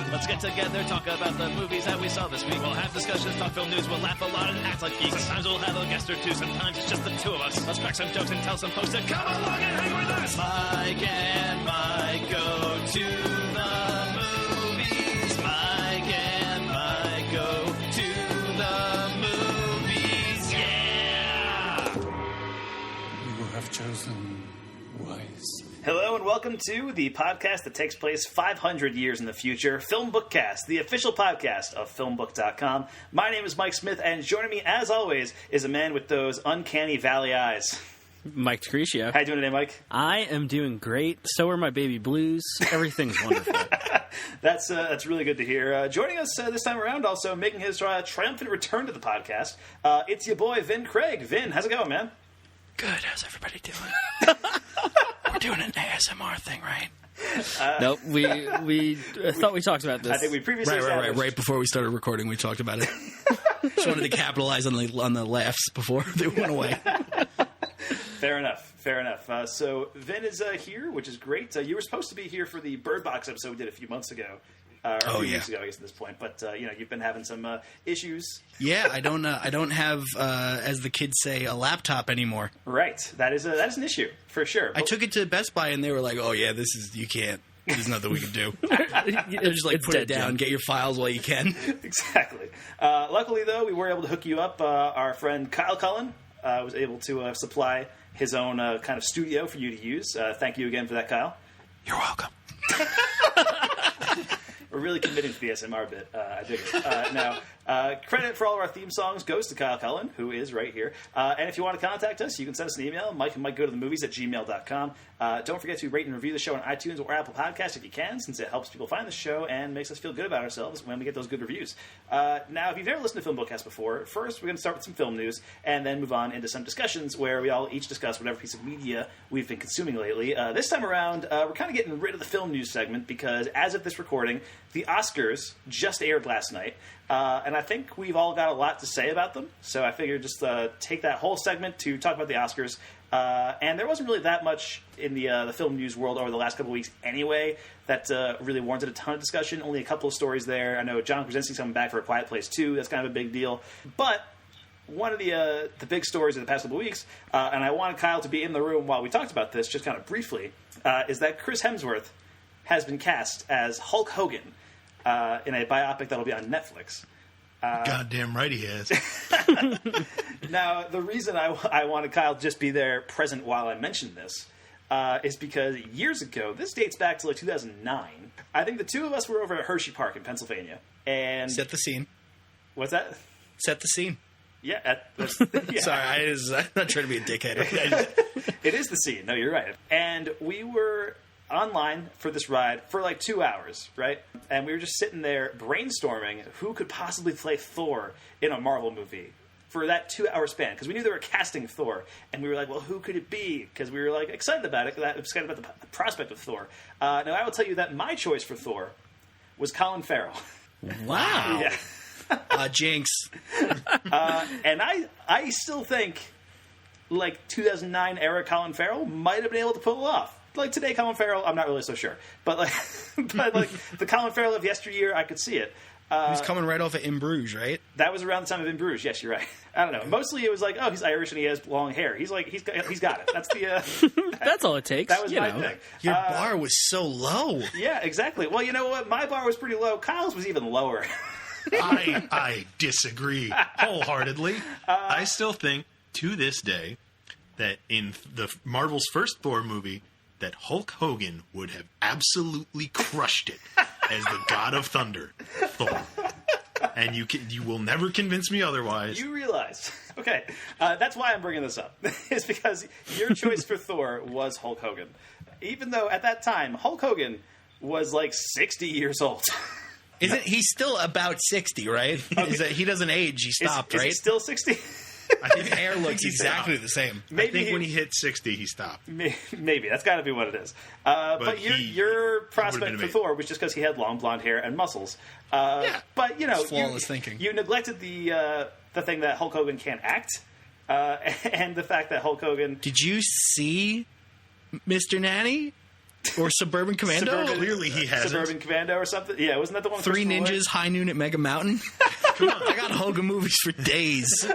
Let's get together, talk about the movies that we saw this week. We'll have discussions, talk film news, we'll laugh a lot and act like geeks. Sometimes we'll have a guest or two, sometimes it's just the two of us. Let's crack some jokes and tell some folks to come along and hang with us. Mike and Mike go to the movies. Mike and Mike go to the movies. Yeah! You have chosen wise. Hello and welcome to the podcast that takes place 500 years in the future, FilmBookCast, the official podcast of FilmBook.com. My name is Mike Smith, and joining me, as always, is a man with those uncanny valley eyes. Mike Tacrecio. How you doing today, Mike? I am doing great. So are my baby blues. Everything's wonderful. That's really good to hear. Joining us this time around, also making his triumphant return to the podcast, it's your boy, Vin Craig. Vin, how's it going, man? Good. How's everybody doing? We're doing an ASMR thing, right? Nope. We thought we talked about this. I think we previously established. Right before we started recording, we talked about it. Just wanted to capitalize on the laughs before they went away. Fair enough. So Vin is here, which is great. You were supposed to be here for the Bird Box episode we did a few months ago. Weeks ago, I guess, at this point. But, you've been having some issues. Yeah, I don't have, as the kids say, a laptop anymore. Right. That is an issue, for sure. I took it to Best Buy, and they were like, oh, yeah, you can't. There's nothing we can do. Just put it down, get your files while you can. Exactly. Luckily, though, we were able to hook you up. Our friend Kyle Cullen was able to supply his own kind of studio for you to use. Thank you again for that, Kyle. You're welcome. We're really committing to the ASMR bit. I dig it. Now, credit for all of our theme songs goes to Kyle Cullen, who is right here. And if you want to contact us, you can send us an email, Mike and Mike go to the movies @gmail.com. Don't forget to rate and review the show on iTunes or Apple Podcasts if you can, since it helps people find the show and makes us feel good about ourselves when we get those good reviews. Now, if you've never listened to FilmBookCast before, first we're going to start with some film news and then move on into some discussions where we all each discuss whatever piece of media we've been consuming lately. This time around, we're kind of getting rid of the film news segment because as of this recording, the Oscars just aired last night. And I think we've all got a lot to say about them, so I figured just take that whole segment to talk about the Oscars. And there wasn't really that much in the film news world over the last couple of weeks anyway that really warranted a ton of discussion. Only a couple of stories there. I know John Krasinski's coming back for A Quiet Place 2. That's kind of a big deal. But one of the big stories of the past couple of weeks, and I wanted Kyle to be in the room while we talked about this, just kind of briefly, is that Chris Hemsworth has been cast as Hulk Hogan in a biopic that'll be on Netflix. Goddamn right he has. Now, the reason I wanted Kyle to just be there present while I mentioned this is because years ago, this dates back to 2009, I think the two of us were over at Hershey Park in Pennsylvania. And Set the scene. What's that? Set the scene. Yeah. Yeah. Sorry, I'm not trying to be a dickhead. It is the scene. No, you're right. And we were online for this ride for 2 hours, right? And we were just sitting there brainstorming who could possibly play Thor in a Marvel movie for that 2-hour span, because we knew they were casting Thor, and we were like, well, who could it be? Because we were excited about it, excited about the prospect of Thor. Now, I will tell you that my choice for Thor was Colin Farrell. Wow. Yeah. Jinx. And I still think 2009 era Colin Farrell might have been able to pull it off. Today, Colin Farrell, I'm not really so sure. But the Colin Farrell of yesteryear, I could see it. He was coming right off of In Bruges, right? That was around the time of In Bruges. Yes, you're right. I don't know. Mostly it was oh, he's Irish and he has long hair. He's got it. That's the. That's all it takes. That was my thing. Your bar was so low. Yeah, exactly. Well, you know what? My bar was pretty low. Kyle's was even lower. I disagree wholeheartedly. I still think, to this day, that in the Marvel's first Thor movie, that Hulk Hogan would have absolutely crushed it as the God of Thunder, Thor. And you will never convince me otherwise. You realize. Okay, that's why I'm bringing this up. It's because your choice for Thor was Hulk Hogan. Even though at that time, Hulk Hogan was 60 years old. Isn't he still about 60, right? Okay. He doesn't age. He stopped, right? Is he still 60? I think hair looks exactly the same. Maybe I think when he hit 60, he stopped. Maybe. That's got to be what it is. But your prospect for Thor was just because he had long blonde hair and muscles. Yeah. But, flawless thinking. You neglected the thing that Hulk Hogan can't act, and the fact that Hulk Hogan... Did you see Mr. Nanny? Or Suburban Commando? Clearly he hasn't. Suburban Commando or something. Yeah, wasn't that the one? with Three Christopher Ninjas, High Noon at Mega Mountain. Come on, I got Hogan movies for days.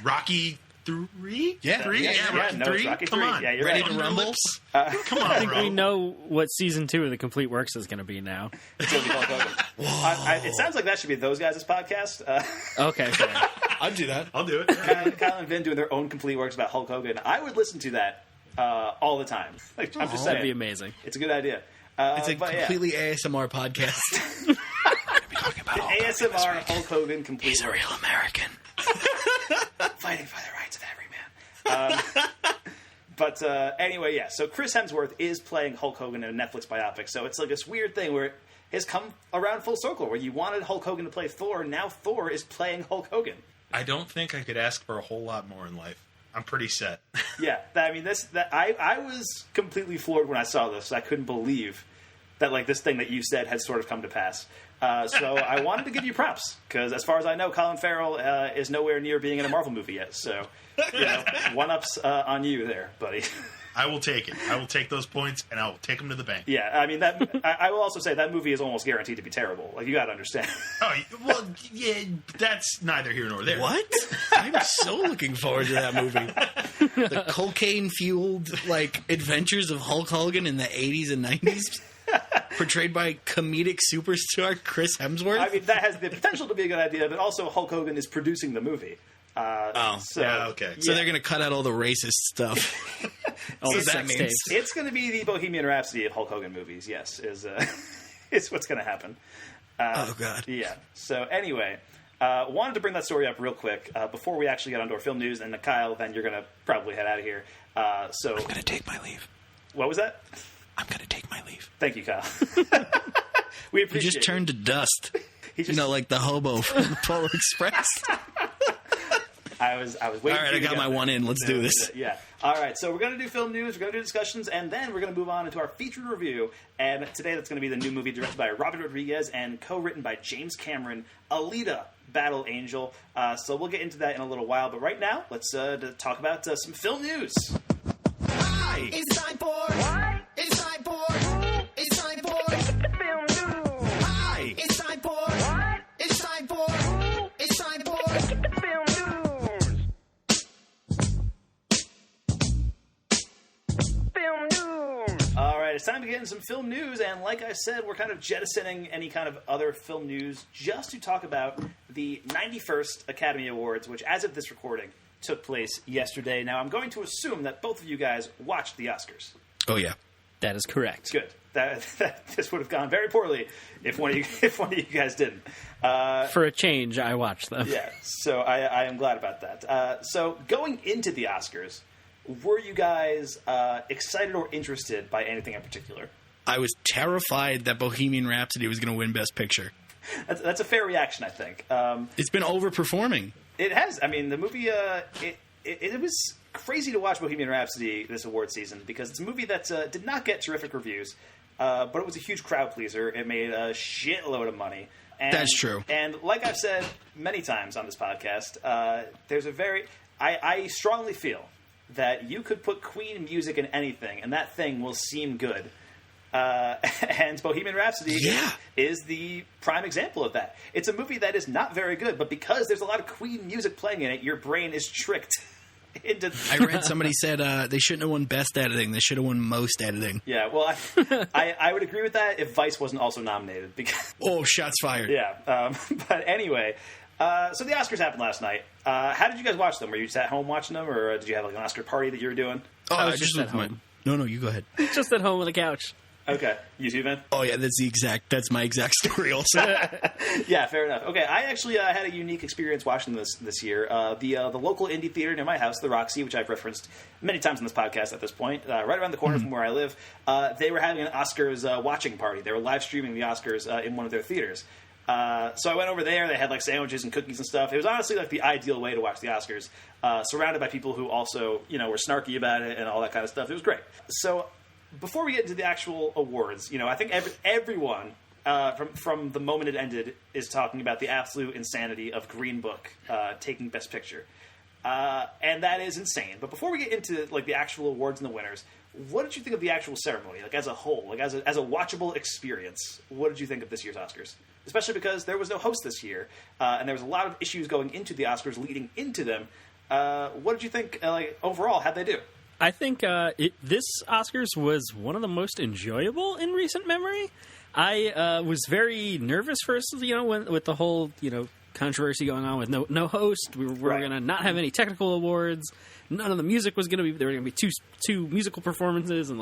Rocky 3? Yeah, Three? Yeah, Rocky no, 3? it's Rocky Come 3. on. Yeah, you're Ready right. to rumble? Come on, I think bro. we know what season 2 of the Complete Works is going to be now. It's gonna be Hulk Hogan. It sounds like that should be those guys' podcast. Okay, fair. I'd do that. I'll do it. Kyle and Vin doing their own Complete Works about Hulk Hogan. I would listen to that all the time. Like, I'm just saying. That'd be amazing. It's a good idea. It's a but yeah. completely ASMR podcast. ASMR Hulk Hogan Complete He's a Works. real American. Fighting for the rights of every man. But anyway, yeah. So Chris Hemsworth is playing Hulk Hogan in a Netflix biopic. So it's like this weird thing where it has come around full circle, where you wanted Hulk Hogan to play Thor, now Thor is playing Hulk Hogan. I don't think I could ask for a whole lot more in life. I'm pretty set. Yeah, I was completely floored when I saw this. I couldn't believe that like this thing that you said had sort of come to pass. So I wanted to give you props because, as far as I know, Colin Farrell is nowhere near being in a Marvel movie yet. So, one ups on you there, buddy. I will take it. I will take those points, and I will take them to the bank. Yeah, I mean that. I will also say that movie is almost guaranteed to be terrible. Like, you got to understand. Oh, well, yeah, that's neither here nor there. What? I'm so looking forward to that movie. The cocaine-fueled, like, adventures of Hulk Hogan in the 80s and 90s, portrayed by comedic superstar Chris Hemsworth. I mean, that has the potential to be a good idea, but also Hulk Hogan is producing the movie. So, yeah, okay. So they're going to cut out all the racist stuff. All the that sex means- tapes. It's going to be the Bohemian Rhapsody of Hulk Hogan movies. Yes, is what's going to happen. Oh, God. Yeah. So anyway, wanted to bring that story up real quick before we actually get onto our film news. And Kyle, then you're going to probably head out of here. So I'm going to take my leave. what was that? I'm going to take my leave. Thank you, Kyle. We He appreciate just turned to dust. He just, Like the hobo from the Polar Express. I was waiting. All right, for you I to got get my there. one in. Let's do this. Yeah. All right. So we're going to do film news. We're going to do discussions, and then we're going to move on into our featured review. And today, that's going to be the new movie directed by Robert Rodriguez and co-written by James Cameron, Alita: Battle Angel. So we'll get into that in a little while. But right now, let's talk about some film news. Hi. It's time for what? It's time for it's time for film news. Hi. It's time for what? It's time for it's time for film news. Film news. All right, it's time to get into some film news, and like I said, we're kind of jettisoning any kind of other film news just to talk about the 91st Academy Awards, which, as of this recording, took place yesterday. Now, I'm going to assume that both of you guys watched the Oscars. Oh, yeah. That is correct. Good. This would have gone very poorly if one of you guys didn't. For a change, I watched them. Yeah, so I am glad about that. So going into the Oscars, were you guys excited or interested by anything in particular? I was terrified that Bohemian Rhapsody was going to win Best Picture. That's a fair reaction, I think. It's been overperforming. It has. I mean, the movie, it was crazy to watch Bohemian Rhapsody this award season because it's a movie that did not get terrific reviews, but it was a huge crowd pleaser. It made a shitload of money. And, That's true. And like I've said many times on this podcast, there's a I strongly feel that you could put Queen music in anything, and that thing will seem good. And Bohemian Rhapsody is the prime example of that. It's a movie that is not very good, but because there's a lot of Queen music playing in it, your brain is tricked into... I read somebody said they shouldn't have won Best Editing. They should have won Most Editing. Yeah, well, I would agree with that if Vice wasn't also nominated. Because, Oh, shots fired. yeah, but anyway... so the Oscars happened last night. How did you guys watch them? Were you just at home watching them, or did you have like an Oscar party that you were doing? Oh, I was just at with my- home. No, you go ahead. Just at home on the couch. Okay, you too, man? Oh, yeah, that's my exact story also. Yeah, fair enough. Okay, I actually had a unique experience watching this year. The local indie theater near my house, the Roxy, which I've referenced many times in this podcast at this point, right around the corner from where I live, they were having an Oscars watching party. They were live streaming the Oscars in one of their theaters. So I went over there. They had like sandwiches and cookies and stuff. It was honestly like the ideal way to watch the Oscars, surrounded by people who also, were snarky about it and all that kind of stuff. It was great. So before we get into the actual awards, I think everyone from the moment it ended is talking about the absolute insanity of Green Book taking Best Picture, and that is insane. But before we get into like the actual awards and the winners, what did you think of the actual ceremony, like as a whole, like as a watchable experience? What did you think of this year's Oscars? Especially because there was no host this year, and there was a lot of issues going into the Oscars leading into them. What did you think, like overall? How'd they do? I think this Oscars was one of the most enjoyable in recent memory. I was very nervous first, with the whole, controversy going on with no host. We were going to not have any technical awards. None of the music was going to be. There were going to be two musical performances, and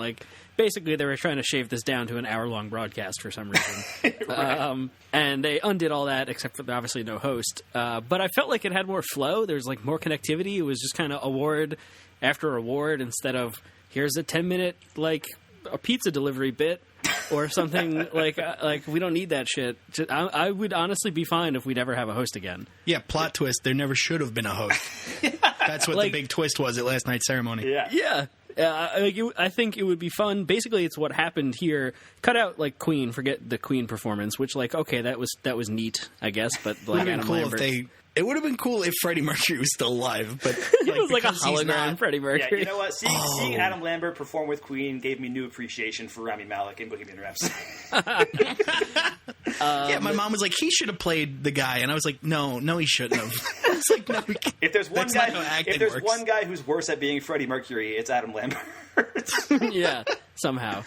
basically they were trying to shave this down to an hour-long broadcast for some reason. And they undid all that, except for obviously no host. But I felt like it had more flow. There was more connectivity. It was just kind of award after award instead of here's a 10-minute a pizza delivery bit. Or something like we don't need that shit. I would honestly be fine if we never have a host again. Yeah, plot twist. There never should have been a host. That's what the big twist was at last night's ceremony. Yeah. I think it would be fun. Basically, it's what happened here. Cut out Queen. Forget the Queen performance. Which okay, that was neat, I guess. But Adam Lambert. It would have been cool if Freddie Mercury was still alive, but it was like a hologram Freddie Mercury. Yeah, you know what? Seeing Adam Lambert perform with Queen gave me new appreciation for Rami Malek in Bohemian Rhapsody. Yeah, my mom was like, he should have played the guy, and I was like, no, he shouldn't have. It's like, no, if there's one guy who's worse at being Freddie Mercury, it's Adam Lambert. Yeah, somehow.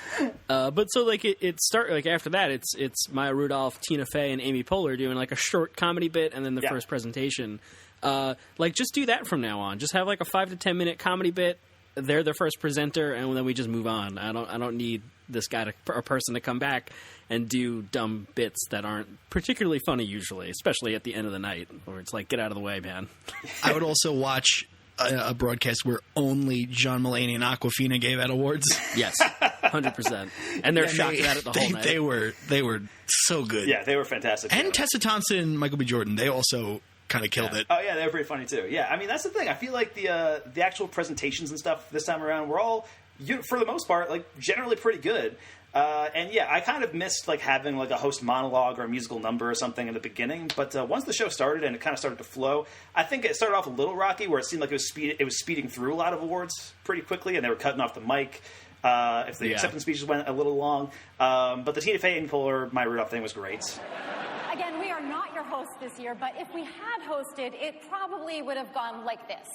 But so it start after that, it's Maya Rudolph, Tina Fey, and Amy Poehler doing a short comedy bit, and then the first presentation. Just do that from now on. Just have a 5 to 10 minute comedy bit. They're the first presenter, and then we just move on. I don't need this guy a person to come back and do dumb bits that aren't particularly funny usually, especially at the end of the night, where it's get out of the way, man. I would also watch a broadcast where only John Mulaney and Awkwafina gave out awards. Yes, 100%. And they're shocked at it the whole night. They were so good. Yeah, they were fantastic. And Tessa Thompson and Michael B. Jordan, they also kind of killed it. Oh yeah, they were pretty funny too. Yeah, I mean that's the thing. I feel like the actual presentations and stuff this time around were all, for the most part, generally pretty good. And yeah, I kind of missed having a host monologue or a musical number or something in the beginning. But once the show started and it kind of started to flow, I think it started off a little rocky, where it seemed like it was speeding through a lot of awards pretty quickly, and they were cutting off the mic. If the acceptance speeches went a little long, but the Tina Fey and Poehler, Maya Rudolph thing was great. Again, we are not your hosts this year, but if we had hosted, it probably would have gone like this.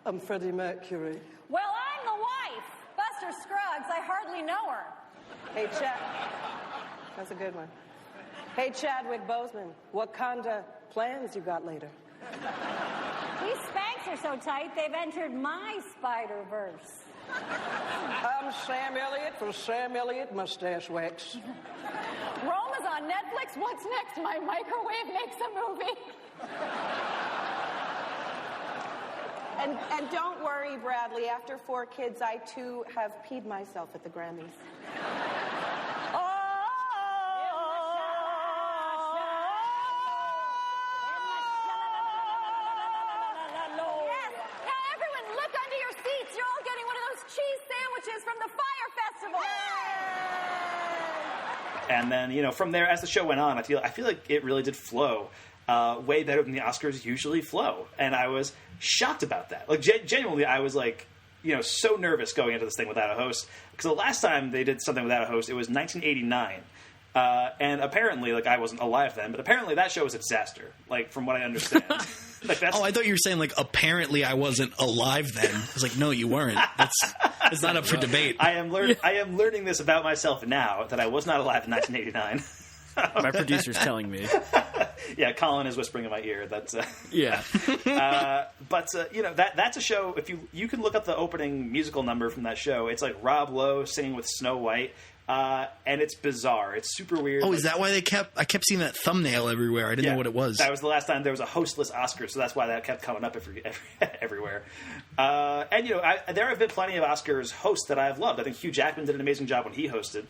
I'm Freddie Mercury. Well, I'm the wife, Buster Scruggs. I hardly know her. Hey, that's a good one. Hey, Chadwick Boseman, what kind of plans you got later? These Spanx are so tight, they've entered my Spider-Verse. I'm Sam Elliott from Sam Elliott Mustache Wax. Roma's on Netflix. What's next? My microwave makes a movie. And don't worry, Bradley. After 4 kids, I too have peed myself at the Grammys. From the Fire Festival. And then, from there, as the show went on, I feel like it really did flow way better than the Oscars usually flow. And I was shocked about that. Genuinely, I was so nervous going into this thing without a host. Because the last time they did something without a host, it was 1989. And apparently, I wasn't alive then, but apparently that show was a disaster, from what I understand. I thought you were saying, apparently I wasn't alive then. I was like, no, you weren't. It's not up for debate. I am learning this about myself now, that I was not alive in 1989. My producer's telling me. Yeah, Colin is whispering in my ear. That's yeah. But that's a show. If you can look up the opening musical number from that show, it's Rob Lowe singing with Snow White. And it's bizarre. It's super weird. Oh, is that why I kept seeing that thumbnail everywhere? I didn't know what it was. That was the last time there was a hostless Oscar, so that's why that kept coming up everywhere. And there have been plenty of Oscars hosts that I've loved. I think Hugh Jackman did an amazing job when he hosted.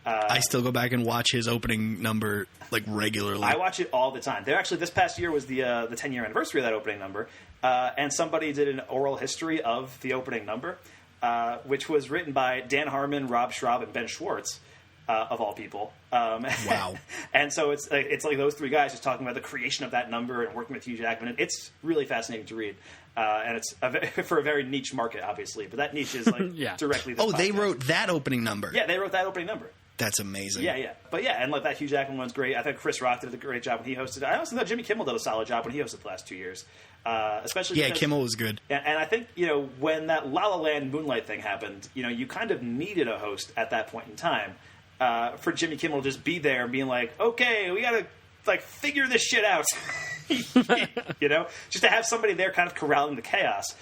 I still go back and watch his opening number regularly. I watch it all the time. This past year was the 10-year anniversary of that opening number, and somebody did an oral history of the opening number. Which was written by Dan Harmon, Rob Schraub, and Ben Schwartz, of all people. Wow! And so it's like those 3 guys just talking about the creation of that number and working with Hugh Jackman. It's really fascinating to read. And it's for a very niche market, obviously. But that niche is like directly the Oh, they podcast. wrote that opening number. Yeah, they wrote that opening number. That's amazing. Yeah. But yeah, and like that Hugh Jackman one's great. I think Chris Rock did a great job when he hosted. I also thought Jimmy Kimmel did a solid job when he hosted the last 2 years. Especially because, Kimmel was good. And I think, when that La La Land Moonlight thing happened, you kind of needed a host at that point in time for Jimmy Kimmel to just be there and being like, okay, we got to like figure this shit out. Just to have somebody there kind of corralling the chaos.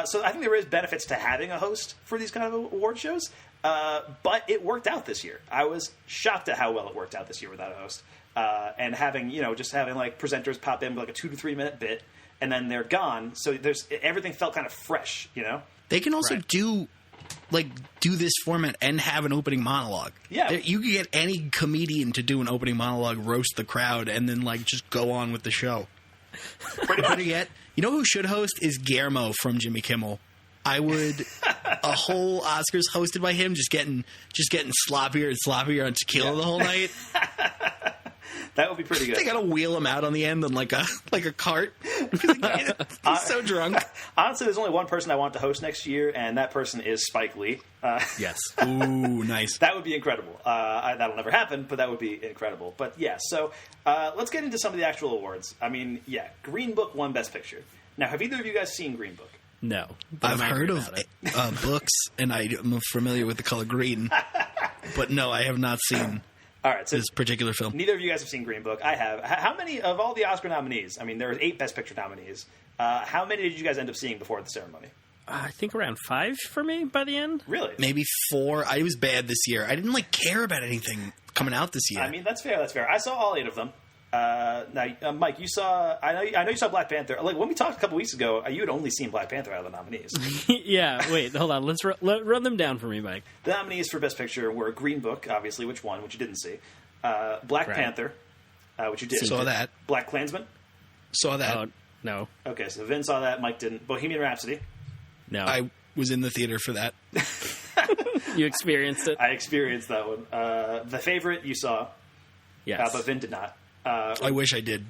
So I think there is benefits to having a host for these kind of award shows. But it worked out this year. I was shocked at how well it worked out this year without a host. And having, just having like presenters pop in with like a 2 to 3 minute bit and then they're gone. So everything felt kind of fresh, They can also do this format and have an opening monologue. Yeah. You can get any comedian to do an opening monologue, roast the crowd, and then just go on with the show. Better yet, who should host is Guillermo from Jimmy Kimmel. I would a whole Oscars hosted by him, just getting sloppier and sloppier on tequila the whole night. That would be pretty good. They gotta wheel him out on the end on like a cart. He's so drunk. Honestly, there's only one person I want to host next year, and that person is Spike Lee. Yes. Ooh, nice. That would be incredible. That'll never happen, but that would be incredible. But yeah, so let's get into some of the actual awards. I mean, Green Book won Best Picture. Now, have either of you guys seen Green Book? No. I've heard of books, and I'm familiar with the color green. But no, I have not seen All right, so this particular film. Neither of you guys have seen Green Book. I have. How many of all the Oscar nominees? I mean, there were 8 Best Picture nominees. How many did you guys end up seeing before the ceremony? I think around 5 for me by the end. Really? Maybe 4. I was bad this year. I didn't care about anything coming out this year. I mean, that's fair. I saw all 8 of them. Now, Mike, you saw. I know you saw Black Panther. Like when we talked a couple weeks ago, you had only seen Black Panther out of the nominees. Yeah. Wait. Hold on. Let's run them down for me, Mike. The nominees for Best Picture were Green Book, obviously, which you didn't see. Black Panther, which you did. Saw that. Black Klansman. Saw that. Oh, no. Okay, so Vin saw that. Mike didn't. Bohemian Rhapsody. No. I was in the theater for that. You experienced it? I experienced that one. The Favorite you saw. Yes. But Vin did not. I wish I did.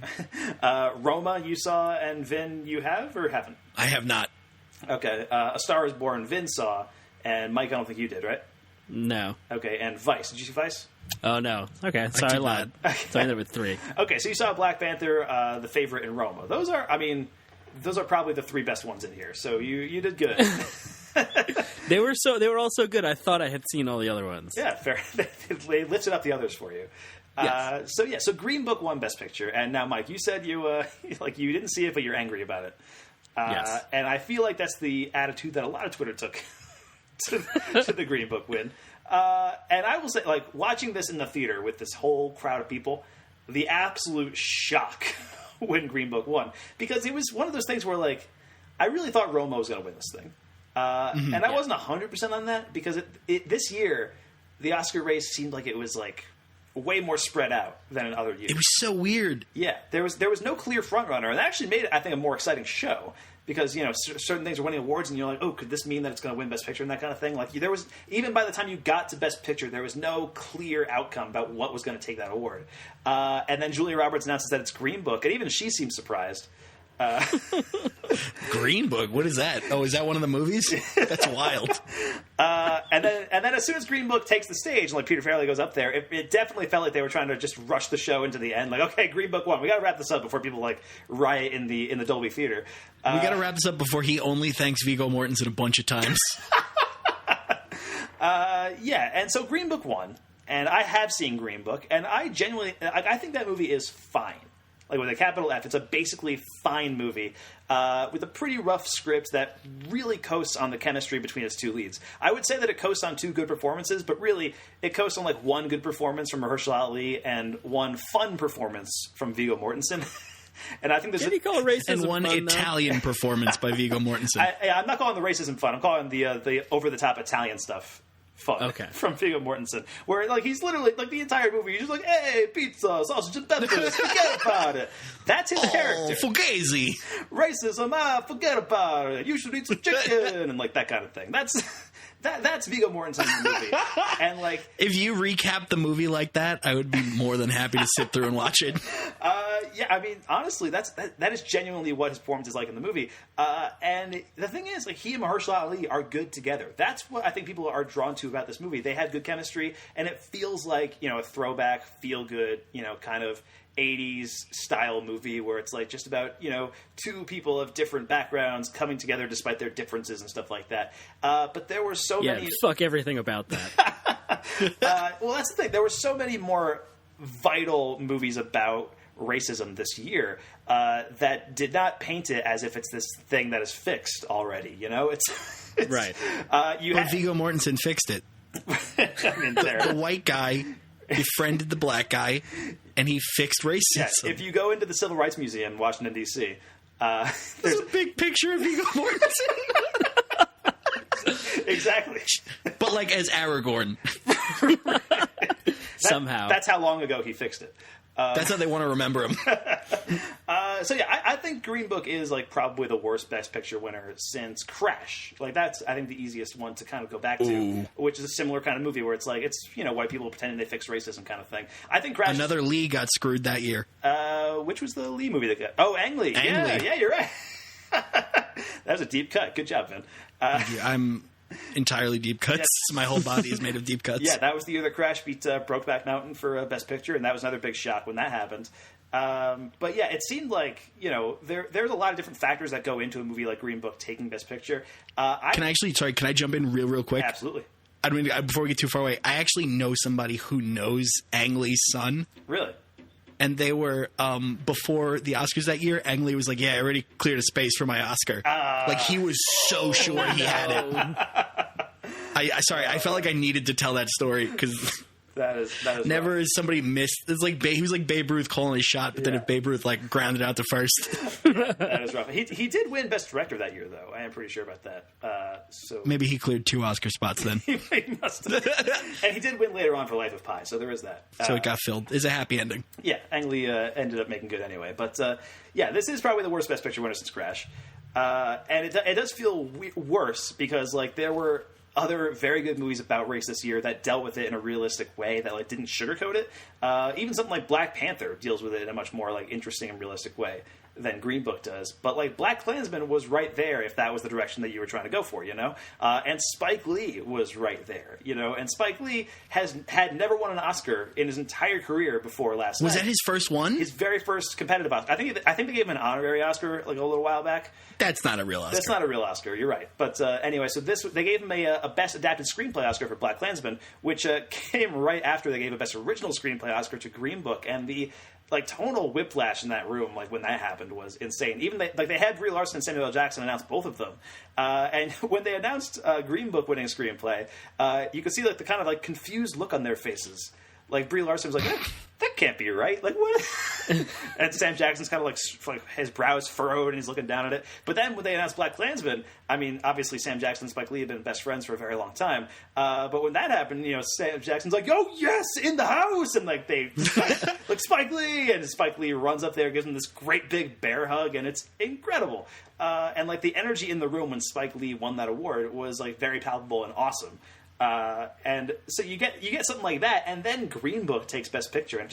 Roma you saw, and Vin you have or haven't? I have not. Okay. A Star is Born Vin saw, and Mike I don't think you did, right? No. Okay, and Vice. Did you see Vice? Oh, no. Okay, so I lied. So I ended up with 3. Okay, so you saw Black Panther, The Favorite, and Roma. Those are probably the 3 best ones in here. So you did good. They were all so good. I thought I had seen all the other ones. Yeah, fair. They lifted up the others for you. Yes. So Green Book won Best Picture, and now Mike, you said you you didn't see it, but you're angry about it. Yes. And I feel like that's the attitude that a lot of Twitter took to the Green Book win. And I will say, watching this in the theater with this whole crowd of people, the absolute shock when Green Book won, because it was one of those things where I really thought Roma was going to win this thing, and I wasn't 100% on that because this year the Oscar race seemed like it was way more spread out than in other years. It was so weird. Yeah, there was no clear frontrunner, and that actually made it, I think, a more exciting show because certain things are winning awards, and you're like, oh, could this mean that it's going to win Best Picture and that kind of thing? There was, even by the time you got to Best Picture, there was no clear outcome about what was going to take that award. And then Julia Roberts announces that it's Green Book, and even she seemed surprised. Green Book? What is that? Oh, is that one of the movies? That's wild. And then as soon as Green Book takes the stage, and Peter Farrelly goes up there, it definitely felt like they were trying to just rush the show into the end. Okay, Green Book won. We got to wrap this up before people riot in the Dolby Theater. We got to wrap this up before he only thanks Viggo Mortensen a bunch of times. Yeah, and so Green Book won, and I have seen Green Book, and I genuinely, I think that movie is fine. With a capital F, it's a basically fine movie with a pretty rough script that really coasts on the chemistry between its 2 leads. I would say that it coasts on 2 good performances, but really it coasts on 1 good performance from Mahershala Ali and 1 fun performance from Viggo Mortensen. And I think there's and 1 Italian performance by Viggo Mortensen. I'm not calling the racism fun. I'm calling the over the top Italian stuff fun from Viggo Mortensen, where he's literally the entire movie he's just hey, pizza, sausage and peppers, forget about it. That's his character. Fugazi. Racism, forget about it. You should eat some chicken and that kind of thing. That's Viggo Mortensen in the movie. And like, if you recap the movie like that, I would be more than happy to sit through and watch it. Yeah, I mean, honestly, that is genuinely what his performance is like in the movie. And the thing is, like, he and Mahershala Ali are good together. That's what I think people are drawn to about this movie. They had good chemistry, and it feels like, you know, a throwback, feel good, you know, kind of 80s style movie where it's like just about, you know, two people of different backgrounds coming together despite their differences and stuff like that. But there were so many... fuck everything about that. Well, that's the thing. There were so many more vital movies about racism this year that did not paint it as if it's this thing that is fixed already, you know? It's right. But Viggo Mortensen fixed it. I mean, the white guy befriended the black guy, and he fixed racism. Yeah, if you go into the Civil Rights Museum in Washington, D.C., there's a big picture of Viggo Mortensen. Exactly. But like as Aragorn. Somehow. That's how long ago he fixed it. That's how they want to remember him. So yeah, I think Green Book is like probably the worst Best Picture winner since Crash. Like that's, I think, the easiest one to kind of go back to, which is a similar kind of movie where it's like, it's, you know, white people pretending they fix racism kind of thing. I think Crash. Another Lee got screwed that year. Which was the Lee movie that got? Oh, Ang Lee. Yeah, you're right. That was a deep cut. Good job, Vin. I'm entirely deep cuts. Yes. My whole body is made of deep cuts. Yeah, that was the year that Crash beat Brokeback Mountain for Best Picture, and that was another big shock when that happened. But yeah, it seemed like, you know, there's a lot of different factors that go into a movie like Green Book taking Best Picture. Can I jump in real quick? Absolutely. I mean, before we get too far away, I actually know somebody who knows Ang Lee's son. Really? And they were, before the Oscars that year, Ang Lee was like, yeah, I already cleared a space for my Oscar. Like, he was so sure he had it. Sorry, I felt like I needed to tell that story, because... That is never rough. Has somebody missed. It's like he was like Babe Ruth calling his shot, but then if Babe Ruth like grounded out to first. That is rough. He did win Best Director that year, though. I am pretty sure about that. So maybe he cleared 2 Oscar spots then. He must have. And he did win later on for Life of Pi, so there is that. So it got filled. It's a happy ending. Yeah, Ang Lee ended up making good anyway. But yeah, this is probably the worst Best Picture winner since Crash, and it does feel worse because like there were other very good movies about race this year that dealt with it in a realistic way that like didn't sugarcoat it. Even something like Black Panther deals with it in a much more like interesting and realistic way than Green Book does. But like Black Klansman was right there if that was the direction that you were trying to go for, you know? And Spike Lee was right there, you know? And Spike Lee had never won an Oscar in his entire career before last night. Was that his first one? His very first competitive Oscar. I think they gave him an honorary Oscar like a little while back. That's not a real Oscar. That's not a real Oscar. You're right. But anyway, so they gave him a Best Adapted Screenplay Oscar for Black Klansman, which came right after they gave a Best Original Screenplay Oscar to Green Book, and the like tonal whiplash in that room, like when that happened, was insane. Even they had Brie Larson and Samuel L. Jackson announce both of them, and when they announced Green Book winning a screenplay, you could see like the kind of like confused look on their faces. Like Brie Larson was like, that can't be right. Like what? And Sam Jackson's kind of like his brows furrowed and he's looking down at it. But then when they announced Black Klansman, I mean, obviously Sam Jackson and Spike Lee have been best friends for a very long time. But when that happened, you know, Sam Jackson's like, "Oh yes, in the house," and like they like Spike Lee, and Spike Lee runs up there, gives him this great big bear hug, and it's incredible. And like the energy in the room when Spike Lee won that award was like very palpable and awesome. And so you get something like that, and then Green Book takes Best Picture, and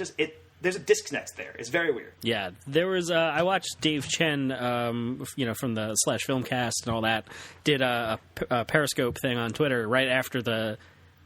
there's a disconnect there. It's very weird. Yeah, there was. I watched Dave Chen, you know, from the /FilmCast and all that, did a Periscope thing on Twitter right after the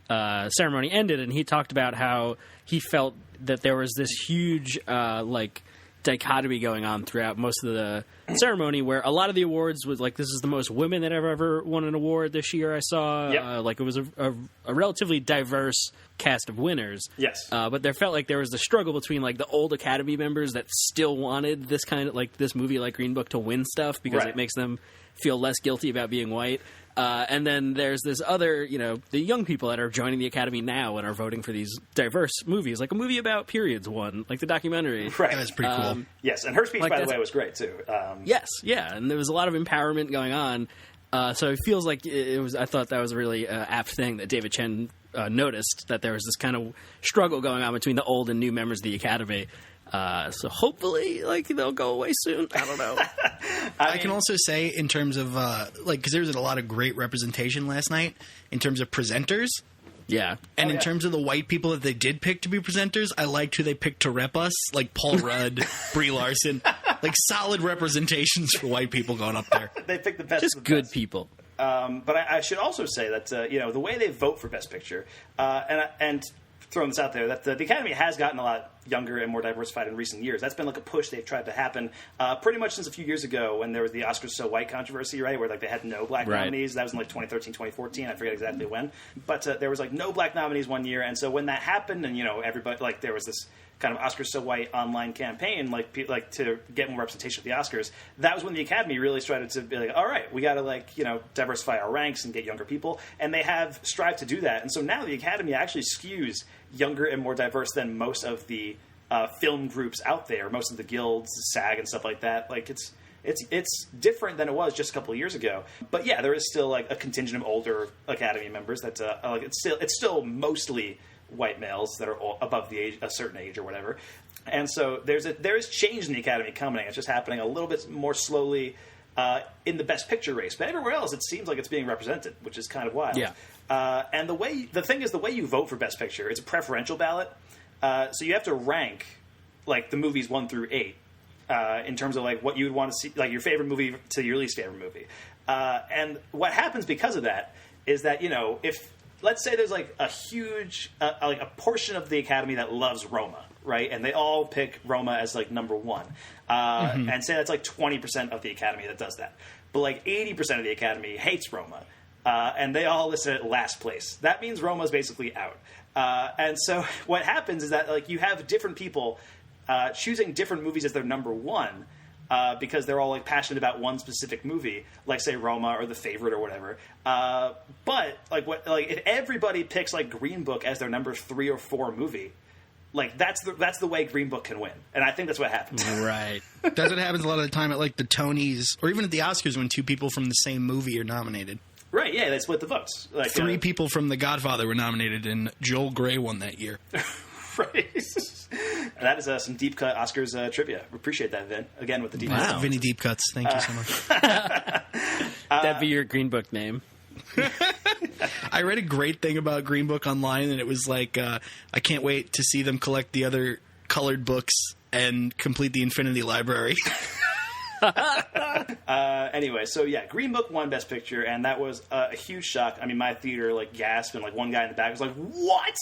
ceremony ended, and he talked about how he felt that there was this huge like dichotomy going on throughout most of the ceremony, where a lot of the awards was like, this is the most women that have ever won an award this year I saw. Yep. Like it was a relatively diverse cast of winners. Yes. But there felt like there was the struggle between like the old Academy members that still wanted this kind of like this movie like Green Book to win stuff because it makes them feel less guilty about being white. And then there's this other, you know, the young people that are joining the Academy now and are voting for these diverse movies, like a movie about periods one, like the documentary. Right. That's pretty cool. Yes, and her speech, like by the way, was great, too. Yes, yeah, and there was a lot of empowerment going on. So it feels like it was. I thought that was a really apt thing that David Chen noticed that there was this kind of struggle going on between the old and new members of the Academy. So hopefully, like, they'll go away soon. I don't know. I can also say, in terms of because there was a lot of great representation last night in terms of presenters. Yeah. And in terms of the white people that they did pick to be presenters, I liked who they picked to rep us, like Paul Rudd, Brie Larson. Like, solid representations for white people going up there. They picked the best. Just of the good best. people. But I should also say that the way they vote for Best Picture, and throwing this out there, that the Academy has gotten a lot younger and more diversified in recent years. That's been like a push they've tried to happen pretty much since a few years ago when there was the Oscars So White controversy, right, where like they had no black nominees. That was in like 2013, 2014. I forget exactly when, but there was like no black nominees one year, and so when that happened, and everybody, like, there was this kind of Oscars So White online campaign, like to get more representation at the Oscars. That was when the Academy really started to be like, all right, we got to diversify our ranks and get younger people, and they have strived to do that. And so now the Academy actually skews younger and more diverse than most of the film groups out there, most of the guilds, SAG and stuff like that. Like, it's different than it was just a couple of years ago. But yeah, there is still like a contingent of older Academy members that it's still mostly white males that are above the age, a certain age or whatever. And so there is change in the Academy coming. It's just happening a little bit more slowly in the Best Picture race. But everywhere else, it seems like it's being represented, which is kind of wild. Yeah. And the thing is, the way you vote for Best Picture, it's a preferential ballot. So you have to rank like the movies 1 through 8 in terms of like what you would want to see, like your favorite movie to your least favorite movie. And what happens because of that is that if let's say there's like a huge like a portion of the Academy that loves Roma, right, and they all pick Roma as like number 1, and say that's like 20% of the Academy that does that, but like 80% of the Academy hates Roma. And they all list it at last place. That means Roma's basically out. And so what happens is that like you have different people choosing different movies as their number 1 because they're all like passionate about one specific movie, like say Roma or The Favorite or whatever. But if everybody picks like Green Book as their number 3 or 4 movie, like that's the way Green Book can win, and I think that's what happens. Right. That's what happens a lot of the time at like the Tonys or even at the Oscars when 2 people from the same movie are nominated. Right, yeah, they split the votes. Like 3 people from The Godfather were nominated, and Joel Grey won that year. Right. That is some deep cut Oscars trivia. We appreciate that, Vin. Again with the deep Wow. cuts. Vinny Deep Cuts. Thank you so much. That'd be your Green Book name. I read a great thing about Green Book online, and it was like, I can't wait to see them collect the other colored books and complete the Infinity Library. Anyway, so yeah, Green Book won Best Picture, and that was a huge shock. I mean, my theater like gasped, and like one guy in the back was like, "What?"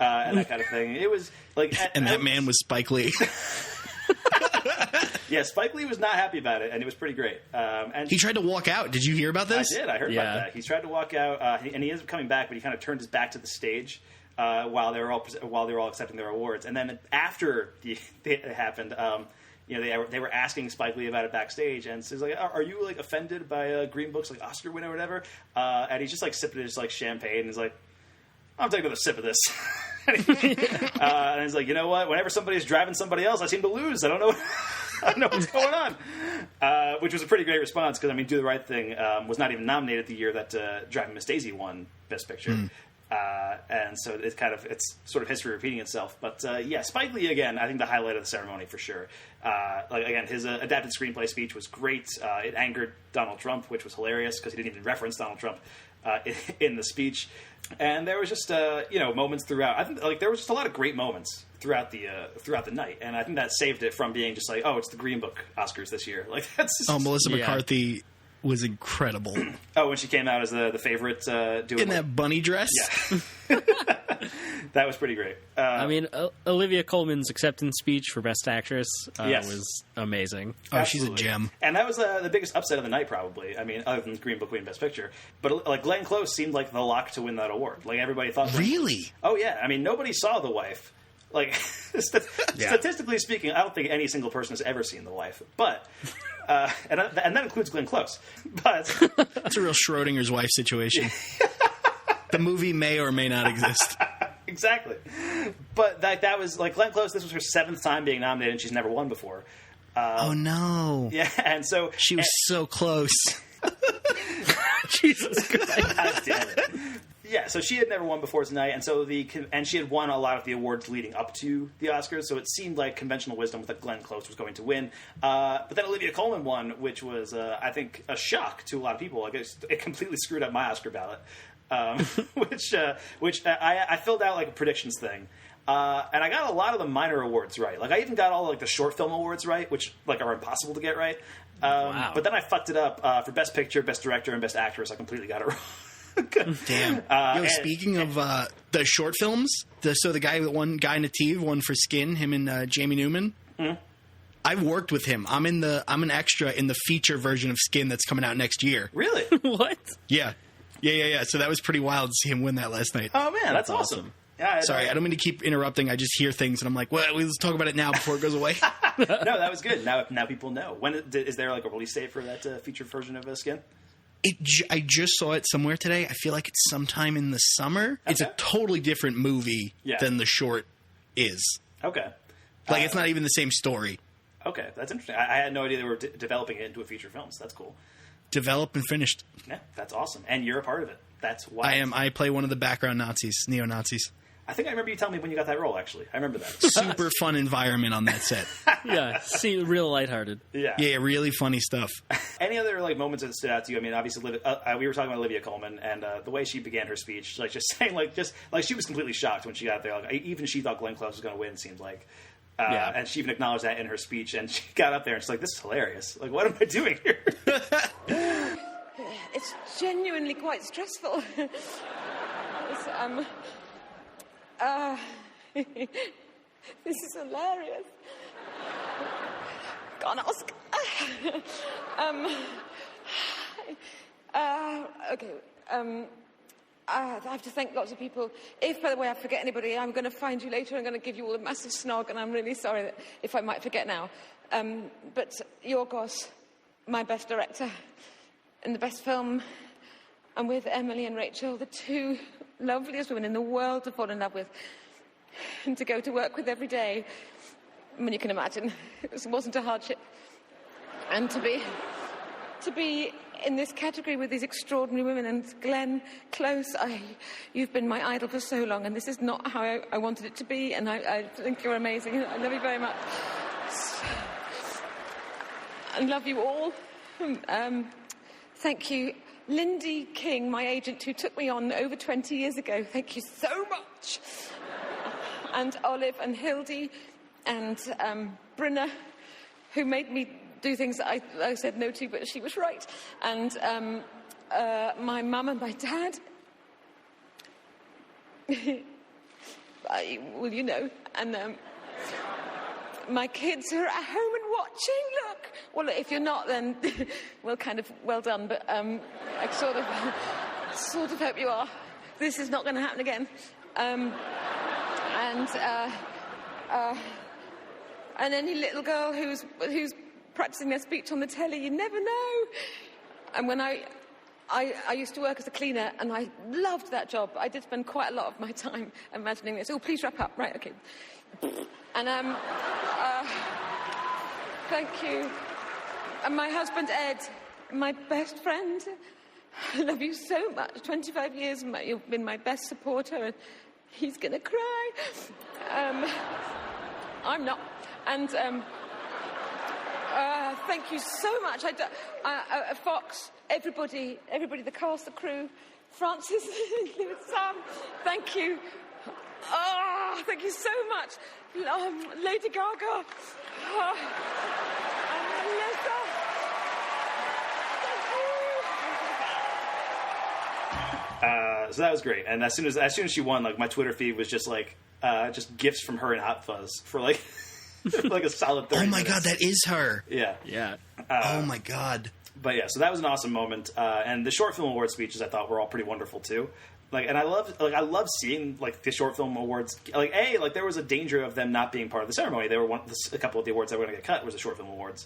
And that kind of thing. It was like, and that man was Spike Lee. Yeah, Spike Lee was not happy about it, and it was pretty great. And he tried to walk out. Did you hear about this? I did. I heard about that. He tried to walk out, and he ended up coming back, but he kind of turned his back to the stage while they were all accepting their awards. And then after it happened. They were asking Spike Lee about it backstage, and so he's like, "Are you like offended by Green Book's like Oscar win or whatever?" And he's just like sipping his like champagne, and he's like, "I'm taking another sip of this." And he's like, "You know what? Whenever somebody's driving somebody else, I seem to lose. I don't know what's going on." Which was a pretty great response because I mean, Do the Right Thing was not even nominated the year that Driving Miss Daisy won Best Picture. And so it's sort of history repeating itself. But yeah, Spike Lee, again, I think the highlight of the ceremony for sure. Again, his adapted screenplay speech was great. It angered Donald Trump, which was hilarious because he didn't even reference Donald Trump in the speech. And there was just moments throughout. I think like there was just a lot of great moments throughout the night, and I think that saved it from being just like, oh, it's the Green Book Oscars this year. Like that's just, Melissa McCarthy was incredible. Oh, when she came out as the favorite, doing in that bunny dress. Yeah. That was pretty great. I mean, Olivia Colman's acceptance speech for Best Actress was amazing. Oh, she's a gem. And that was the biggest upset of the night, probably. I mean, other than Green Book winning Best Picture. But like Glenn Close seemed like the lock to win that award. Like everybody thought. Really? Oh yeah. I mean, nobody saw The Wife. Like statistically speaking, I don't think any single person has ever seen The Wife. But and that includes Glenn Close. But it's a real Schrodinger's wife situation. The movie may or may not exist. Exactly. But that was like Glenn Close. This was her 7th time being nominated, and she's never won before. Oh no! Yeah, and so she was so close. Jesus Christ! God damn it. Yeah, so she had never won before tonight, and she had won a lot of the awards leading up to the Oscars, so it seemed like conventional wisdom that Glenn Close was going to win. But then Olivia Colman won, which was, I think, a shock to a lot of people. Like it completely screwed up my Oscar ballot, which I filled out like a predictions thing. And I got a lot of the minor awards right. Like I even got all like the short film awards right, which like are impossible to get right. Wow. But then I fucked it up for Best Picture, Best Director, and Best Actress. I completely got it wrong. Damn. Speaking of the short films, the guy that won, Guy Nativ, won for Skin, him and Jamie Newman. Mm-hmm. I've worked with him. I'm an extra in the feature version of Skin that's coming out next year. Really? What? Yeah. So that was pretty wild to see him win that last night. Oh man, that's awesome. Yeah, Sorry, I don't mean to keep interrupting. I just hear things and I'm like, well, let's talk about it now before it goes away. No, that was good. Now people know. When is there like a release date for that featured version of Skin? I just saw it somewhere today. I feel like it's sometime in the summer. Okay. It's a totally different movie than the short is. Okay. Like, it's not even the same story. Okay, that's interesting. I had no idea they were developing it into a feature film, so that's cool. Developed and finished. Yeah, that's awesome. And you're a part of it. That's why I play one of the background Nazis, neo-Nazis. I think I remember you telling me when you got that role, actually. I remember that. Super fun environment on that set. Yeah, seemed real lighthearted. Yeah, really funny stuff. Any other like moments that stood out to you? I mean, obviously, we were talking about Olivia Colman, and the way she began her speech, like just saying, like she was completely shocked when she got there. Like, even she thought Glenn Close was going to win. Seemed like, and she even acknowledged that in her speech. And she got up there and she's like, "This is hilarious. Like, what am I doing here?" It's genuinely quite stressful. This is hilarious. Go on, Oscar. Okay. I have to thank lots of people. If, by the way, I forget anybody, I'm going to find you later. I'm going to give you all a massive snog, and I'm really sorry that if I might forget now. But Yorgos, my best director, and the best film, and with Emily and Rachel, the two loveliest women in the world to fall in love with and to go to work with every day. I mean, you can imagine it wasn't a hardship. And to be in this category with these extraordinary women, and Glenn Close, you've been my idol for so long, and this is not how I wanted it to be, and I think you're amazing. I love you very much. I love you all. Thank you. Lindy King, my agent, who took me on over 20 years ago. Thank you so much. And Olive and Hildy and Brynna, who made me do things that I said no to, but she was right. And my mum and my dad. Well, you know. And my kids who are at home and watching, look. Well, if you're not, then, well, kind of well done. But I sort of hope you are. This is not going to happen again. And any little girl who's practicing their speech on the telly, you never know. And when I used to work as a cleaner, and I loved that job. I did spend quite a lot of my time imagining this. Oh, please wrap up. Right, okay. And thank you. And my husband, Ed, my best friend, I love you so much. 25 years, you've been my best supporter, and he's going to cry. I'm not. And thank you so much. Fox, everybody, the cast, the crew, Francis, Sam, thank you. Oh, thank you so much. Lady Gaga. Melissa. So that was great. And as soon as she won, like my Twitter feed was just like just gifts from her and Hot Fuzz for like for like a solid 30 Oh my minutes. god, that is her. Yeah. Oh my god. But yeah, so that was an awesome moment. And the short film award speeches I thought were all pretty wonderful too. Like, and I love seeing like the short film awards. Like, there was a danger of them not being part of the ceremony. They were a couple of the awards that were going to get cut was the short film awards,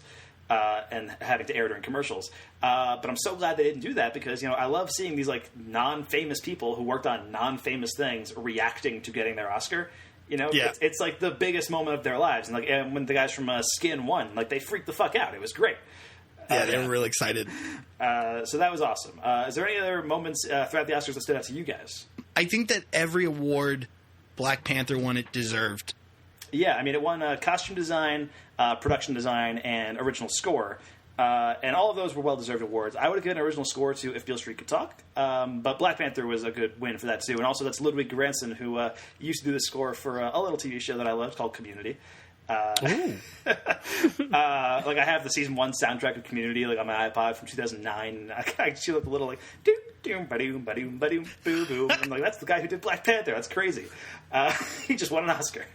and having to air during commercials. But I'm so glad they didn't do that because I love seeing these like non-famous people who worked on non-famous things reacting to getting their Oscar. It's like the biggest moment of their lives. And when the guys from Skin won, like they freaked the fuck out. It was great. Yeah, they were real excited. So that was awesome. Is there any other moments throughout the Oscars that stood out to you guys? I think that every award Black Panther won it deserved. Yeah, I mean, it won costume design, production design, and original score. And all of those were well-deserved awards. I would have given original score to If Beale Street Could Talk, but Black Panther was a good win for that, too. And also, that's Ludwig Göransson, who used to do the score for a little TV show that I loved called Community. Like, I have the season 1 soundtrack of Community, like, on my iPod from 2009. I see like the little, like, doom ba-doom ba-doom ba-doom boo-boo. I'm like, that's the guy who did Black Panther. That's crazy. He just won an Oscar.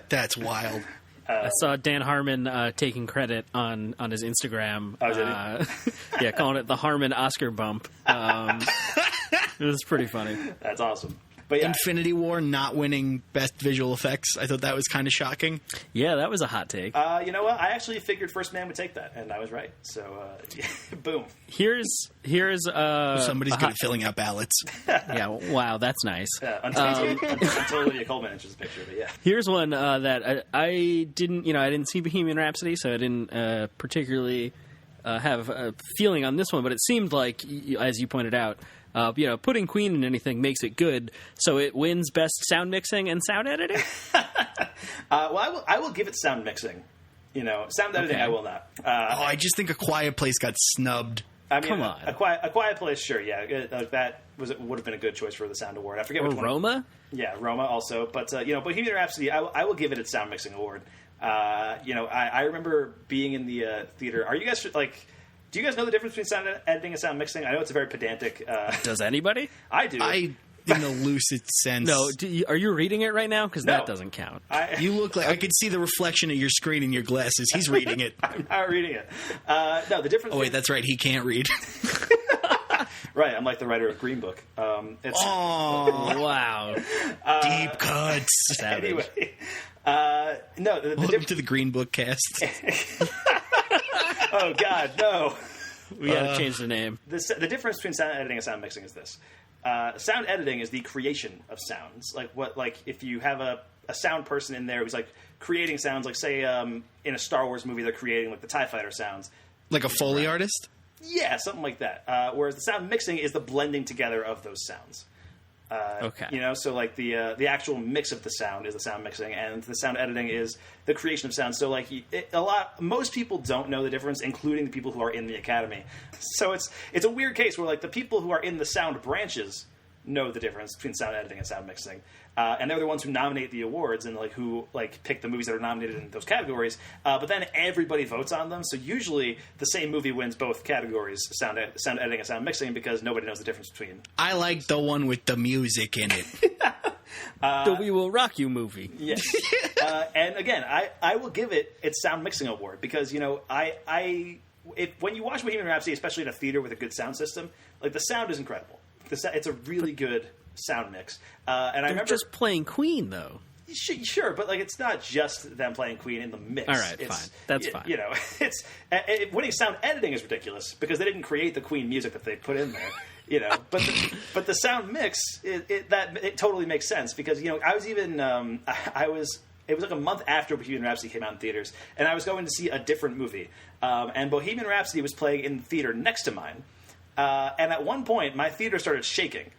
That's wild. I saw Dan Harmon taking credit on his Instagram. Oh, did he? Yeah, calling it the Harmon Oscar bump. It was pretty funny. That's awesome. But yeah. Infinity War not winning Best Visual Effects. I thought that was kind of shocking. Yeah, that was a hot take. You know what? I actually figured First Man would take that, and I was right. So, boom. Here's somebody's good at filling out ballots. Yeah, wow, that's nice. Until Olivia Colman enters the picture, but yeah. Here's one that I didn't see Bohemian Rhapsody, so I didn't particularly have a feeling on this one, but it seemed like, as you pointed out, putting Queen in anything makes it good, so it wins Best Sound Mixing and Sound Editing? Well, I will give it sound mixing. Sound editing, okay. I will not. I just think A Quiet Place got snubbed. I mean, come on. A Quiet Place, sure, yeah. That would have been a good choice for the sound award. I forget which one. Roma? Yeah, Roma also. But, Bohemian Rhapsody, I will give it its sound mixing award. I remember being in the theater. Are you guys, do you guys know the difference between sound editing and sound mixing? I know it's a very pedantic... Does anybody? I do. In a lucid sense. No, are you reading it right now? Because that doesn't count. You look like... I could see the reflection of your screen in your glasses. He's reading it. I'm not reading it. No, the difference... Oh, wait, that's right. He can't read. Right, I'm like the writer of Green Book. Oh, wow. Deep cuts. Anyway, Welcome to the Green Book cast. Oh, God, no. We gotta change the name. The difference between sound editing and sound mixing is this. Sound editing is the creation of sounds. Like if you have a sound person in there who's like creating sounds, like say in a Star Wars movie they're creating like the TIE fighter sounds. Like a Foley artist? Yeah, something like that. Whereas the sound mixing is the blending together of those sounds. Okay. So like the actual mix of the sound is the sound mixing, and the sound editing is the creation of sound. So like most people don't know the difference, including the people who are in the Academy. So it's a weird case where like the people who are in the sound branches know the difference between sound editing and sound mixing, and they're the ones who nominate the awards and who pick the movies that are nominated in those categories. But then everybody votes on them, so usually the same movie wins both categories, sound editing and sound mixing, because nobody knows the difference between. I like the one with the music in it. The We Will Rock You movie. Yes. And again, I will give it its sound mixing award because when you watch Bohemian Rhapsody, especially in a theater with a good sound system, like the sound is incredible. It's a really good sound mix. And I remember just playing Queen though. Sure, but it's not just them playing Queen in the mix. All right, fine. That's fine. It's winning sound editing is ridiculous because they didn't create the Queen music that they put in there. But the sound mix it totally makes sense because I was even it was like a month after Bohemian Rhapsody came out in theaters, and I was going to see a different movie, and Bohemian Rhapsody was playing in the theater next to mine. And at one point, my theater started shaking,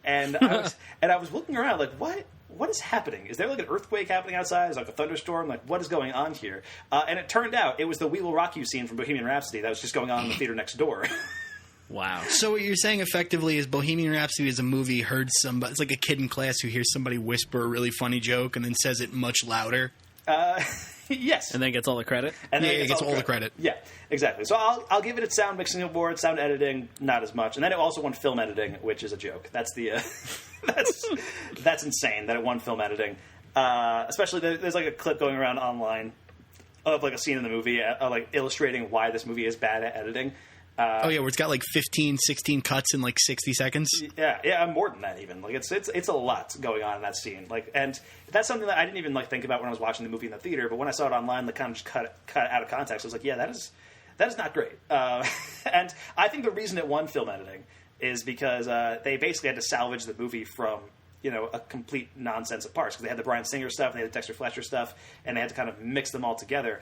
and I was looking around like, what is happening? Is there like an earthquake happening outside? Is like a thunderstorm? Like, what is going on here? And it turned out it was the We Will Rock You scene from Bohemian Rhapsody that was just going on in the theater next door. Wow. So what you're saying effectively is Bohemian Rhapsody is a movie heard somebody... It's like a kid in class who hears somebody whisper a really funny joke and then says it much louder. Yes. And then gets all the credit? And it gets all the credit. Yeah, exactly. So I'll give it its sound mixing award, sound editing, not as much. And then it also won film editing, which is a joke. That's the that's insane that it won film editing. Especially there's like a clip going around online of like a scene in the movie illustrating why this movie is bad at editing. Where it's got like 15, 16 cuts in like 60 seconds. Yeah, more than that even. Like it's a lot going on in that scene. And that's something that I didn't even think about when I was watching the movie in the theater. But when I saw it online, kind of just cut out of context. I was like, yeah, that is not great. And I think the reason it won film editing is because they basically had to salvage the movie from a complete nonsense of parts because they had the Bryan Singer stuff and they had the Dexter Fletcher stuff and they had to kind of mix them all together.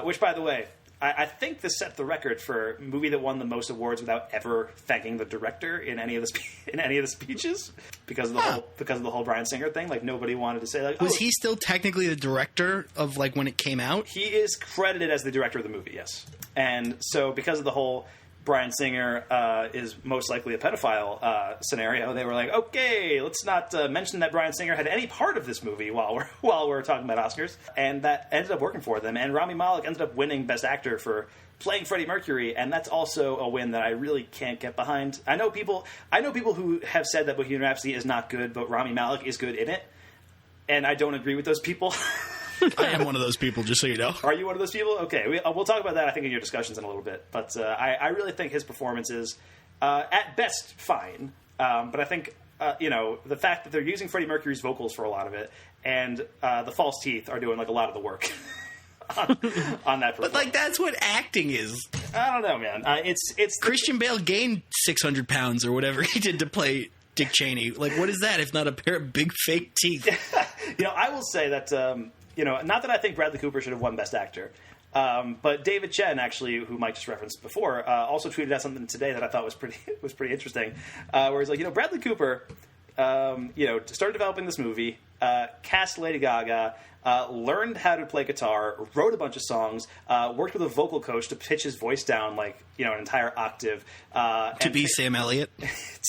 Which, by the way, I think this set the record for movie that won the most awards without ever thanking the director in any of the speeches because of the whole Bryan Singer thing. Like nobody wanted to say like, was he still technically the director of like when it came out? He is credited as the director of the movie, yes. And so because of the whole Bryan Singer is most likely a pedophile scenario, they were like, okay, let's not mention that Bryan Singer had any part of this movie while we're talking about Oscars. And that ended up working for them. And Rami Malek ended up winning Best Actor for playing Freddie Mercury, and that's also a win that I really can't get behind. I know people who have said that Bohemian Rhapsody is not good, but Rami Malek is good in it. And I don't agree with those people. I am one of those people, just so you know. Are you one of those people? Okay, we'll talk about that, I think, in your discussions in a little bit. But I really think his performance is, at best, fine. But I think, the fact that they're using Freddie Mercury's vocals for a lot of it, and the false teeth are doing, like, a lot of the work on that performance. But, like, that's what acting is. I don't know, man. It's Christian Bale gained 600 pounds or whatever he did to play Dick Cheney. Like, what is that if not a pair of big fake teeth? I will say that... not that I think Bradley Cooper should have won Best Actor, but David Chen, actually, who Mike just referenced before, also tweeted out something today that I thought was pretty interesting, where he's like, Bradley Cooper, started developing this movie, cast Lady Gaga, learned how to play guitar, wrote a bunch of songs, worked with a vocal coach to pitch his voice down an entire octave. To be Sam Elliott.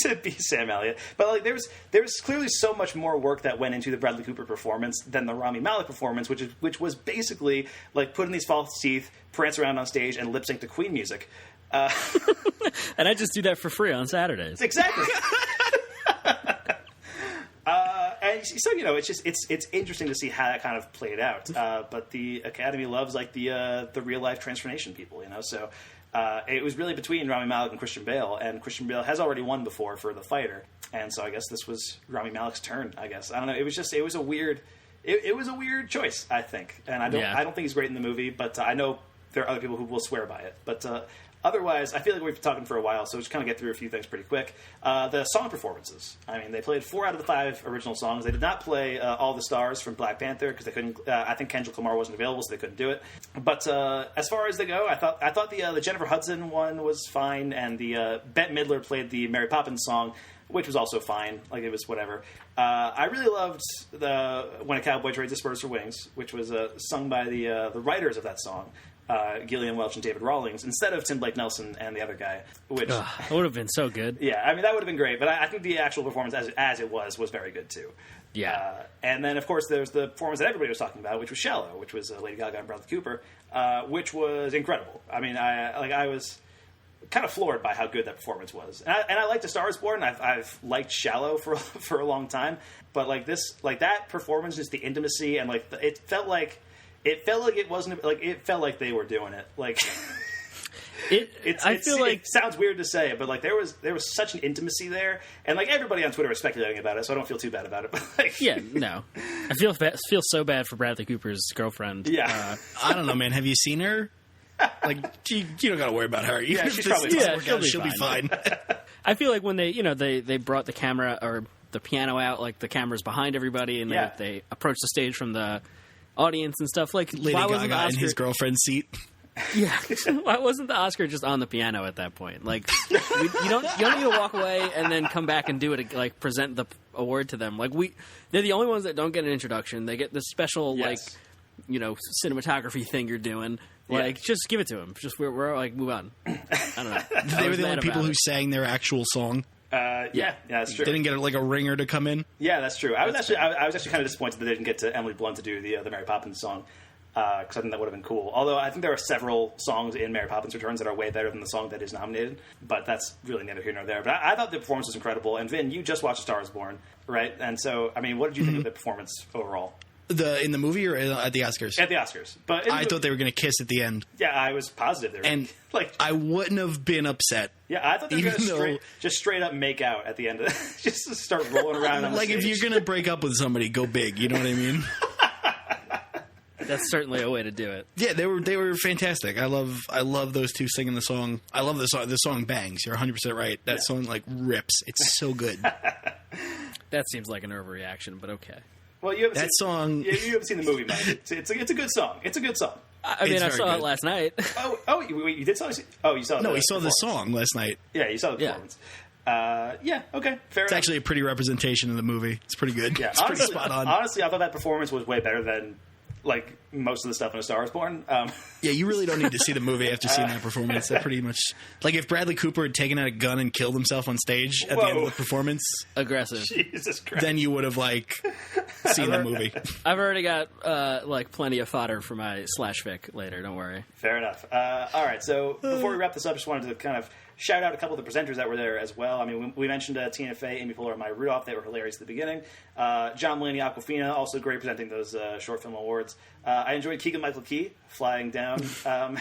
To be Sam Elliott. But like there was clearly so much more work that went into the Bradley Cooper performance than the Rami Malek performance, which was basically like putting these false teeth, prance around on stage, and lip sync to Queen music. And I just do that for free on Saturdays. Exactly. And so it's interesting to see how that kind of played out. But the Academy loves like the real life transformation people, So it was really between Rami Malek and Christian Bale, and Christian Bale has already won before for The Fighter, and so I guess this was Rami Malek's turn. I guess I don't know. It was a weird choice, I think, and I don't think he's great in the movie, but I know there are other people who will swear by it, but. Otherwise, I feel like we've been talking for a while, so just kind of get through a few things pretty quick. The song performances. I mean, they played 4 out of the 5 original songs. They did not play All the Stars from Black Panther because they couldn't. I think Kendrick Lamar wasn't available, so they couldn't do it. But as far as they go, I thought the Jennifer Hudson one was fine, and the Bette Midler played the Mary Poppins song, which was also fine. Like, it was whatever. I really loved When a Cowboy Trades His Spurs for Wings, which was sung by the writers of that song. Gillian Welch and David Rawlings instead of Tim Blake Nelson and the other guy, which that would have been so good. Yeah, I mean that would have been great, but I think the actual performance as it was very good too. Yeah, and then of course there's the performance that everybody was talking about, which was "Shallow," which was Lady Gaga and Bradley Cooper, which was incredible. I mean, I was kind of floored by how good that performance was, and I liked A Star Is Born. I've liked "Shallow" for a long time, but that performance, just the intimacy and it felt like it wasn't like it felt like they were doing it. Like it sounds weird to say, but like there was such an intimacy there, and like everybody on Twitter was speculating about it, so I don't feel too bad about it. But I feel so bad for Bradley Cooper's girlfriend. Yeah, I don't know, man. Have you seen her? Like you don't got to worry about her. Yeah, she's probably fine. She'll be fine. I feel like when they brought the camera or the piano out, like the camera's behind everybody, and they approached the stage from the audience and stuff. Like Lady Gaga in his girlfriend's seat. Yeah, why wasn't the Oscar just on the piano at that point? Like, you don't need to walk away and then come back and do it, like present the award to them. Like they're the only ones that don't get an introduction. They get this special cinematography thing you're doing. Like, just give it to them. Just we're like move on. I don't know. They were the only people who sang their actual song. Yeah, that's true. They didn't get like a ringer to come in. Yeah, that's true. I was actually kind of disappointed that they didn't get to Emily Blunt to do the Mary Poppins song. Because I think that would have been cool. Although I think there are several songs in Mary Poppins Returns that are way better than the song that is nominated. But that's really neither here nor there. But I thought the performance was incredible. And Vin, you just watched A Star Is Born, right? And so, I mean, what did you think of the performance overall? In the movie or at the Oscars? At the Oscars. But I thought they were going to kiss at the end. Yeah, I was positive they were. And I wouldn't have been upset. Yeah, I thought they were going to just straight up make out at the end of it. Just to start rolling around on the stage. If you're going to break up with somebody, go big. You know what I mean? That's certainly a way to do it. Yeah, they were fantastic. I love those two singing the song. I love the song. The song bangs. You're 100% right. That song rips. It's so good. That seems like an overreaction, but okay. Well, you haven't seen the movie, man. It's a good song. It's a good song. I mean, I saw it last night. You did saw it? Oh, you saw No, we saw the song last night. Yeah, you saw the performance. Okay, fair enough. It's actually a pretty representation of the movie. It's pretty good. Yeah, it's pretty spot on. Honestly, I thought that performance was way better than like most of the stuff in A Star Is Born. Yeah, you really don't need to see the movie after seeing that performance. That pretty much, like, if Bradley Cooper had taken out a gun and killed himself on stage at the end of the performance, aggressive. Jesus Christ. Then you would have like seen the movie. I've already got like plenty of fodder for my slash fic later. Don't worry. Fair enough. All right, so before we wrap this up, just wanted to kind of shout out a couple of the presenters that were there as well. I mean, we mentioned Tina Fey, Amy Poehler, and Maya Rudolph. They were hilarious at the beginning. John Mulaney, Awkwafina, also great presenting those short film awards. I enjoyed Keegan-Michael Key flying down.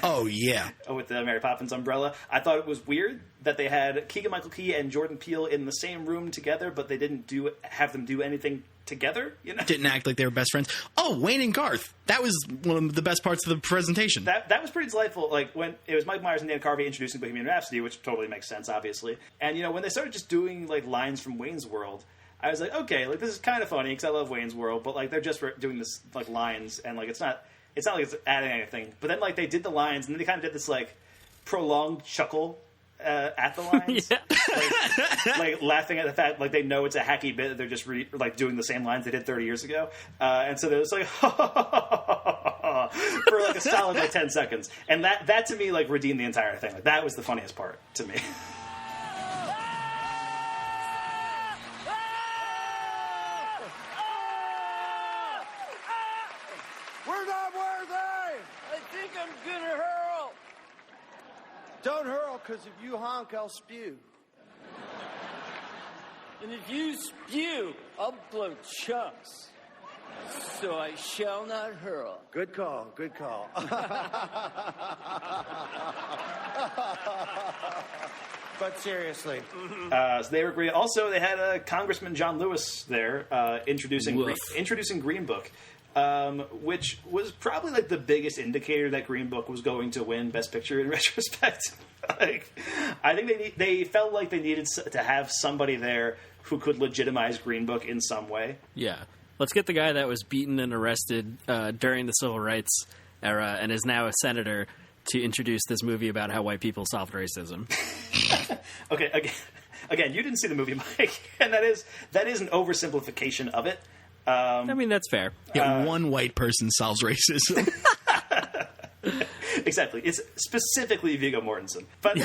Oh, yeah. With the Mary Poppins umbrella. I thought it was weird that they had Keegan-Michael Key and Jordan Peele in the same room together, but they didn't have them do anything together, you know? Didn't act like they were best friends. Oh, Wayne and Garth. That was one of the best parts of the presentation. That was pretty delightful. Like, when it was Mike Myers and Dan Carvey introducing Bohemian Rhapsody, which totally makes sense, obviously. And, you know, when they started just doing, like, lines from Wayne's World, I was like, okay, like, this is kind of funny, because I love Wayne's World, but, like, they're just doing this, like, lines, and, like, it's not like it's adding anything. But then, like, they did the lines, and then they kind of did this, like, prolonged chuckle at the lines. like laughing at the fact, like, they know it's a hacky bit that they're just doing the same lines they did 30 years ago. And so there was like for like a solid like 10 seconds. And that to me like redeemed the entire thing. Like, that was the funniest part to me. We're not worthy! I think I'm gonna hurl. Don't hurl, because if you honk, I'll spew. And if you spew, I'll blow chunks. So I shall not hurl. Good call, good call. But seriously. So they were great. Also, they had Congressman John Lewis there introducing Green Book. Which was probably like the biggest indicator that Green Book was going to win Best Picture in retrospect. Like, I think they felt like they needed to have somebody there who could legitimize Green Book in some way. Yeah. Let's get the guy that was beaten and arrested during the Civil Rights era and is now a senator to introduce this movie about how white people solved racism. Okay, again, you didn't see the movie, Mike, and that is an oversimplification of it. I mean, that's fair. Yeah, one white person solves racism. Exactly. It's specifically Viggo Mortensen. But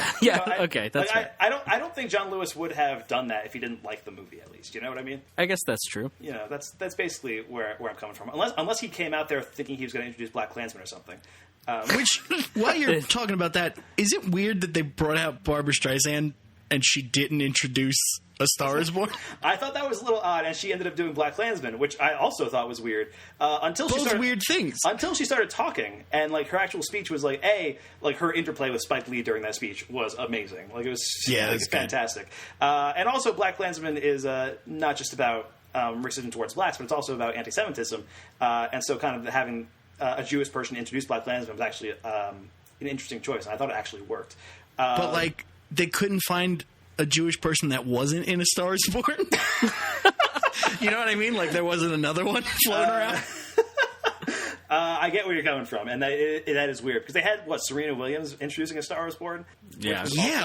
okay, that's fair. I don't think John Lewis would have done that if he didn't like the movie. At least, you know what I mean? I guess that's true. You know, that's basically where I'm coming from. Unless he came out there thinking he was going to introduce Black Klansman or something. Which, while you're talking about that, is it weird that they brought out Barbra Streisand and she didn't introduce A Star Is Born? I thought that was a little odd, and she ended up doing Black Klansman, which I also thought was weird. Until she started, weird things. Until she started talking, and like her actual speech was like her interplay with Spike Lee during that speech was amazing. Like, it was fantastic. And also, Black Klansman is not just about racism towards blacks, but it's also about anti-Semitism. And so, kind of having a Jewish person introduce Black Klansman was actually an interesting choice, and I thought it actually worked. But like, they couldn't find a Jewish person that wasn't in A Star Is Born? You know what I mean? Like, there wasn't another one floating around? I get where you're coming from, and that is weird. Because they had, Serena Williams introducing A Star Is Born? Yeah,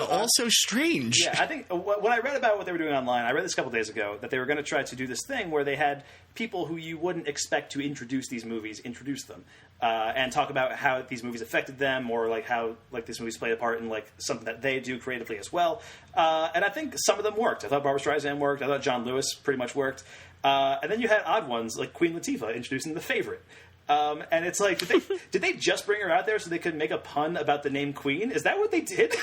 also strange. Yeah, I think when I read about what they were doing online, I read this a couple days ago, that they were going to try to do this thing where they had people who you wouldn't expect to introduce these movies introduce them. And talk about how these movies affected them, or like how like these movies played a part in like something that they do creatively as well. And I think some of them worked. I thought Barbra Streisand worked. I thought John Lewis pretty much worked. And then you had odd ones like Queen Latifah introducing The Favorite. And it's like, did they just bring her out there so they could make a pun about the name Queen? Is that what they did?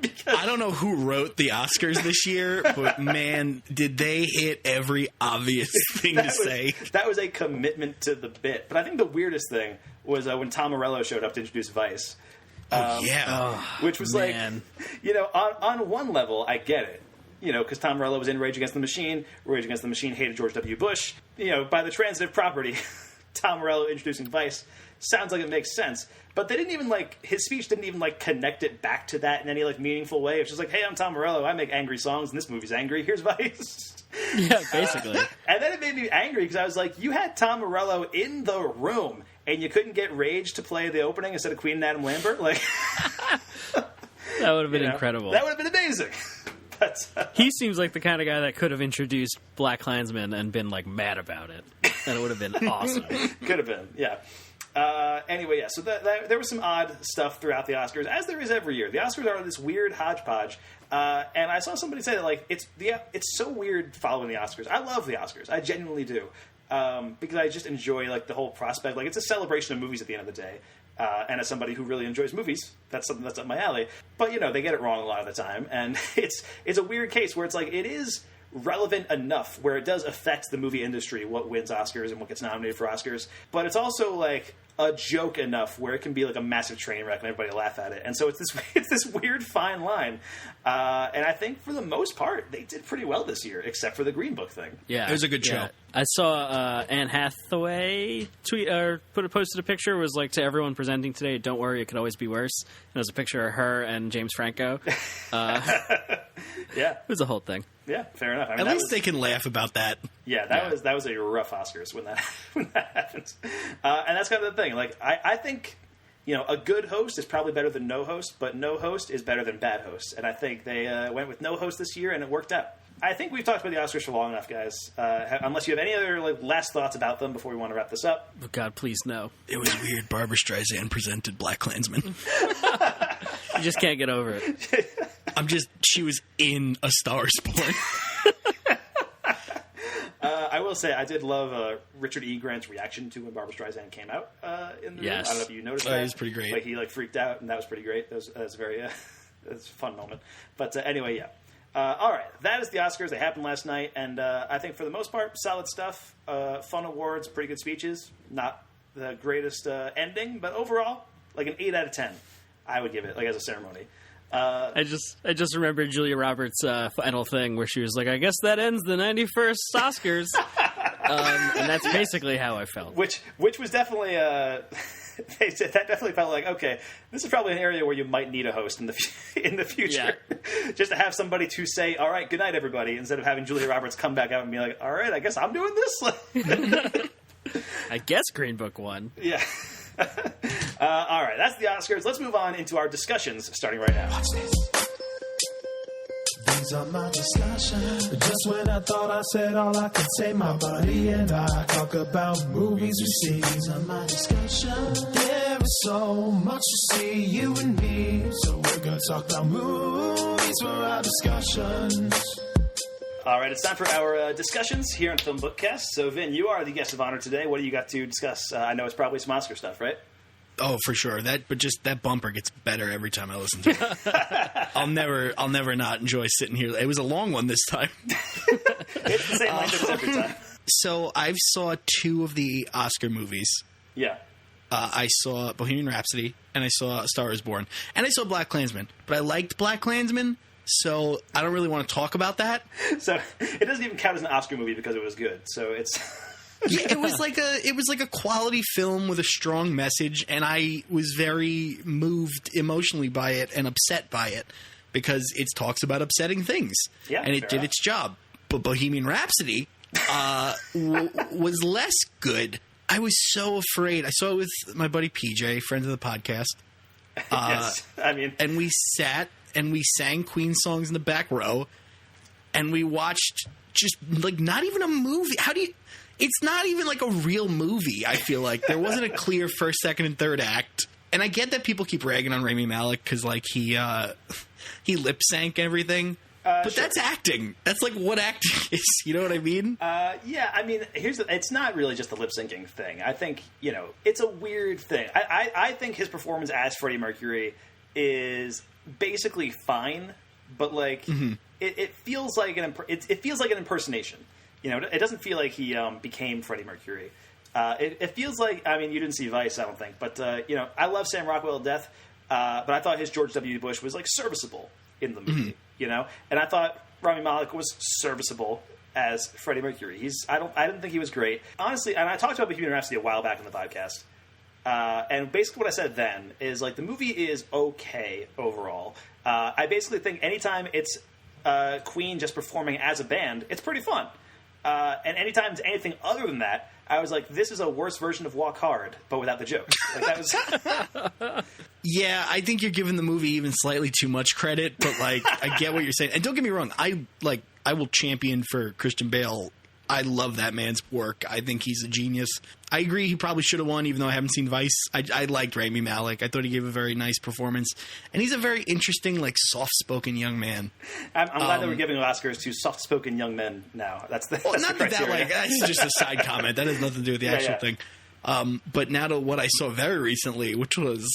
Because I don't know who wrote the Oscars this year, but man, did they hit every obvious thing to say. That was a commitment to the bit. But I think the weirdest thing was when Tom Morello showed up to introduce Vice. Which was like, you know, on one level, I get it. You know, because Tom Morello was in Rage Against the Machine. Rage Against the Machine hated George W. Bush. You know, by the transitive property, Tom Morello introducing Vice sounds like it makes sense. But they didn't even, like, his speech didn't even, like, connect it back to that in any, like, meaningful way. It's just like, hey, I'm Tom Morello. I make angry songs, and this movie's angry. Here's Vice. Yeah, basically. And then it made me angry because I was like, you had Tom Morello in the room, and you couldn't get Rage to play the opening instead of Queen and Adam Lambert, like that would have been incredible. That would have been amazing. But he seems like the kind of guy that could have introduced Black Klansman and been like mad about it, and it would have been awesome. Could have been, yeah. Anyway, yeah. So there was some odd stuff throughout the Oscars, as there is every year. The Oscars are this weird hodgepodge, and I saw somebody say that like it's so weird following the Oscars. I love the Oscars, I genuinely do, because I just enjoy like the whole prospect. Like it's a celebration of movies at the end of the day. And as somebody who really enjoys movies, that's something that's up my alley. But, they get it wrong a lot of the time. And it's a weird case where it's like it is relevant enough where it does affect the movie industry, what wins Oscars and what gets nominated for Oscars. But it's also like a joke enough where it can be like a massive train wreck and everybody laugh at it. And so it's this weird fine line. And I think for the most part, they did pretty well this year, except for the Green Book thing. Yeah, it was a good show. I saw Anne Hathaway posted a picture. It was like, to everyone presenting today, don't worry, it could always be worse. And it was a picture of her and James Franco. Yeah, it was a whole thing. Yeah, fair enough. I mean, at least they can laugh about that. Yeah, that was a rough Oscars when that happens. And that's kind of the thing. Like, I think, a good host is probably better than no host, but no host is better than bad host. And I think they went with no host this year, and it worked out. I think we've talked about the Oscars for long enough, guys. Unless you have any other last thoughts about them before we want to wrap this up. Oh, God, please no. It was weird. Barbra Streisand presented Black Klansman. You just can't get over it. She was in A Star Is Born. I will say I did love Richard E. Grant's reaction to when Barbra Streisand came out in the room. I don't know if you noticed that. It was pretty great. Like he freaked out, and that was pretty great. That was very it was a fun moment. But anyway, yeah. All right, that is the Oscars. They happened last night, and I think for the most part, solid stuff. Fun awards, pretty good speeches. Not the greatest ending, but overall, like an 8 out of 10, I would give it, like as a ceremony. I just remember Julia Roberts' final thing where she was like, "I guess that ends the 91st Oscars," and that's basically how I felt. Which was definitely that definitely felt like, okay, this is probably an area where you might need a host in the future, just to have somebody to say, "All right, good night, everybody," instead of having Julia Roberts come back out and be like, "All right, I guess I'm doing this." I guess Green Book won. Yeah. All right, that's the Oscars. Let's move on into our discussions, starting right now. Watch this. These are my discussions. Just when I thought I said all I could say, my buddy and I talk about movies we see. These are my discussions. There is so much to see, you and me. So we're gonna talk about movies for our discussions. All right, it's time for our discussions here on FilmBookCast. So, Vin, you are the guest of honor today. What do you got to discuss? I know it's probably some Oscar stuff, right? Oh, for sure. But just that bumper gets better every time I listen to it. I'll never not enjoy sitting here. It was a long one this time. It's the same length as every time. So I saw 2 of the Oscar movies. Yeah. I saw Bohemian Rhapsody, and I saw A Star Is Born, and I saw Black Klansman. But I liked Black Klansman, so I don't really want to talk about that. So it doesn't even count as an Oscar movie because it was good. So it's yeah, it was like a quality film with a strong message, and I was very moved emotionally by it and upset by it because it talks about upsetting things. Yeah, and it did its job. But Bohemian Rhapsody was less good. I was so afraid. I saw it with my buddy PJ, friend of the podcast. Yes, I mean, and we sat and we sang Queen songs in the back row, and we watched just like not even a movie. It's not even like a real movie, I feel like. There wasn't a clear first, second, and third act. And I get that people keep ragging on Rami Malek because, like, he lip sank everything. But sure. That's acting. That's, like, what acting is. You know what I mean? Yeah, I mean, it's not really just the lip syncing thing. I think, it's a weird thing. I think his performance as Freddie Mercury is basically fine, but, like, it feels like it feels like an impersonation. It doesn't feel like he became Freddie Mercury. It feels like, I mean, you didn't see Vice, I don't think, but, I love Sam Rockwell to death, but I thought his George W. Bush was, like, serviceable in the movie, And I thought Rami Malek was serviceable as Freddie Mercury. I didn't think he was great. Honestly, and I talked about Bohemian Rhapsody a while back in the podcast, and basically what I said then is, like, the movie is okay overall. I basically think anytime it's Queen just performing as a band, it's pretty fun. And anytime it's anything other than that, I was like, this is a worse version of Walk Hard, but without the jokes. Like, that was... Yeah, I think you're giving the movie even slightly too much credit, but like, I get what you're saying. And don't get me wrong, I will champion for Christian Bale. I love that man's work. I think he's a genius. I agree he probably should have won, even though I haven't seen Vice. I liked Rami Malek. I thought he gave a very nice performance. And he's a very interesting, like, soft-spoken young man. I'm glad that we're giving Oscars to soft-spoken young men now. That's the not the that, like, that's just a side comment. That has nothing to do with the actual thing. But now to what I saw very recently, which was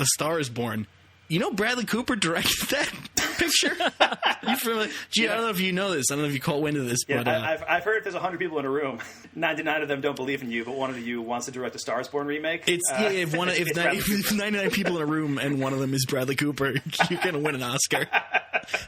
A Star Is Born. You know Bradley Cooper directed that picture? Gee, I don't know if you know this. I don't know if you caught wind of this. Yeah, but I've heard if there's 100 people in a room, 99 of them don't believe in you, but one of you wants to direct a Star Is Born remake. If 99 people in a room and one of them is Bradley Cooper, you're going to win an Oscar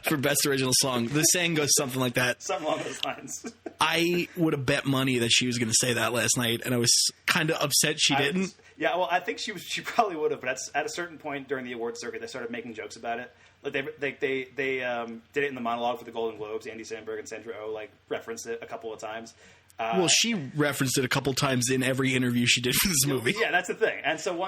for Best Original Song. The saying goes something like that. Something along those lines. I would have bet money that she was going to say that last night, and I was kind of upset she didn't. Yeah, well, I think she probably would have, but at a certain point during the awards circuit, they started making jokes about it. Like they did it in the monologue for the Golden Globes. Andy Samberg and Sandra Oh referenced it a couple of times. Well, she referenced it a couple times in every interview she did for this movie. Yeah, that's the thing. And so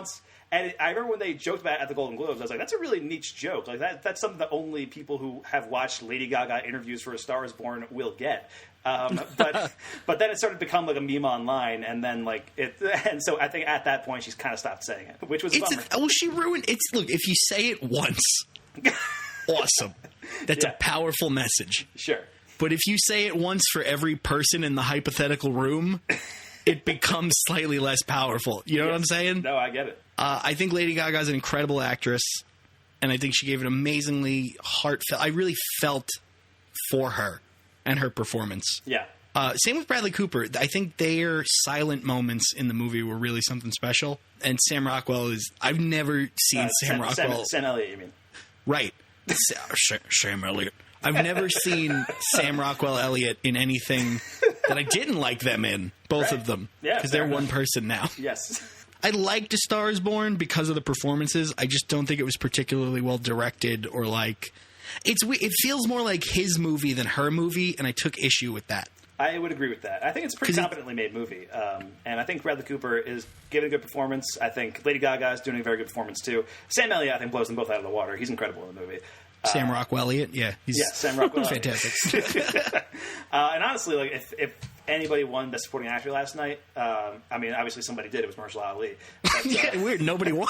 I remember when they joked about it at the Golden Globes, I was like, that's a really niche joke. Like that's something that only people who have watched Lady Gaga interviews for A Star Is Born will get. But then it started to become like a meme online, and then and so I think at that point she's kind of stopped saying it, which was a bummer. She ruined it. Look, if you say it once, awesome. That's a powerful message. Sure. But if you say it once for every person in the hypothetical room, it becomes slightly less powerful. You know what I'm saying? No, I get it. I think Lady Gaga is an incredible actress, and I think she gave an amazingly heartfelt... I really felt for her and her performance. Yeah. Same with Bradley Cooper. I think their silent moments in the movie were really something special. And Sam Rockwell is... I've never seen Sam Rockwell... Sam Elliott, you mean? Right. Sam Elliott. I've never seen Sam Rockwell Elliott in anything that I didn't like them in. Both of them. Yeah. Because they're one person now. Yes. I liked A Star Is Born because of the performances. I just don't think it was particularly well directed or like... It feels more like his movie than her movie, and I took issue with that. I would agree with that. I think it's a pretty competently made movie. And I think Bradley Cooper is giving a good performance. I think Lady Gaga is doing a very good performance, too. Sam Elliott, I think, blows them both out of the water. He's incredible in the movie. Sam Rockwell Elliott? Yeah. Sam Rockwell fantastic. And honestly, like if anybody won Best Supporting Actor last night, I mean, obviously somebody did. It was Mahershala Ali. But, yeah, weird. Nobody won.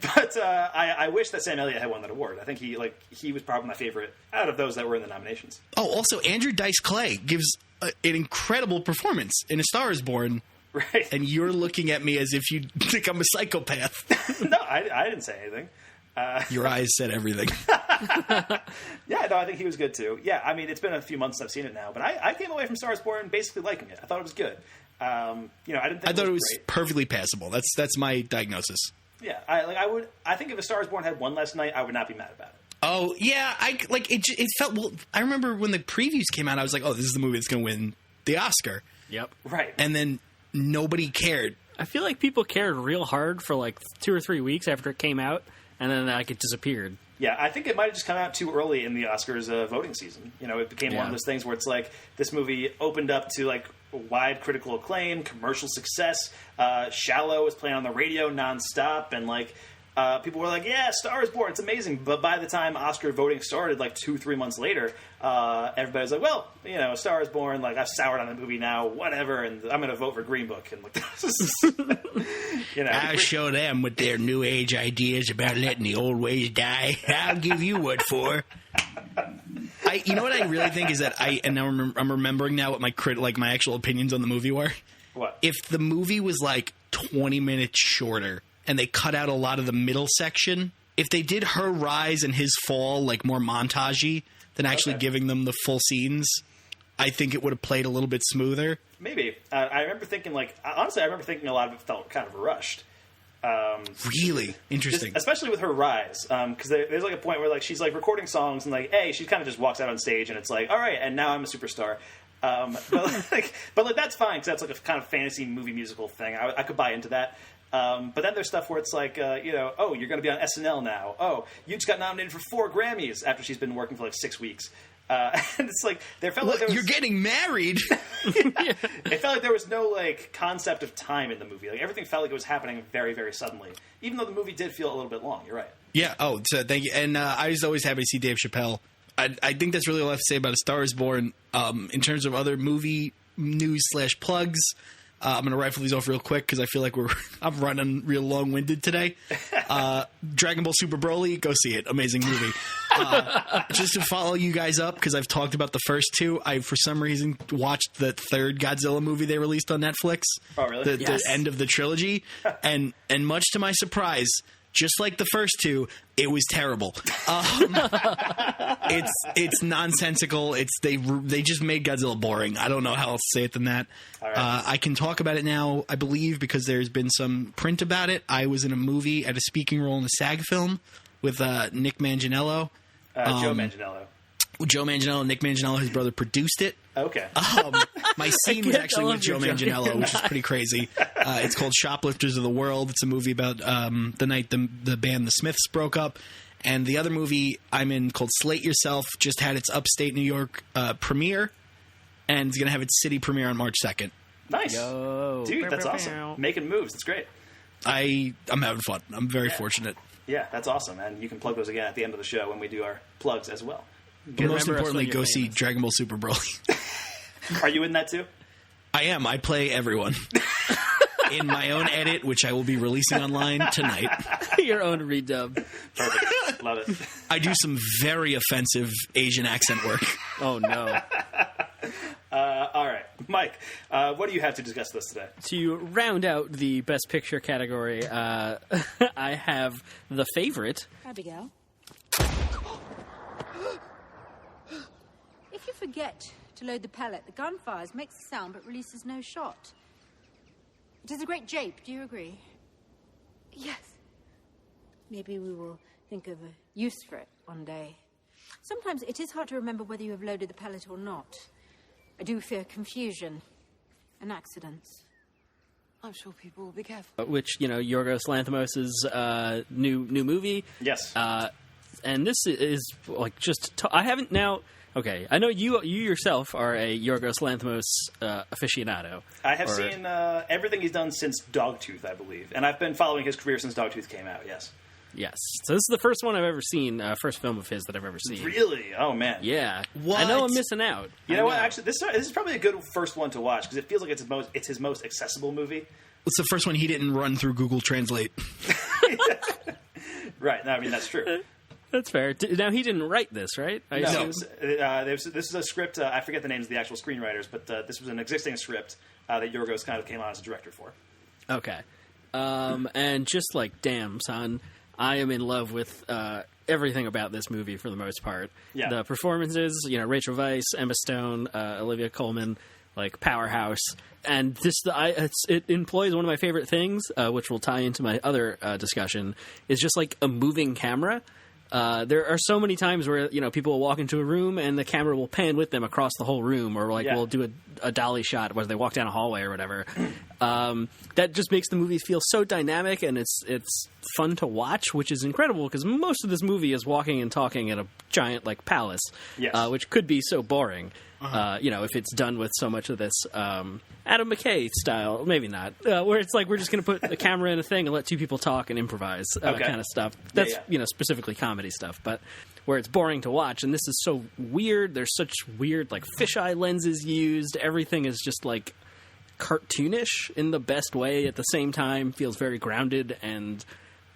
But I wish that Sam Elliott had won that award. I think he was probably my favorite out of those that were in the nominations. Oh, also, Andrew Dice Clay gives an incredible performance in A Star Is Born. Right. And you're looking at me as if you think I'm a psychopath. No, I didn't say anything. Your eyes said everything. Yeah, no, I think he was good too. Yeah, I mean, it's been a few months since I've seen it now, but I came away from Star Is Born basically liking it. I thought it was good. I didn't think I thought it was great. perfectly passable. That's my diagnosis. Yeah, I think if A Star Is Born had won last night, I would not be mad about it. Oh yeah, it felt. Well, I remember when the previews came out, I was like, oh, this is the movie that's going to win the Oscar. Yep. Right. And then nobody cared. I feel like people cared real hard for like 2 or 3 weeks after it came out, and then it disappeared. Yeah, I think it might have just come out too early in the Oscars voting season. It became one of those things where it's like this movie opened up to like wide critical acclaim, commercial success. Shallow was playing on the radio nonstop, and like people were like, "Yeah, Star Is Born, it's amazing." But by the time Oscar voting started, like 2-3 months later, everybody was like, "Well, Star Is Born. Like I've soured on the movie now, whatever, and I'm going to vote for Green Book." And like, I'll show them with their new age ideas about letting the old ways die. I'll give you what for. You know what I really think is that I'm remembering now what my actual opinions on the movie were. What? If the movie was like 20 minutes shorter and they cut out a lot of the middle section, if they did her rise and his fall like more montagey than actually giving them the full scenes, I think it would have played a little bit smoother. Maybe. I remember thinking honestly, I remember thinking a lot of it felt kind of rushed. Really interesting, especially with her rise, because there's like a point where like she's like recording songs and like, hey, she kind of just walks out on stage and it's like, all right, and now I'm a superstar. But that's fine because that's like a kind of fantasy movie musical thing. I could buy into that. But then there's stuff where it's like, oh, you're going to be on SNL now. Oh, you just got nominated for 4 Grammys after she's been working for like 6 weeks. And it's like there felt like there was, you're getting married. It felt like there was no like concept of time in the movie. Like everything felt like it was happening very, very suddenly. Even though the movie did feel a little bit long. You're right. Yeah. Oh, so thank you. And I was always happy to see Dave Chappelle. I think that's really all I have to say about A Star Is Born. In terms of other movie news / plugs, I'm going to rifle these off real quick because I feel like I'm running real long-winded today. Dragon Ball Super Broly, go see it. Amazing movie. Just to follow you guys up, because I've talked about the first two, I, for some reason, watched the third Godzilla movie they released on Netflix. Oh, really? The end of the trilogy. and much to my surprise, just like the first two, it was terrible. It's nonsensical. They just made Godzilla boring. I don't know how else to say it than that. All right. I can talk about it now, I believe, because there's been some print about it. I was in a movie at a speaking role in a SAG film with Nick Manganiello. Joe Manganiello. Joe Manganiello, Nick Manganiello, his brother, produced it. Okay. My scene was actually with Joe Manganiello, which is pretty crazy. It's called Shoplifters of the World. It's a movie about the night the band The Smiths broke up. And the other movie I'm in called Slate Yourself just had its upstate New York premiere, and it's going to have its city premiere on March 2nd. Nice. Dude, that's awesome. Making moves. That's great. I'm having fun. I'm very fortunate. Yeah, that's awesome. And you can plug those again at the end of the show when we do our plugs as well. But most importantly, go see Dragon Ball Super Broly. Are you in that too? I am. I play everyone. In my own edit, which I will be releasing online tonight. Your own redub. Perfect. Love it. I do some very offensive Asian accent work. Oh, no. All right. Mike, what do you have to discuss with us today? To round out the Best Picture category, I have The Favorite. Abigail. If you forget to load the pellet, the gun fires, makes a sound, but releases no shot. It is a great jape, do you agree? Yes. Maybe we will think of a use for it one day. Sometimes it is hard to remember whether you have loaded the pellet or not. I do fear confusion and accidents. I'm sure people will be careful. Which, Yorgos Lanthimos' new movie. Yes. And this is, like, just... I haven't now... Okay, I know you yourself are a Yorgos Lanthimos aficionado. I have seen everything he's done since Dogtooth, I believe. And I've been following his career since Dogtooth came out, yes. Yes. So this is the first one I've ever seen, first film of his that I've ever seen. Really? Oh, man. Yeah. What? I know I'm missing out. You know what? Actually, this is probably a good first one to watch, because it feels like it's his most accessible movie. It's the first one he didn't run through Google Translate. Right. No, I mean, that's true. That's fair. Now, he didn't write this, right? No. This is a script. I forget the names of the actual screenwriters, but this was an existing script that Yorgos kind of came on as a director for. Okay. And just like, damn, son, I am in love with everything about this movie for the most part. Yeah. The performances, Rachel Weisz, Emma Stone, Olivia Colman, like, powerhouse. And it employs one of my favorite things, which will tie into my other discussion, is just like a moving camera. There are so many times where, people will walk into a room and the camera will pan with them across the whole room, or we'll do a dolly shot where they walk down a hallway or whatever. That just makes the movie feel so dynamic, and it's fun to watch, which is incredible because most of this movie is walking and talking in a giant, like, palace, which could be so boring. If it's done with so much of this Adam McKay style, maybe not, where it's like we're just going to put the camera in a thing and let two people talk and improvise kind of stuff. That's, specifically comedy stuff, but where it's boring to watch. And this is so weird. There's such weird, like, fisheye lenses used. Everything is just, like, cartoonish in the best way at the same time. Feels very grounded and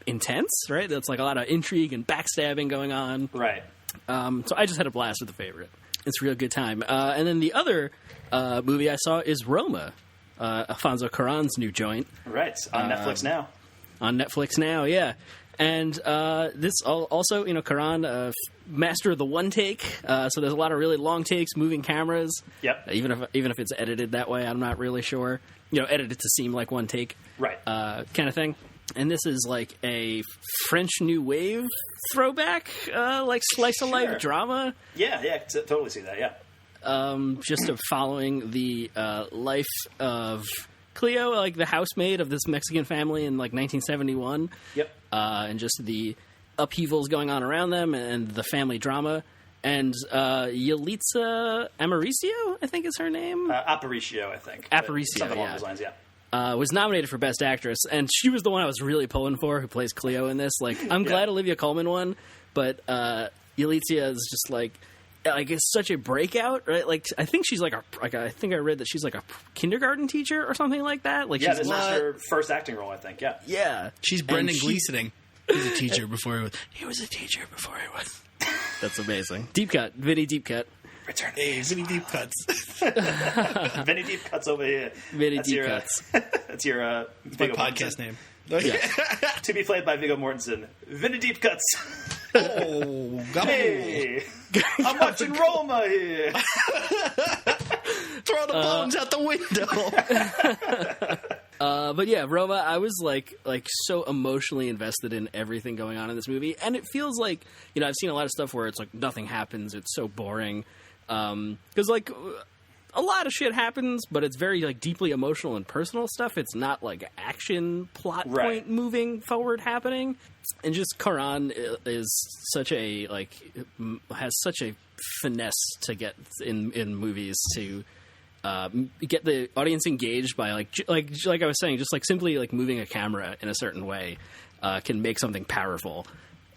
intense, right? That's like a lot of intrigue and backstabbing going on. Right. So I just had a blast with The Favorite. It's a real good time. And then the other movie I saw is Roma, Alfonso Cuarón's new joint. Right, on Netflix now. On Netflix now, yeah. And this also, Cuarón, master of the one take. So there's a lot of really long takes, moving cameras. Yep. Even if it's edited that way, I'm not really sure. Edited to seem like one take. Right. Kind of thing. And this is like a French New Wave throwback, like slice-of-life drama. Yeah, totally see that, yeah. Just following the life of Cleo, like the housemaid of this Mexican family in, like, 1971. Yep. And just the upheavals going on around them and the family drama. And Yalitza Aparicio, I think is her name. Aparicio, I think. Aparicio, something along those lines, yeah. Was nominated for Best Actress, and she was the one I was really pulling for, who plays Cleo in this. Like, I'm glad Olivia Colman won, but Yalitza is just like it's such a breakout, right? Like, I think she's I think I read that she's like a kindergarten teacher or something like that. Like, this is her first acting role, I think. Yeah, yeah. She's Brendan Gleesoning. He was a teacher before he was. He was a teacher before he was. That's amazing. Deep cut, Vinny Deep Cut. Return. Hey, Vinny Deep Cuts. Vinny Deep Cuts over here. Vinny Deep Cuts. That's your Viggo podcast name. Yeah. To be played by Viggo Mortensen. Vinny Deep Cuts. Oh, hey, I'm watching Roma here. Throw the bones out the window. But yeah, Roma, I was like so emotionally invested in everything going on in this movie, and it feels like, you know, I've seen a lot of stuff where it's like nothing happens, it's so boring, because like a lot of shit happens, but it's very like deeply emotional and personal stuff. It's not like action plot point moving forward happening, and just Karan is such a has such a finesse to get in movies to. Get the audience engaged by like I was saying, just like simply like moving a camera in a certain way can make something powerful.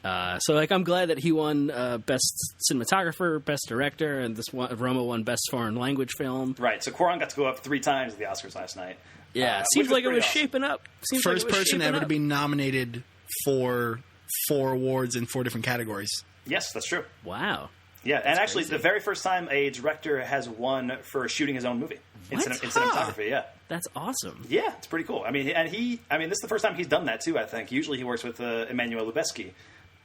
So like I'm glad that he won Best Cinematographer, Best Director, and Roma won Best Foreign Language Film. Right. So Cuarón got to go up 3 times at the Oscars last night. Yeah, seems like it was shaping up. First person ever to be nominated for 4 awards in 4 different categories. Yes, that's true. Wow. Yeah, and actually, the very first time a director has won for shooting his own movie in cinematography. Yeah, that's awesome. Yeah, it's pretty cool. I mean, this is the first time he's done that too. I think usually he works with Emmanuel Lubezki.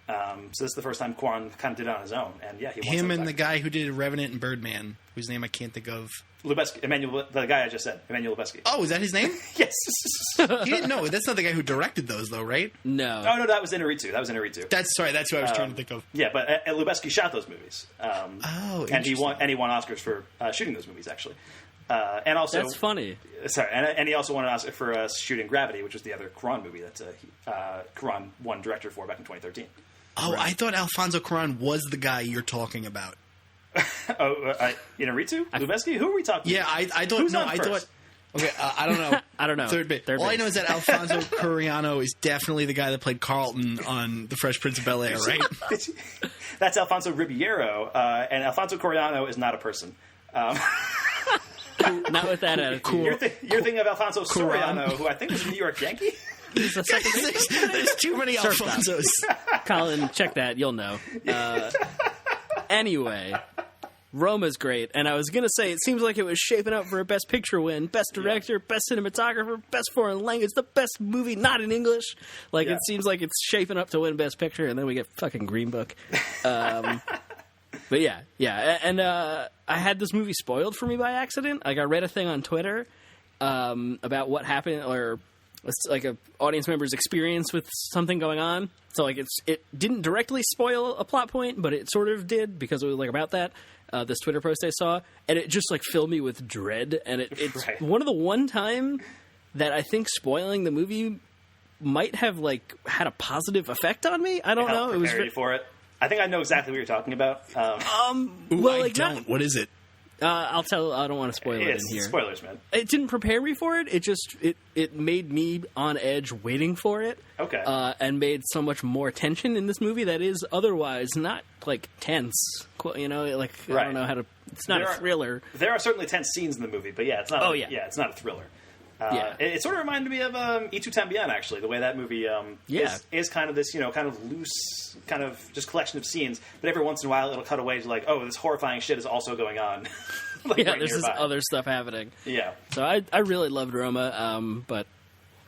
So this is the first time Cuarón kind of did it on his own, and yeah, he won. Him and the guy who did Revenant and Birdman, whose name I can't think of. Lubezki, the guy I just said, Emmanuel Lubezki. Oh, is that his name? Yes. He didn't know. That's not the guy who directed those, though, right? No. Oh, no, that was Inarritu. That's who I was trying to think of. Yeah, but Lubezki shot those movies. And he won Oscars for shooting those movies, actually. And also, that's funny. Sorry, and he also won an Oscar for shooting Gravity, which was the other Cuarón movie that Cuarón won director for back in 2013. Oh, right. I thought Alfonso Cuarón was the guy you're talking about. Inarritu? Lubezki? Who are we talking about? Yeah, I thought... Who's no, on I first? thought... Okay, I don't know. I don't know. Third bit. All I know is that Alfonso Cuarón is definitely the guy that played Carlton on The Fresh Prince of Bel-Air, right? That's Alfonso Ribeiro, and Alfonso Cuarón is not a person. Not with that attitude. Cool. You're thinking of Alfonso Soriano, who I think was a New York Yankee? He's the second There's too many Alfonsos. Colin, check that. You'll know. Anyway, Roma's great. And I was going to say, it seems like it was shaping up for a Best Picture win. Best Director, Best Cinematographer, Best Foreign Language, the best movie not in English. It seems like it's shaping up to win Best Picture, and then we get fucking Green Book. But yeah. And I had this movie spoiled for me by accident. Like, I read a thing on Twitter about what happened, or like a audience member's experience with something going on. So like it didn't directly spoil a plot point, but it sort of did, because it was like about that. This Twitter post I saw, and it just like filled me with dread. And it's one of the one time that I think spoiling the movie might have like had a positive effect on me. I don't know. It was ready for it. I think I know exactly what you're talking about. What is it? I'll tell. I don't want to spoil it in here. Spoilers, man. It didn't prepare me for it. It just it made me on edge waiting for it. Okay. And made so much more tension in this movie that is otherwise not like tense. You know, like I don't know how to. It's not a thriller. There are certainly tense scenes in the movie, but yeah, it's not. It's not a thriller. It sort of reminded me of Y Tu Tambien, actually, the way that movie is kind of this, kind of loose, kind of just collection of scenes, but every once in a while it'll cut away to like, oh, this horrifying shit is also going on. There's this other stuff happening. Yeah. So I really loved Roma, but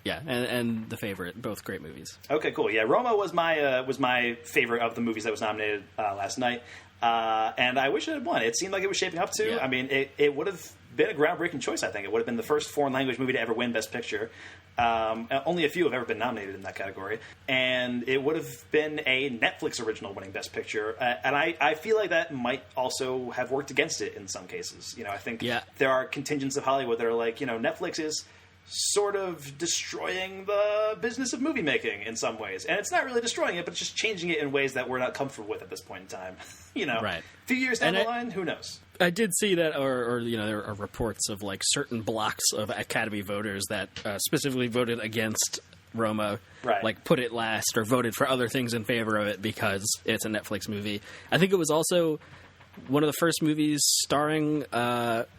yeah, and The Favorite, both great movies. Okay, cool. Yeah, Roma was my favorite of the movies that was nominated last night, and I wish it had won. It seemed like it was shaping up to. Yeah. I mean, it would have been a groundbreaking choice, I think. It would have been the first foreign language movie to ever win Best Picture. Only a few have ever been nominated in that category. And it would have been a Netflix original winning Best Picture. And I feel like that might also have worked against it in some cases. I think there are contingents of Hollywood that are like, Netflix is sort of destroying the business of movie making in some ways. And it's not really destroying it, but it's just changing it in ways that we're not comfortable with at this point in time. Right. A few years down the line, who knows? I did see that, or there are reports of like certain blocks of Academy voters that specifically voted against Roma, like put it last or voted for other things in favor of it because it's a Netflix movie. I think it was also one of the first movies starring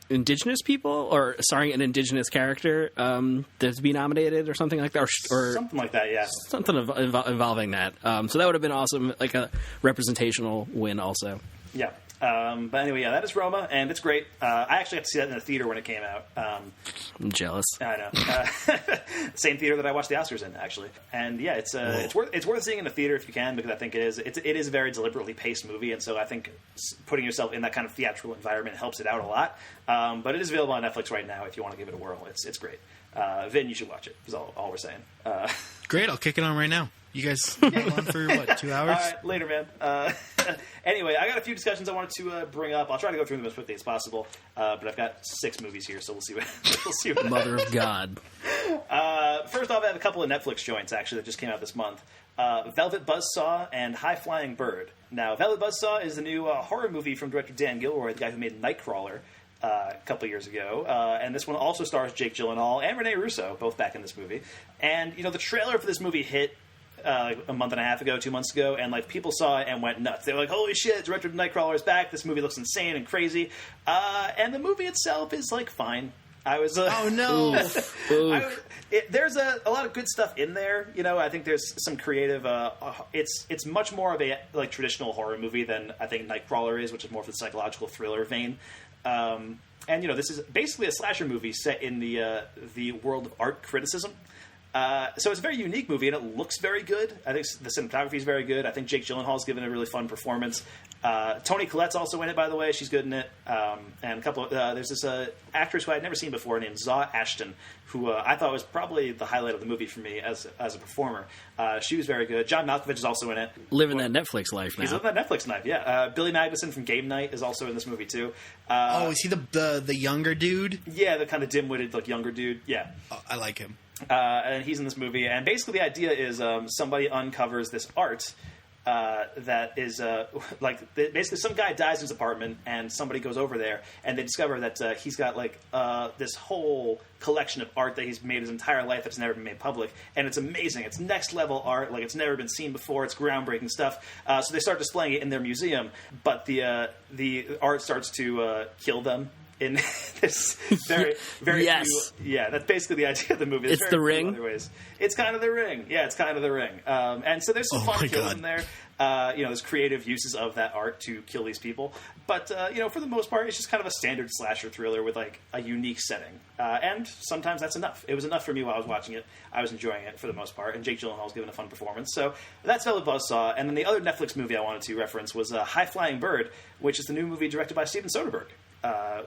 indigenous people, or starring an indigenous character to be nominated or something like that, or something like that, yeah. Something involving that. So that would have been awesome, like a representational win also. Yeah. But anyway, yeah, that is Roma, and it's great. I actually got to see that in the theater when it came out. I'm jealous. I know. Same theater that I watched the Oscars in, actually. And yeah, it's worth seeing in the theater if you can, because I think it is a very deliberately paced movie, and so I think putting yourself in that kind of theatrical environment helps it out a lot. But it is available on Netflix right now if you want to give it a whirl. It's great. Vin, you should watch it, is all we're saying. Great, I'll kick it on right now. You guys hang on for, 2 hours? All right, later, man. Anyway, I got a few discussions I wanted to bring up. I'll try to go through them as quickly as possible, but I've got 6 movies here, so we'll see what Mother of God. First off, I have a couple of Netflix joints, actually, that just came out this month. Velvet Buzzsaw and High Flying Bird. Now, Velvet Buzzsaw is the new horror movie from director Dan Gilroy, the guy who made Nightcrawler a couple of years ago. And this one also stars Jake Gyllenhaal and Rene Russo, both back in this movie. And, the trailer for this movie hit a month and a half ago, 2 months ago, and people saw it and went nuts. They were like, holy shit, director of Nightcrawler is back. This movie looks insane and crazy. And the movie itself is fine. I was oh no. There's a lot of good stuff in there. I think there's some creative. It's much more of a traditional horror movie than I think Nightcrawler is, which is more of the psychological thriller vein. And this is basically a slasher movie set in the world of art criticism. So it's a very unique movie, and it looks very good. I think the cinematography is very good. I think Jake Gyllenhaal's given a really fun performance. Toni Collette's also in it, by the way. She's good in it. And a couple of, there's this actress who I'd never seen before named Zaw Ashton, who I thought was probably the highlight of the movie for me as a performer. She was very good. John Malkovich is also in it. Living that Netflix life now. He's living that Netflix life, yeah. Billy Magnuson from Game Night is also in this movie, too. Is he the younger dude? Yeah, the kind of dim-witted, younger dude. Yeah. Oh, I like him. And he's in this movie, and basically the idea is somebody uncovers this art that is basically some guy dies in his apartment, and somebody goes over there, and they discover that he's got this whole collection of art that he's made his entire life that's never been made public, and it's amazing. It's next level art, it's never been seen before. It's groundbreaking stuff. So they start displaying it in their museum, but the art starts to kill them. In this very, very yes. That's basically the idea of the movie. It's The Ring? Other ways. It's kind of The Ring. Yeah, it's kind of The Ring. And so there's some fun kills in there. There's creative uses of that art to kill these people. But, for the most part, it's just kind of a standard slasher thriller with, a unique setting. And sometimes that's enough. It was enough for me while I was watching it. I was enjoying it for the most part. And Jake Gyllenhaal's given a fun performance. So that's Velvet Buzzsaw. And then the other Netflix movie I wanted to reference was High Flying Bird, which is the new movie directed by Steven Soderbergh.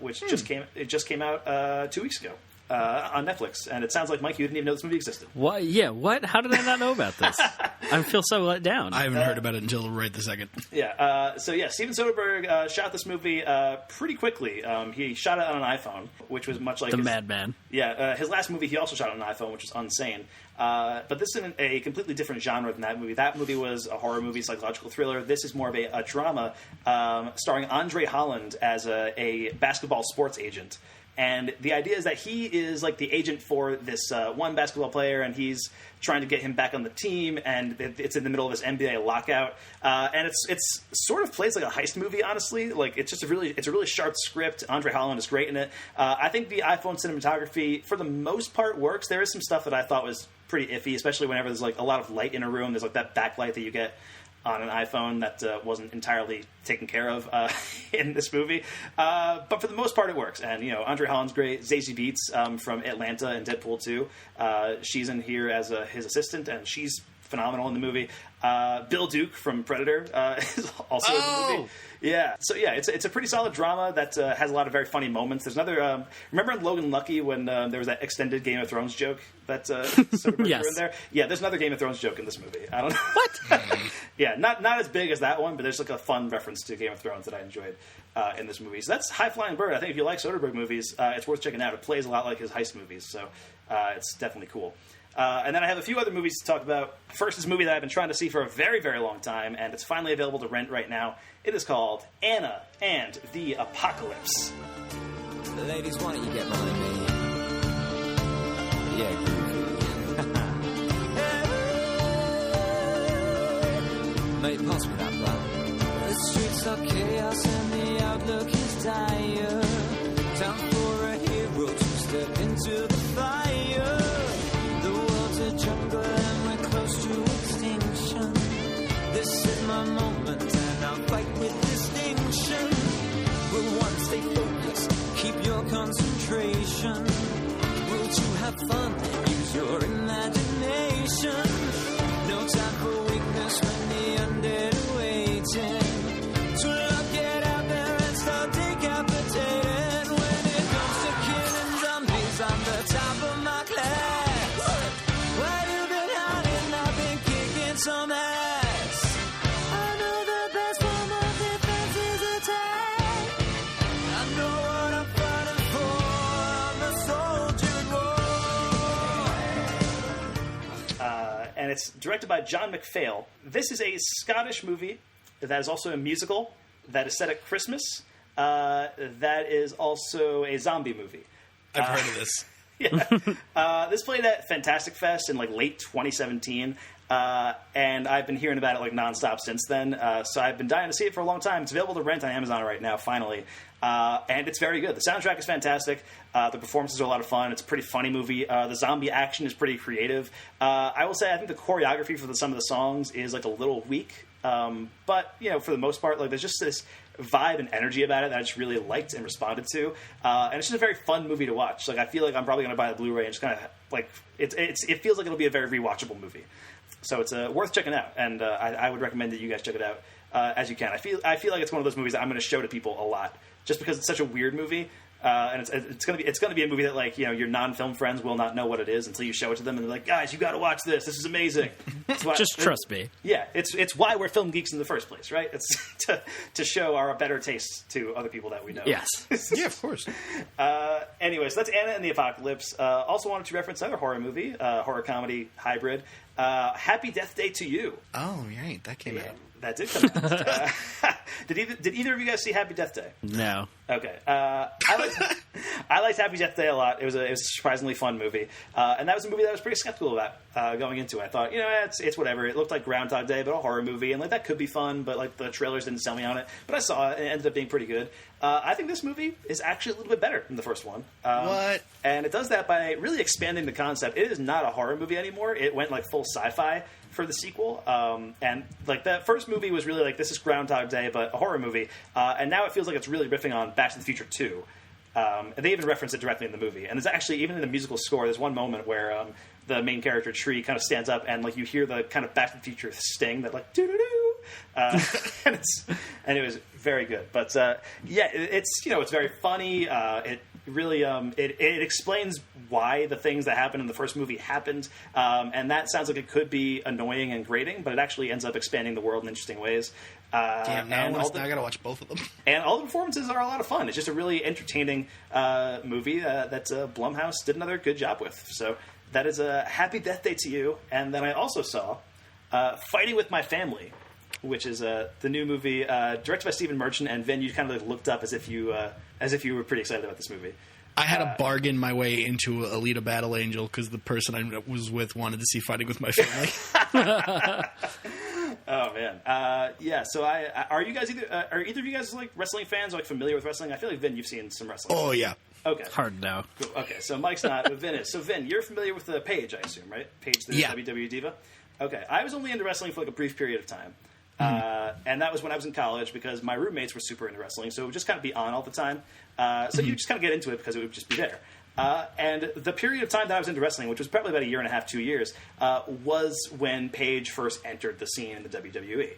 Which just came out 2 weeks ago on Netflix, and it sounds like Mike, you didn't even know this movie existed. What? Yeah, what? How did I not know about this? I feel so let down. I haven't heard about it until right this second. Yeah. Steven Soderbergh shot this movie pretty quickly. He shot it on an iPhone, which was much like the madman. Yeah. His last movie, he also shot on an iPhone, which was Unsane. But this is a completely different genre than that movie. That movie was a horror movie, psychological thriller. This is more of a drama starring Andre Holland as a basketball sports agent. And the idea is that he is the agent for this one basketball player, and he's trying to get him back on the team, and it's in the middle of this NBA lockout. And it's sort of plays like a heist movie, honestly. It's just a really sharp script. Andre Holland is great in it. I think the iPhone cinematography, for the most part, works. There is some stuff that I thought was pretty iffy, especially whenever there's a lot of light in a room. There's that backlight that you get on an iPhone that wasn't entirely taken care of in this movie. But for the most part, it works. And, Andre Holland's great. Zazie Beetz from Atlanta and Deadpool 2. She's in here as his assistant, and she's phenomenal in the movie. Bill Duke from Predator is also in the movie. Yeah. So, yeah, it's a pretty solid drama that has a lot of very funny moments. There's another... remember in Logan Lucky when there was that extended Game of Thrones joke that Soderbergh yes. threw in there? Yeah, there's another Game of Thrones joke in this movie. I don't know. What? Yeah, not as big as that one, but there's a fun reference to Game of Thrones that I enjoyed in this movie. So that's High Flying Bird. I think if you like Soderbergh movies, it's worth checking out. It plays a lot like his heist movies. So It's definitely cool. And then I have a few other movies to talk about. First is a movie that I've been trying to see for a very, very long time, and it's finally available to rent right now. It is called Anna and the Apocalypse. Ladies, why don't you get behind me? Yeah, groovy. Mate, pass me that plan. The streets are chaos and the outlook is dire. Time for a hero to step into the fire. The world's a jungle and we're close to extinction. This is my moment and I'll fight with distinction. We'll one, stay focused, keep your concentration. Will you have fun? Use your imagination. No time for weakness when the undead are waiting. So look it out there and start decapitating. When it comes to killing zombies, I'm the top of my class. Where you been hiding? I've been kicking some ass. I know the best form of defense is attack. I know what I'm fighting for. I'm a soldier boy. And it's directed by John McPhail. This is a Scottish movie that is also a musical that is set at Christmas. That is also a zombie movie. I've heard of this. Yeah. This played at Fantastic Fest in like late 2017. And I've been hearing about it like nonstop since then. So I've been dying to see it for a long time. It's available to rent on Amazon right now, finally. And it's very good. The soundtrack is fantastic. The performances are a lot of fun. It's a pretty funny movie. The zombie action is pretty creative. I will say I think the choreography for some of the songs is like a little weak. But, you know, for the most part, like there's just this vibe and energy about it that I just really liked and responded to. And it's just a very fun movie to watch. Like I feel like I'm probably going to buy the Blu-ray and just kind of like it feels like it'll be a very rewatchable movie. So it's worth checking out, and I would recommend that you guys check it out as you can. I feel like it's one of those movies that I'm going to show to people a lot, just because it's such a weird movie, and it's going to be a movie that like your non-film friends will not know what it is until you show it to them, and they're like, guys, you got to watch this. This is amazing. Just trust me. Yeah, it's why we're film geeks in the first place, right? It's to show our better taste to other people that we know. Yes. Yeah, of course. Anyway, so that's Anna and the Apocalypse. Also wanted to reference another horror movie, horror comedy hybrid. Happy Death Day to You. Oh, right. That came out. That did come out. Did either of you guys see Happy Death Day? No. Okay. I liked Happy Death Day a lot. It was a surprisingly fun movie. And that was a movie that I was pretty skeptical about going into it. I thought, it's whatever. It looked like Groundhog Day, but a horror movie. And like that could be fun, but like the trailers didn't sell me on it. But I saw it, and it ended up being pretty good. I think this movie is actually a little bit better than the first one. What? And it does that by really expanding the concept. It is not a horror movie anymore. It went like full sci-fi for the sequel. And like that first movie was really like, this is Groundhog Day, but a horror movie. And now it feels like it's really riffing on Back to the Future 2. And they even reference it directly in the movie. And there's actually, even in the musical score, there's one moment where the main character, Tree, kind of stands up and like you hear the kind of Back to the Future sting that like, doo-doo-doo. And it was very good. But it's very funny. It really it explains why the things that happened in the first movie happened, and that sounds like it could be annoying and grating, but it actually ends up expanding the world in interesting ways. Damn, now I gotta watch both of them. And all the performances are a lot of fun. It's just a really entertaining movie that Blumhouse did another good job with. So that is a Happy Death Day to You. And then I also saw Fighting with My Family, which is the new movie directed by Stephen Merchant. And Vin, you kind of looked up as if you were pretty excited about this movie. I had to bargain my way into Alita Battle Angel because the person I was with wanted to see Fighting with My Family. Oh man, yeah. So are you guys are either of you guys like wrestling fans, or like familiar with wrestling? I feel like Vin, you've seen some wrestling. Oh yeah. Okay. Hard now. Cool. Okay, so Mike's not, but Vin is. So Vin, you're familiar with Paige, I assume, right? Paige, the WWE diva. Okay, I was only into wrestling for like a brief period of time, and that was when I was in college because my roommates were super into wrestling, so it would just kind of be on all the time. So you just kind of get into it because it would just be there. And the period of time that I was into wrestling, which was probably about a year and a half, 2 years, was when Paige first entered the scene in the WWE.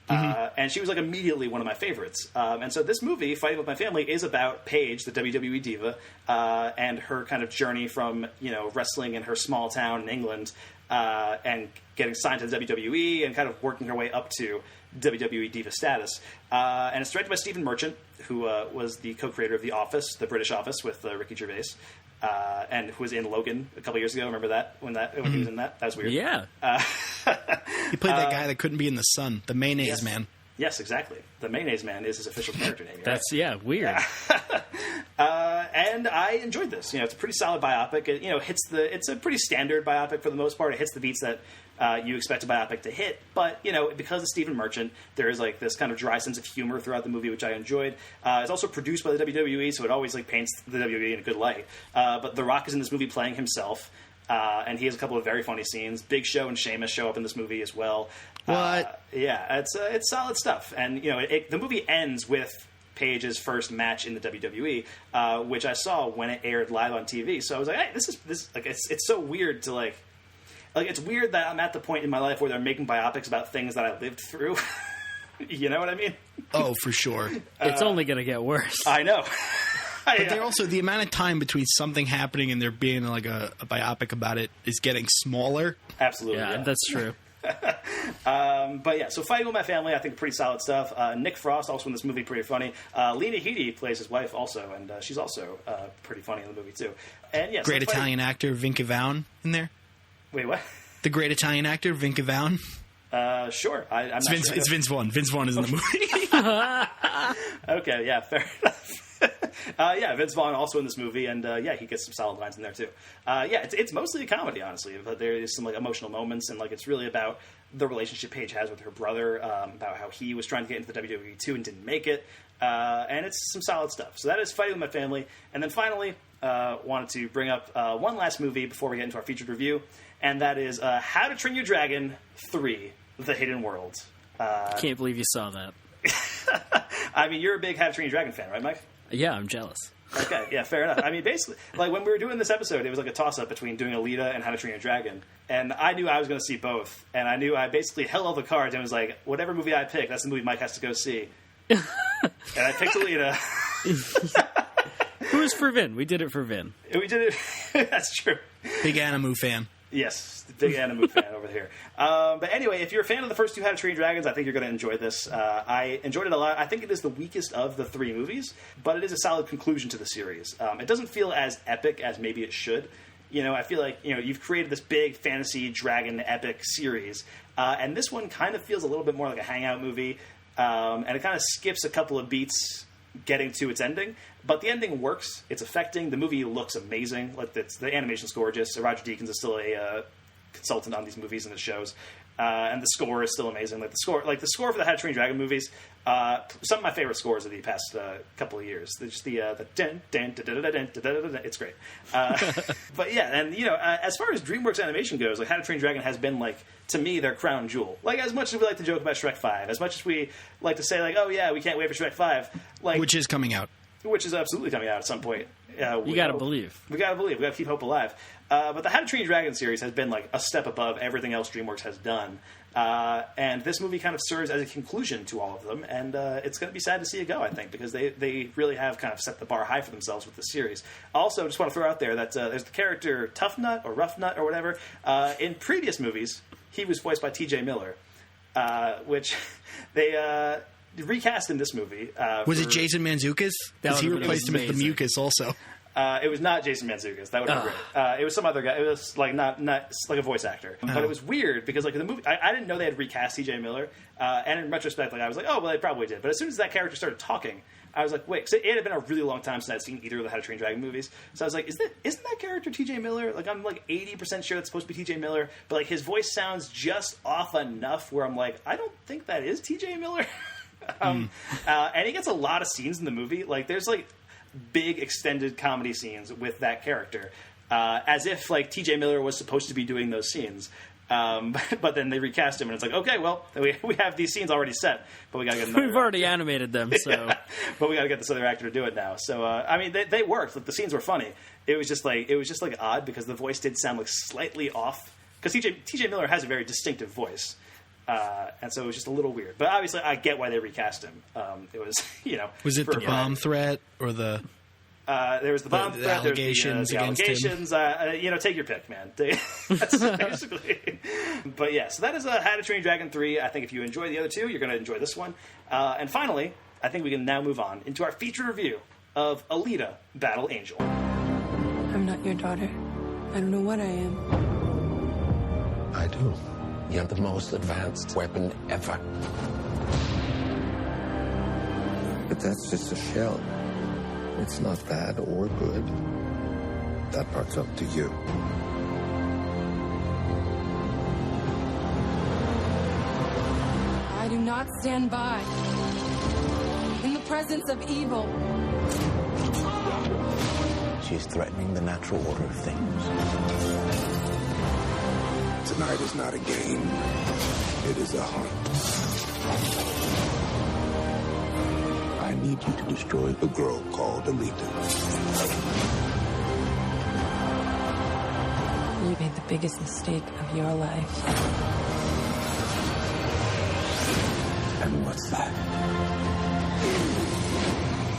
And she was like immediately one of my favorites. And so this movie, Fighting with My Family, is about Paige, the WWE diva, and her kind of journey from wrestling in her small town in England and getting signed to the WWE and kind of working her way up to WWE diva status. And it's directed by Stephen Merchant, who was the co-creator of The Office, the British Office, with Ricky Gervais. and who was in Logan a couple years ago. Remember that when he was in that? That was weird. Yeah. He played that guy that couldn't be in the sun, the mayonnaise man. Yes, exactly. The mayonnaise man is his official character name. That's weird. And I enjoyed this. It's a pretty solid biopic. It, it's a pretty standard biopic for the most part. It hits the beats that you expect a biopic to hit. But, because it's Stephen Merchant, there is like this kind of dry sense of humor throughout the movie, which I enjoyed. It's also produced by the WWE, so it always like paints the WWE in a good light. But The Rock is in this movie playing himself. And he has a couple of very funny scenes. Big Show and Sheamus show up in this movie as well. What? Yeah, it's solid stuff. And the movie ends with Paige's first match in the WWE, which I saw when it aired live on TV. So I was like, hey, this like it's so weird to like it's weird that I'm at the point in my life where they're making biopics about things that I lived through. You know what I mean? Oh, for sure. It's only going to get worse. I know. But they're also, the amount of time between something happening and there being like a biopic about it is getting smaller. Absolutely. Yeah, that's true. But yeah, so Fighting With My Family, I think pretty solid stuff. Nick Frost also in this movie, pretty funny. Lena Headey plays his wife also, and she's also pretty funny in the movie too. And yeah, great Italian actor Vince Vaughn in there. Wait, what? The great Italian actor Vince Vaughn. Sure. I'm not sure. It's Vince Vaughn. Vince Vaughn is in the movie. Okay, yeah, fair enough. Vince Vaughn also in this movie, and he gets some solid lines in there too. It's mostly a comedy, honestly, but there is some like emotional moments, and like it's really about the relationship Paige has with her brother, about how he was trying to get into the WWE too and didn't make it, and it's some solid stuff. So that is Fighting With My Family, and then finally wanted to bring up one last movie before we get into our featured review, and that is How to Train Your Dragon 3: The Hidden World. I can't believe you saw that. I mean, you're a big How to Train Your Dragon fan, right, Mike? Yeah, I'm jealous. Okay, yeah, fair enough. I mean, basically, like when we were doing this episode, it was like a toss-up between doing Alita and How to Train Your Dragon, and I knew I was going to see both, and I knew I basically held all the cards and was like, whatever movie I pick, that's the movie Mike has to go see. And I picked Alita. Who was for Vin? We did it for Vin. We did it. That's true. Big Animu fan. Yes, the big Animu fan over here. But anyway, if you're a fan of the first two How to Train Your Dragons, I think you're going to enjoy this. I enjoyed it a lot. I think it is the weakest of the three movies, but it is a solid conclusion to the series. It doesn't feel as epic as maybe it should. I feel like you've created this big fantasy dragon epic series, and this one kind of feels a little bit more like a hangout movie, and it kind of skips a couple of beats getting to its ending, but the ending works. It's affecting. The movie looks amazing. Like the animation's gorgeous. Roger Deakins is still a consultant on these movies and it shows. And the score is still amazing. Like the score for the How to Train Your Dragon movies. Some of my favorite scores of the past couple of years. Just the dun, dun, dun, dun, dun, dun, dun, dun, dun, it's great. But yeah, and as far as DreamWorks animation goes, like How to Train Your Dragon has been like, to me, their crown jewel. Like as much as we like to joke about Shrek 5, as much as we like to say like, oh yeah, we can't wait for Shrek 5, like which is coming out. Which is absolutely coming out at some point. You gotta believe. We gotta believe. We gotta keep hope alive. But the How to Train Your Dragon series has been like a step above everything else DreamWorks has done. And this movie kind of serves as a conclusion to all of them. And it's going to be sad to see it go, I think, because they really have kind of set the bar high for themselves with the series. Also, just want to throw out there that there's the character Tough Nut or Rough Nut or whatever. In previous movies, he was voiced by T.J. Miller, which they recast in this movie. Was it Jason Mantzoukas? Because he replaced him as the Mucus also. It was not Jason Mantzoukas. That would have been great. It was some other guy. It was like not like a voice actor. But it was weird because like the movie, I didn't know they had recast T.J. Miller. And in retrospect, like I was like, oh well, they probably did. But as soon as that character started talking, I was like, wait. So it had been a really long time since I'd seen either of the How to Train Your Dragon movies. So I was like, isn't that character T.J. Miller? Like I'm like 80% sure that's supposed to be T.J. Miller, but like his voice sounds just off enough where I'm like, I don't think that is T.J. Miller. And he gets a lot of scenes in the movie. Like there's like big extended comedy scenes with that character, as if like T.J. Miller was supposed to be doing those scenes. But then they recast him, and it's like, okay, well, we have these scenes already set, but we got to get another. We've already animated them, so. Yeah, but we got to get this other actor to do it now. So I mean, they worked. Like the scenes were funny. It was just like odd because the voice did sound like slightly off because T.J. Miller has a very distinctive voice. And so it was just a little weird. But obviously, I get why they recast him. It was, Was it the bomb threat or the... there was the bomb threat. Allegations the allegations. Take your pick, man. That's basically... But yeah, so that is How to Train Your Dragon 3. I think if you enjoy the other two, you're going to enjoy this one. And finally, I think we can now move on into our feature review of Alita, Battle Angel. I'm not your daughter. I don't know what I am. I do. You have the most advanced weapon ever. But that's just a shell. It's not bad or good. That part's up to you. I do not stand by in the presence of evil. She's threatening the natural order of things. Tonight is not a game. It is a hunt. I need you to destroy the girl called Alita. You made the biggest mistake of your life. And what's that?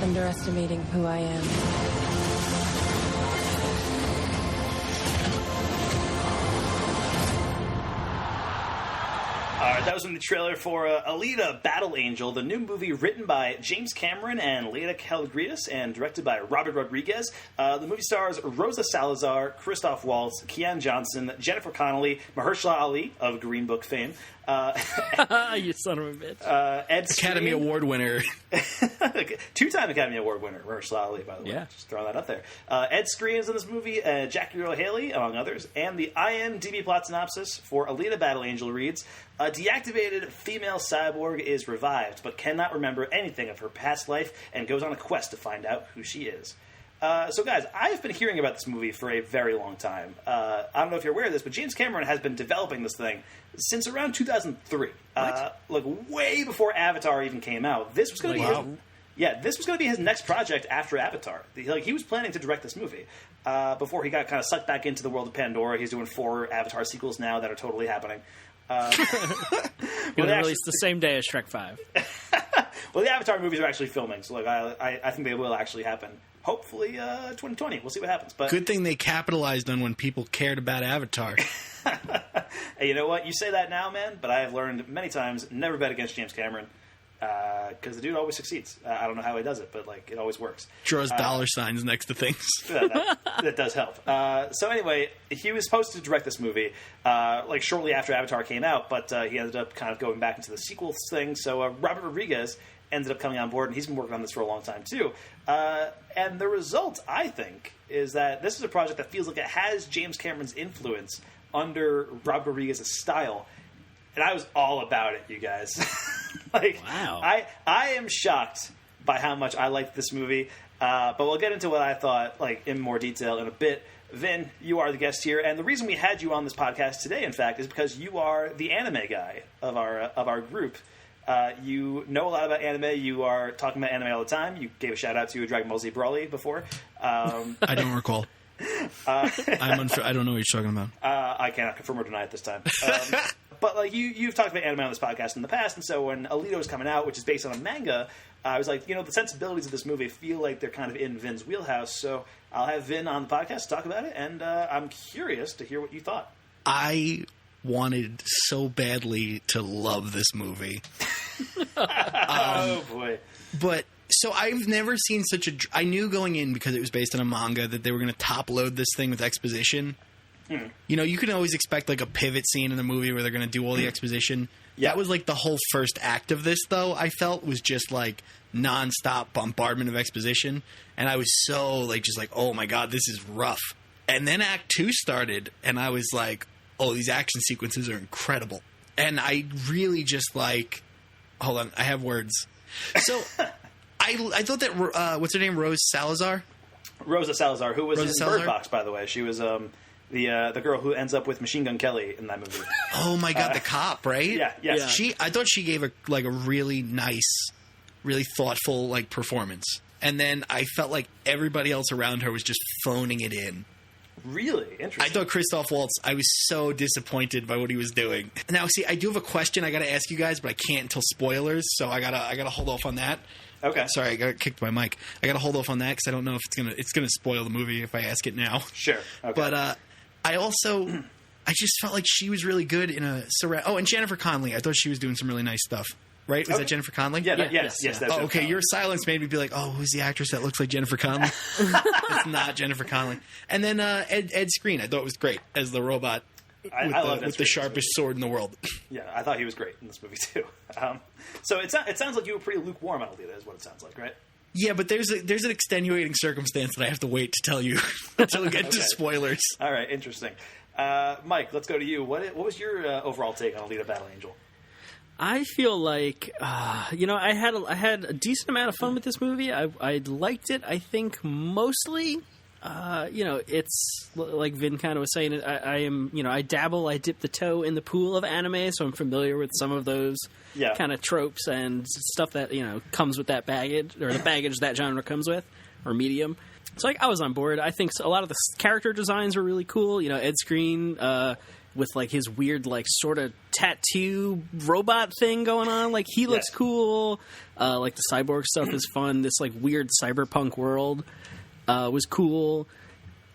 Underestimating who I am. That was in the trailer for Alita Battle Angel, the new movie written by James Cameron and Leila Calgridis and directed by Robert Rodriguez. The movie stars Rosa Salazar, Christoph Waltz, Keanu Johnson, Jennifer Connelly, Mahershala Ali of Green Book fame. You son of a bitch. Ed Academy Skrein. Award winner. Two-time Academy Award winner, Mahershala Ali, by the way. Yeah. Just throwing that out there. Ed Skrein is in this movie, Jackie Earle Haley, among others. And the IMDb plot synopsis for Alita Battle Angel reads, a deactivated female cyborg is revived, but cannot remember anything of her past life and goes on a quest to find out who she is. So, guys, I've been hearing about this movie for a very long time. I don't know if you're aware of this, but James Cameron has been developing this thing since around 2003. Like, way before Avatar even came out. This was going to be his... Yeah, this was going to be his next project after Avatar. He was planning to direct this movie before he got kind of sucked back into the world of Pandora. He's doing 4 Avatar sequels now that are totally happening. Going to release the same day as Shrek 5. Well, the Avatar movies are actually filming, so I think they will actually happen. Hopefully, 2020. We'll see what happens. But good thing they capitalized on when people cared about Avatar. Hey, you know what? You say that now, man, but I have learned many times never bet against James Cameron because the dude always succeeds. I don't know how he does it, but it always works. Draws dollar signs next to things. That does help. So anyway, he was supposed to direct this movie shortly after Avatar came out, but he ended up kind of going back into the sequel thing. So Robert Rodriguez ended up coming on board, and he's been working on this for a long time too. And the result, I think, is that this is a project that feels like it has James Cameron's influence under Robert Rodriguez's style. And I was all about it, you guys. Wow. I am shocked by how much I liked this movie. But we'll get into what I thought in more detail in a bit. Vin, you are the guest here, and the reason we had you on this podcast today, in fact, is because you are the anime guy of our group. You know a lot about anime. You are talking about anime all the time. You gave a shout out to Dragon Ball Z Broly before. I don't recall. I don't know what you're talking about. I cannot confirm or deny it this time. But you've talked about anime on this podcast in the past, and so when Alita was coming out, which is based on a manga, I was like, the sensibilities of this movie feel like they're kind of in Vin's wheelhouse. So I'll have Vin on the podcast to talk about it, and I'm curious to hear what you thought. I wanted so badly to love this movie. Oh boy! But so I've never seen such a. I knew going in, because it was based on a manga, that they were going to top load this thing with exposition. You can always expect a pivot scene in the movie where they're going to do all the exposition. Yeah. That was the whole first act of this, though, I felt was just nonstop bombardment of exposition. And I was so oh my God, this is rough. And then Act 2 started, and I was like, oh, these action sequences are incredible. And I really just hold on, I have words. So I thought that, what's her name, Rosa Salazar, who was in Bird Box, by the way. She was the girl who ends up with Machine Gun Kelly in that movie. Oh my God, the cop, right? Yeah, yes. I thought she gave a really nice, really thoughtful performance. And then I felt like everybody else around her was just phoning it in. Really? Interesting. I thought Christoph Waltz, I was so disappointed by what he was doing. Now, see, I do have a question I got to ask you guys, but I can't until spoilers, so I gotta hold off on that. Okay. Sorry, I got kicked by Mike. I got to hold off on that because I don't know if it's gonna spoil the movie if I ask it now. Sure. Okay. But I just felt like she was really good in a surround. Oh, and Jennifer Connelly, I thought she was doing some really nice stuff. right? Was that Jennifer Connelly? Yes. That's Oh, okay. Your silence made me be like, oh, who's the actress that looks like Jennifer Connelly? It's not Jennifer Connelly. And then Ed Skrein, I thought was great as the robot with the sharpest sword in the world. Yeah, I thought he was great in this movie too. So it sounds like you were pretty lukewarm on Alita, is what it sounds like, right? Yeah, but there's an extenuating circumstance that I have to wait to tell you until we get to spoilers. All right, interesting. Mike, let's go to you. What was your overall take on Alita: Battle Angel? I feel like I had a decent amount of fun with this movie. I liked it. I think mostly, it's like Vin kind of was saying. I dabble. I dip the toe in the pool of anime, so I'm familiar with some of those kind of tropes and stuff that comes with that baggage, or the baggage that genre comes with, or medium. So I was on board. I think a lot of the character designs were really cool. Ed Skrein with like his weird like sort of tattoo robot thing going on. Like he looks cool. Like the cyborg stuff is fun. This like weird cyberpunk world was cool.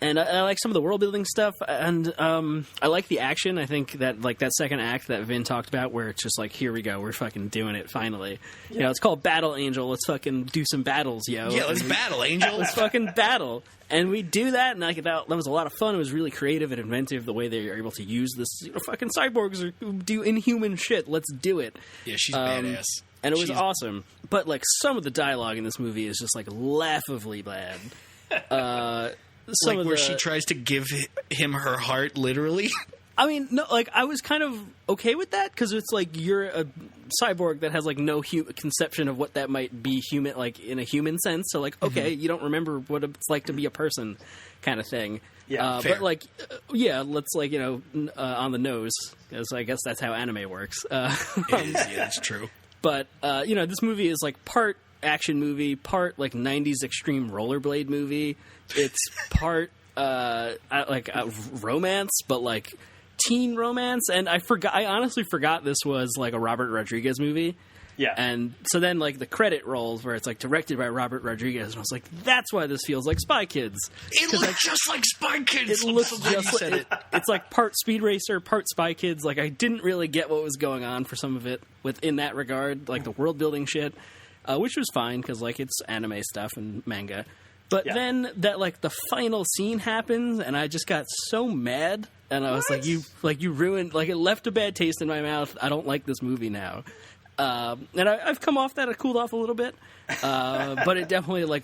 And I like some of the world building stuff, and I like the action. I think that like that second act that Vin talked about, where it's just like, here we go, we're fucking doing it finally. It's called Battle Angel. Let's fucking do some battles, yo. Yeah, let's battle, Angel. Let's fucking battle, and we do that. And like that was a lot of fun. It was really creative and inventive the way they are able to use this. Fucking cyborgs do inhuman shit. Let's do it. Yeah, she's badass. And it was awesome. But like some of the dialogue in this movie is just like laughably bad. Where she tries to give him her heart, literally. I mean, no, like I was kind of okay with that because it's like you're a cyborg that has like no conception of what that might be human, like in a human sense. So like, okay, you don't remember what it's like to be a person, kind of thing. Yeah, but like, let's like on the nose, because I guess that's how anime works. That's true. But this movie is like part action movie, part like 90s extreme rollerblade movie. It's part romance, but like teen romance. And I honestly forgot this was like a Robert Rodriguez movie. Yeah. And so then like the credit rolls where it's like directed by Robert Rodriguez, and I was like, that's why this feels like Spy Kids. It looks just like Spy Kids. It looks just like it's like part Speed Racer, part Spy Kids. Like I didn't really get what was going on for some of it within that regard, like the world building shit, which was fine because like it's anime stuff and manga. But then that like the final scene happens, and I just got so mad, and I was like, you ruined, like it left a bad taste in my mouth. I don't like this movie now. And I've come off that. I cooled off a little bit, but it definitely like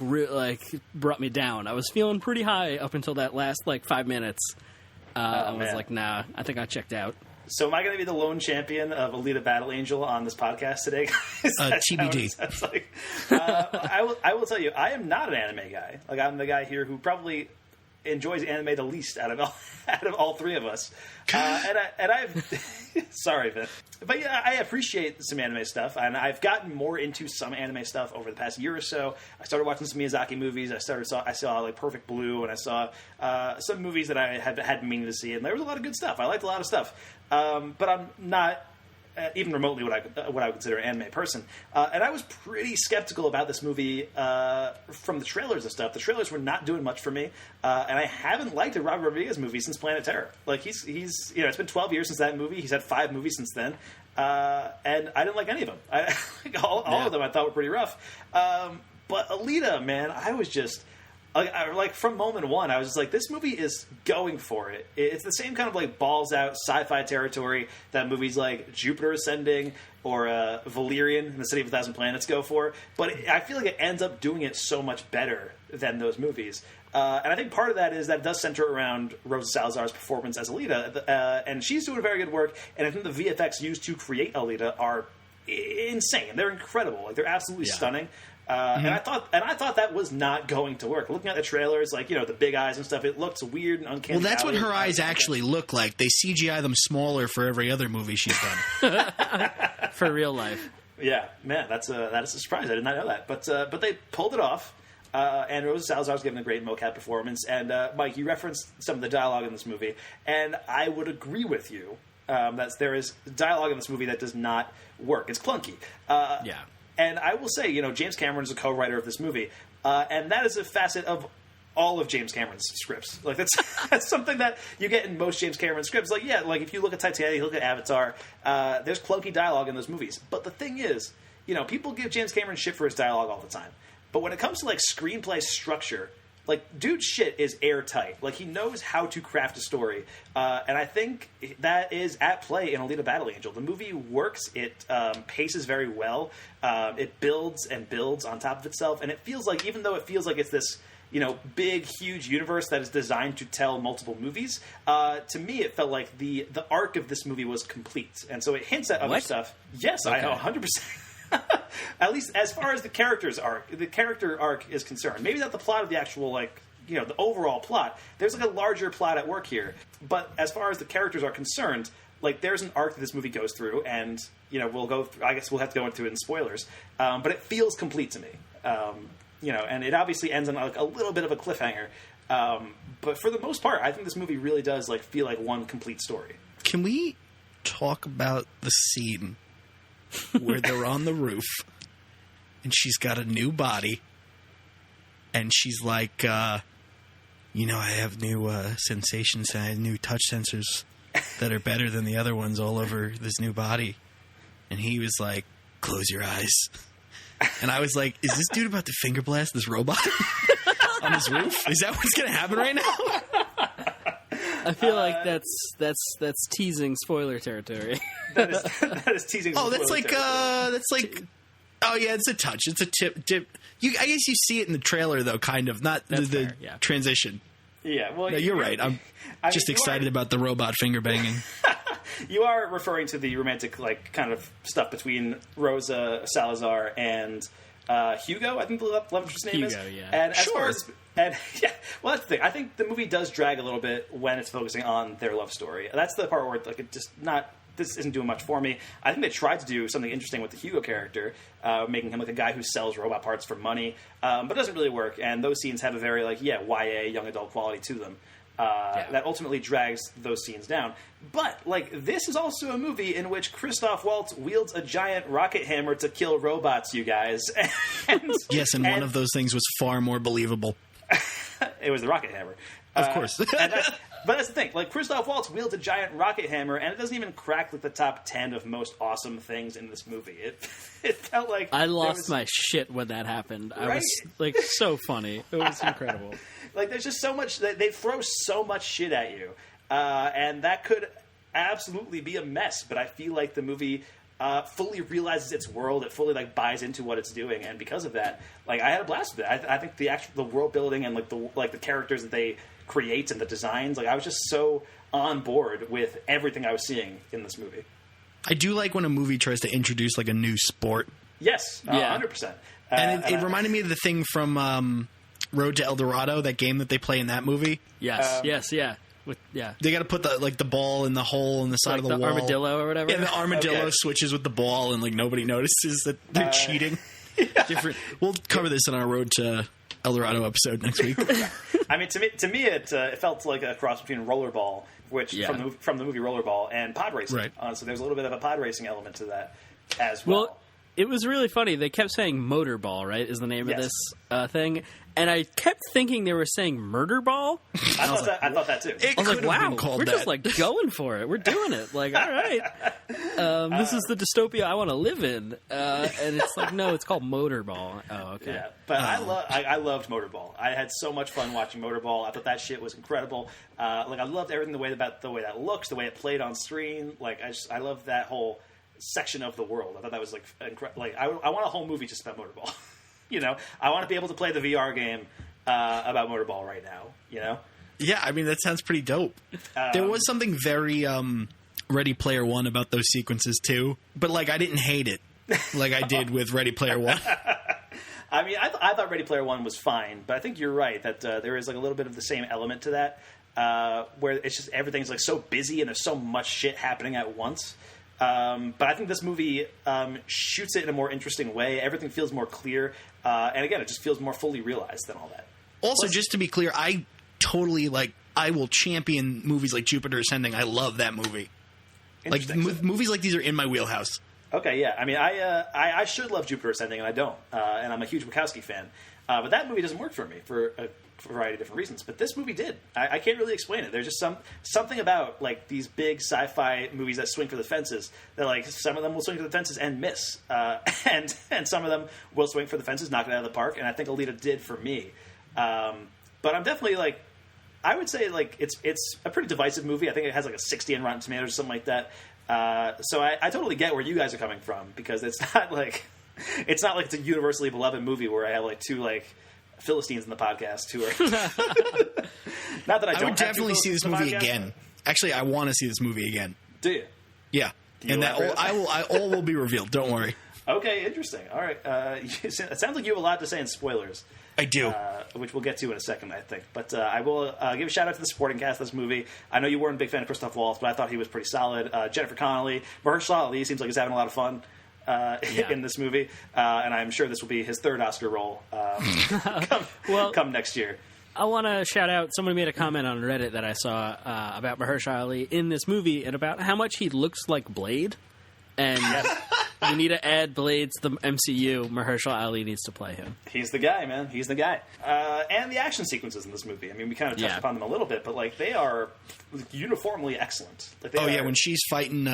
brought me down. I was feeling pretty high up until that last like 5 minutes. I was like, nah, I think I checked out. So am I going to be the lone champion of Alita Battle Angel on this podcast today? TBD. I will tell you, I am not an anime guy. Like I'm the guy here who probably enjoys anime the least out of all three of us. And I've sorry, Vin. But yeah, I appreciate some anime stuff, and I've gotten more into some anime stuff over the past year or so. I started watching some Miyazaki movies. I saw like Perfect Blue, and I saw some movies that I had been meaning to see, and there was a lot of good stuff. I liked a lot of stuff, but I'm not even remotely what I would consider an anime person. And I was pretty skeptical about this movie from the trailers and stuff. The trailers were not doing much for me, and I haven't liked a Robert Rodriguez movie since Planet Terror. Like he's it's been 12 years since that movie. He's had 5 movies since then, and I didn't like any of them. All of them I thought were pretty rough. But Alita, man, I was just. Like from moment one, I was just like, this movie is going for it. It's the same kind of like balls out sci-fi territory that movies like Jupiter Ascending or Valerian and the City of a Thousand Planets go for. But I feel like it ends up doing it so much better than those movies. And I think part of that is that it does center around Rosa Salazar's performance as Alita. And she's doing very good work. And I think the VFX used to create Alita are insane. They're incredible. Like they're absolutely stunning. And I thought that was not going to work. Looking at the trailers, like the big eyes and stuff, it looks weird and uncanny. Well, that's what her eyes actually look like. They CGI them smaller for every other movie she's done. For real life. Yeah, man, that is a surprise. I did not know that, but they pulled it off. And Rosa Salazar's given a great mocap performance. And Mike, you referenced some of the dialogue in this movie, and I would agree with you that there is dialogue in this movie that does not work. It's clunky. And I will say, James Cameron is a co-writer of this movie, and that is a facet of all of James Cameron's scripts. Like that's something that you get in most James Cameron scripts. Like like if you look at Titanic, you look at Avatar, there's clunky dialogue in those movies. But the thing is, people give James Cameron shit for his dialogue all the time. But when it comes to like screenplay structure, like dude's shit is airtight. Like he knows how to craft a story, and I think that is at play in Alita: Battle Angel. The movie works. It paces very well. It builds and builds on top of itself, and it feels like, even though it feels like it's this big, huge universe that is designed to tell multiple movies, to me it felt like the arc of this movie was complete, and so it hints at other stuff. Yes, okay. I 100%. At least as far as the character arc is concerned. Maybe not the plot of the actual, the overall plot. There's like a larger plot at work here. But as far as the characters are concerned, like there's an arc that this movie goes through, and we'll go through, I guess we'll have to go into it in spoilers. But it feels complete to me. And it obviously ends on like a little bit of a cliffhanger. But for the most part, I think this movie really does feel like one complete story. Can we talk about the scene where they're on the roof and she's got a new body and she's like, I have new sensations and I have new touch sensors that are better than the other ones all over this new body. And he was like, close your eyes. And I was like, is this dude about to finger blast this robot on his roof? Is that what's going to happen right now? I feel like that's teasing spoiler territory. that is teasing. Oh, that's like oh yeah, it's a touch. It's a tip. I guess you see it in the trailer though, kind of, not the transition. Yeah, well, no, you're right. I'm just excited about the robot finger banging. You are referring to the romantic kind of stuff between Rosa Salazar and Hugo, I think the love interest's name is. Hugo, yeah. And as far as, well, that's the thing. I think the movie does drag a little bit when it's focusing on their love story. That's the part where it just not. This isn't doing much for me. I think they tried to do something interesting with the Hugo character, making him like a guy who sells robot parts for money, but it doesn't really work. And those scenes have a very YA young adult quality to them. That ultimately drags those scenes down. But, this is also a movie in which Christoph Waltz wields a giant rocket hammer to kill robots, you guys. Yes, and one of those things was far more believable. It was the rocket hammer. Of course. But that's the thing. Christoph Waltz wields a giant rocket hammer, and it doesn't even crack the top 10 of most awesome things in this movie. It felt like... I lost my shit when that happened. Right? I was, so funny. It was incredible. There's just so much... They throw so much shit at you. And that could absolutely be a mess, but I feel like the movie fully realizes its world. It fully buys into what it's doing, and because of that, I had a blast with it. I think the world building and the characters that they create and the designs, I was just so on board with everything I was seeing in this movie. I do like when a movie tries to introduce a new sport. Yes, 100%. And it reminded me of the thing from Road to El Dorado, that game that they play in that movie. Yes, yeah. They got to put the ball in the hole in the side of the wall. Armadillo or whatever. Yeah, the armadillo switches with the ball, and nobody notices that they're cheating. Different. We'll cover this in our Road to El Dorado episode next week. I mean, to me, it felt like a cross between Rollerball, which from the movie Rollerball, and pod racing. Right. So there's a little bit of a pod racing element to that as well. Well, it was really funny. They kept saying Motorball, right, is the name of this thing. And I kept thinking they were saying Murder Ball. I thought that too. I was like, wow, we're just going for it. We're doing it. All right. This is the dystopia I want to live in. And it's no, it's called Motorball. Oh, okay. Yeah, but I loved Motorball. I had so much fun watching Motorball. I thought that shit was incredible. I loved everything the way that looks, the way it played on screen. I loved that whole section of the world. I thought that was incredible. I want a whole movie just about Motorball. I want to be able to play the VR game about Motorball right now, Yeah, I mean, that sounds pretty dope. There was something very Ready Player One about those sequences, too. But, I didn't hate it like I did with Ready Player One. I mean, I thought Ready Player One was fine, but I think you're right that there is, a little bit of the same element to that, where it's just everything's, so busy and there's so much shit happening at once. But I think this movie shoots it in a more interesting way. Everything feels more clear. And again, it just feels more fully realized than all that. Also, just to be clear, I totally, I will champion movies like Jupiter Ascending. I love that movie. Movies like these are in my wheelhouse. Okay, yeah. I mean, I should love Jupiter Ascending, and I don't. And I'm a huge Wachowski fan. But that movie doesn't work for me for for a variety of different reasons. But this movie did. I can't really explain it. There's just something about like these big sci-fi movies that swing for the fences that like some of them will swing for the fences and miss, and some of them will swing for the fences, knock it out of the park. And I think Alita did for me. But I'm definitely like, I would say like it's a pretty divisive movie. I think it has like a 60 on Rotten Tomatoes or something like that. So I totally get where you guys are coming from, because it's not like it's a universally beloved movie where I have like two like Philistines in the podcast who are not that I would definitely see this movie again. Actually, I want to see this movie again. Do you? Yeah, and that all will be revealed. Don't worry. Okay, interesting. All right, it sounds like you have a lot to say in spoilers. I do, which we'll get to in a second, I think. But I will give a shout out to the supporting cast of this movie. I know you weren't a big fan of Christoph Waltz, but I thought he was pretty solid. Jennifer Connelly, Mahershala Ali seems like he's having a lot of fun in this movie, and I'm sure this will be his third Oscar role come next year. I want to shout out, somebody made a comment on Reddit that I saw about Mahershala Ali in this movie and about how much he looks like Blade. And we need to add Blade to the MCU. Mahershala Ali needs to play him. He's the guy, man. He's the guy. And the action sequences in this movie. I mean, we kind of touched upon them a little bit, but like they are uniformly excellent. Like, when she's fighting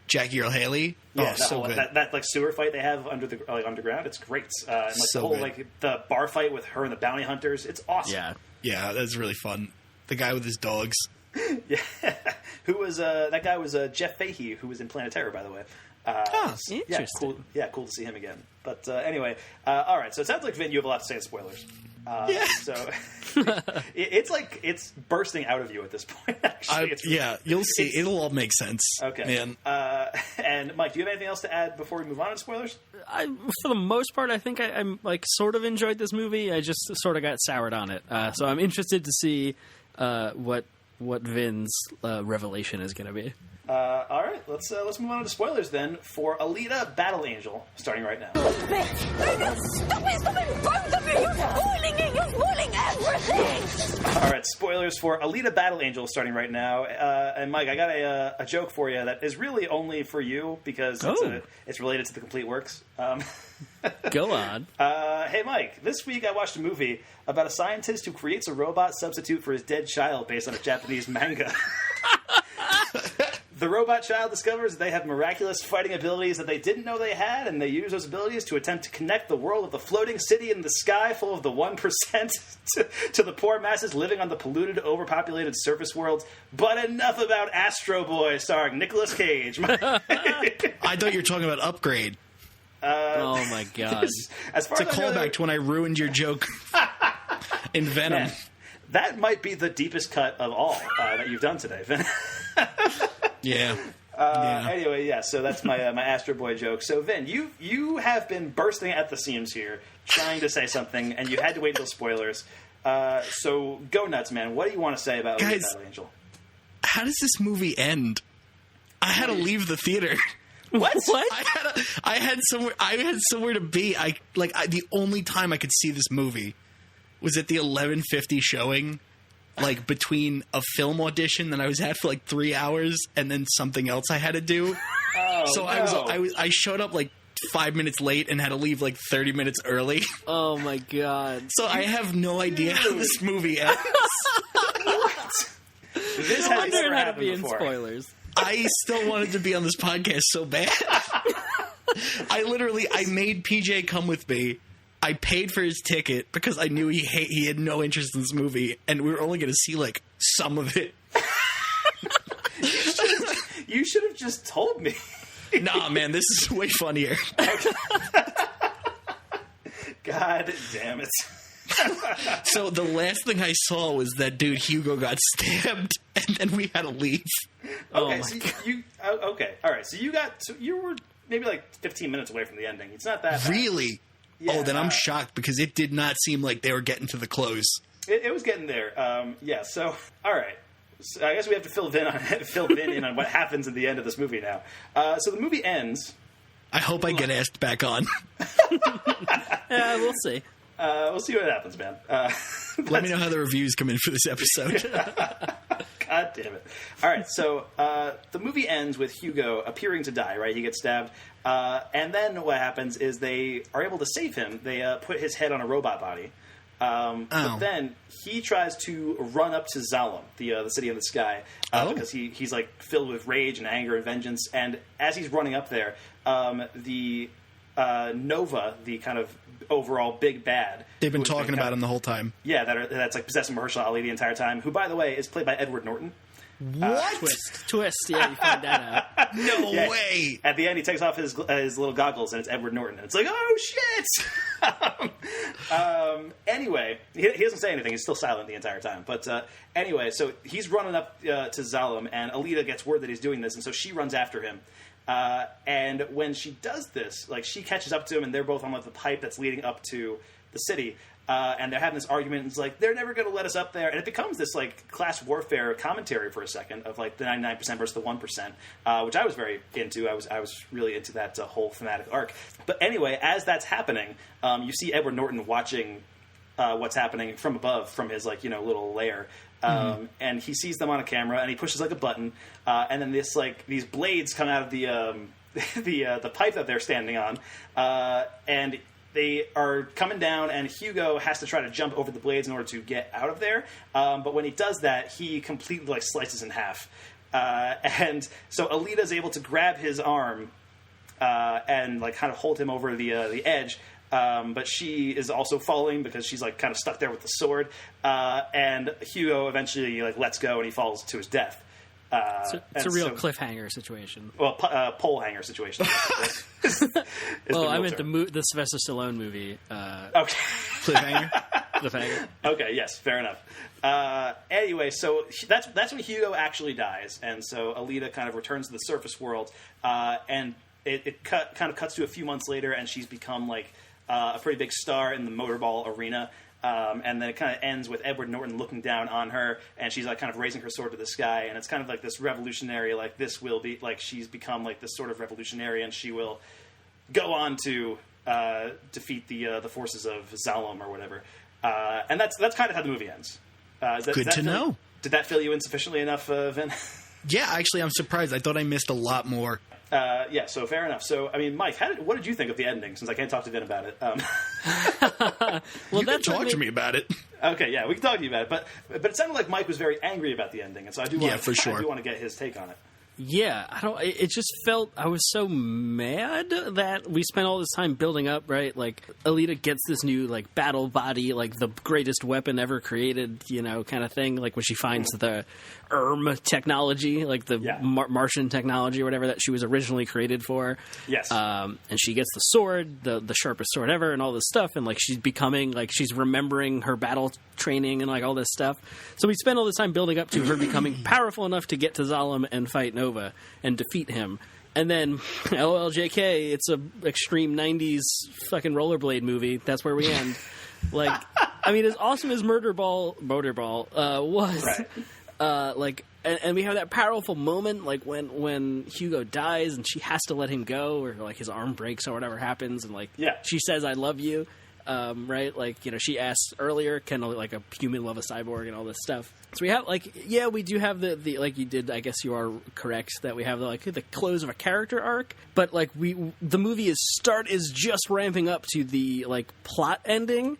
Jackie Earle Haley. So good. That like sewer fight they have underground. It's great. And like so the whole good. like the bar fight with her and the bounty hunters. It's awesome. Yeah, that's really fun. The guy with his dogs. Yeah, who was that guy was Jeff Fahey, who was in Planet Terror, by the way. Interesting. Cool to see him again. But anyway, all right. So it sounds like, Vin, you have a lot to say in spoilers. So it's bursting out of you at this point. Actually, you'll see. It'll all make sense. Okay, man. And Mike, do you have anything else to add before we move on to spoilers? For the most part, I think I'm like sort of enjoyed this movie. I just sort of got soured on it. So I'm interested to see what Vin's revelation is going to be. All right, let's move on to spoilers then for Alita: Battle Angel, starting right now. Stop it! Both of you! You're spoiling everything! All right, spoilers for Alita: Battle Angel, starting right now. And Mike, I got a joke for you that is really only for you because it's related to the complete works. Go on. Hey, Mike, this week I watched a movie about a scientist who creates a robot substitute for his dead child based on a Japanese manga. The robot child discovers that they have miraculous fighting abilities that they didn't know they had, and they use those abilities to attempt to connect the world of the floating city in the sky full of the 1% to the poor masses living on the polluted, overpopulated surface worlds. But enough about Astro Boy, starring Nicolas Cage. I thought you were talking about Upgrade. Oh my god! As far it's a callback to when I ruined your joke in Venom. Man, that might be the deepest cut of all that you've done today, Vin. Yeah. Anyway, so that's my Astro Boy joke. So, Vin, you have been bursting at the seams here, trying to say something, and you had to wait until spoilers. So, go nuts, man. What do you want to say about Alita: Battle Angel? How does this movie end? I had to leave the theater. What? I had somewhere to be. The only time I could see this movie was at the 11:50 showing. Like between a film audition that I was at for like 3 hours and then something else I had to do. I showed up like 5 minutes late and had to leave like 30 minutes early. Oh my god! So I have no idea how this movie ends. What? This has never happened be before. In spoilers. I still wanted to be on this podcast so bad. I made PJ come with me. I paid for his ticket because I knew he had no interest in this movie, and we were only going to see like some of it. You should have just told me. Nah, man, this is way funnier. God damn it. So the last thing I saw was that dude Hugo got stabbed, and then we had to leave. Okay, okay, all right. So you were maybe like 15 minutes away from the ending. It's not that bad. Really. Yeah, then I'm shocked because it did not seem like they were getting to the close. It was getting there. So, all right. So I guess we have to fill Vin in on what happens at the end of this movie now. So the movie ends. I hope I get asked back on. We'll see. We'll see what happens, man. Let me know how the reviews come in for this episode. God damn it. All right, so the movie ends with Hugo appearing to die, right? He gets stabbed. And then what happens is they are able to save him. They put his head on a robot body. But then he tries to run up to Zalem, the city in the sky, because he's like filled with rage and anger and vengeance. And as he's running up there, the Nova, the kind of overall big bad, they've been talking about him the whole time. Yeah, that's like possessing Mahershala Ali the entire time. Who, by the way, is played by Edward Norton. What? Twist. Yeah, you find that out. No way. At the end, he takes off his little goggles, and it's Edward Norton. And it's like, oh, shit! Anyway, he doesn't say anything. He's still silent the entire time. But anyway, so he's running up to Zalem, and Alita gets word that he's doing this, and so she runs after him. And when she does this, like, she catches up to him, and they're both on like the pipe that's leading up to the city. And they're having this argument, and it's like, they're never going to let us up there. And it becomes this, like, class warfare commentary for a second of, like, the 99% versus the 1%, which I was very into. I was really into that whole thematic arc. But anyway, as that's happening, you see Edward Norton watching what's happening from above, from his, like, little lair. And he sees them on a camera, and he pushes, like, a button, and then these blades come out of the pipe that they're standing on, and they are coming down, and Hugo has to try to jump over the blades in order to get out of there. But when he does that, he completely like slices in half. And so Alita's able to grab his arm and like kind of hold him over the edge. But she is also falling because she's like kind of stuck there with the sword. And Hugo eventually like lets go, and he falls to his death. It's a real cliffhanger situation. Well, pole hanger situation. Well, I meant the Sylvester Stallone movie. Okay. Cliffhanger. Okay, yes, fair enough. Anyway, so that's when Hugo actually dies, and so Alita kind of returns to the surface world, and it kind of cuts to a few months later, and she's become like a pretty big star in the motorball arena. And then it kind of ends with Edward Norton looking down on her, and she's like kind of raising her sword to the sky, and it's kind of like this revolutionary, like this will be like she's become like this sort of revolutionary, and she will go on to defeat the forces of Zalem or whatever. And that's kind of how the movie ends. Good to know. Did that fill you in sufficiently enough, Vin? Yeah, actually, I'm surprised. I thought I missed a lot more. Yeah, so fair enough. So, I mean, Mike, what did you think of the ending? Since I can't talk to Vin about it. Well, you can talk to me about it. Okay, yeah, we can talk to you about it. But it sounded like Mike was very angry about the ending, and so I do want to get his take on it. Yeah, it just felt, I was so mad that we spent all this time building up, right? Like, Alita gets this new, like, battle body, like, the greatest weapon ever created, kind of thing. Like, when she finds the technology, like the Martian technology or whatever that she was originally created for. Yes. And she gets the sword, the sharpest sword ever, and all this stuff, and, like, she's becoming, like, she's remembering her battle training and, like, all this stuff. So we spent all this time building up to her becoming powerful enough to get to Zalem and fight Nova and defeat him. And then, LLJK, it's a extreme 90s fucking rollerblade movie. That's where we end. Like, I mean, as awesome as Motorball was, right. And we have that powerful moment, like, when Hugo dies and she has to let him go, or, like, his arm breaks or whatever happens, and, like, she says, I love you. Right? Like, she asked earlier, can like a human love a cyborg and all this stuff. So we have, like, we do have the like you did, I guess you are correct, that we have the close of a character arc, but like the movie is just ramping up to the like plot ending,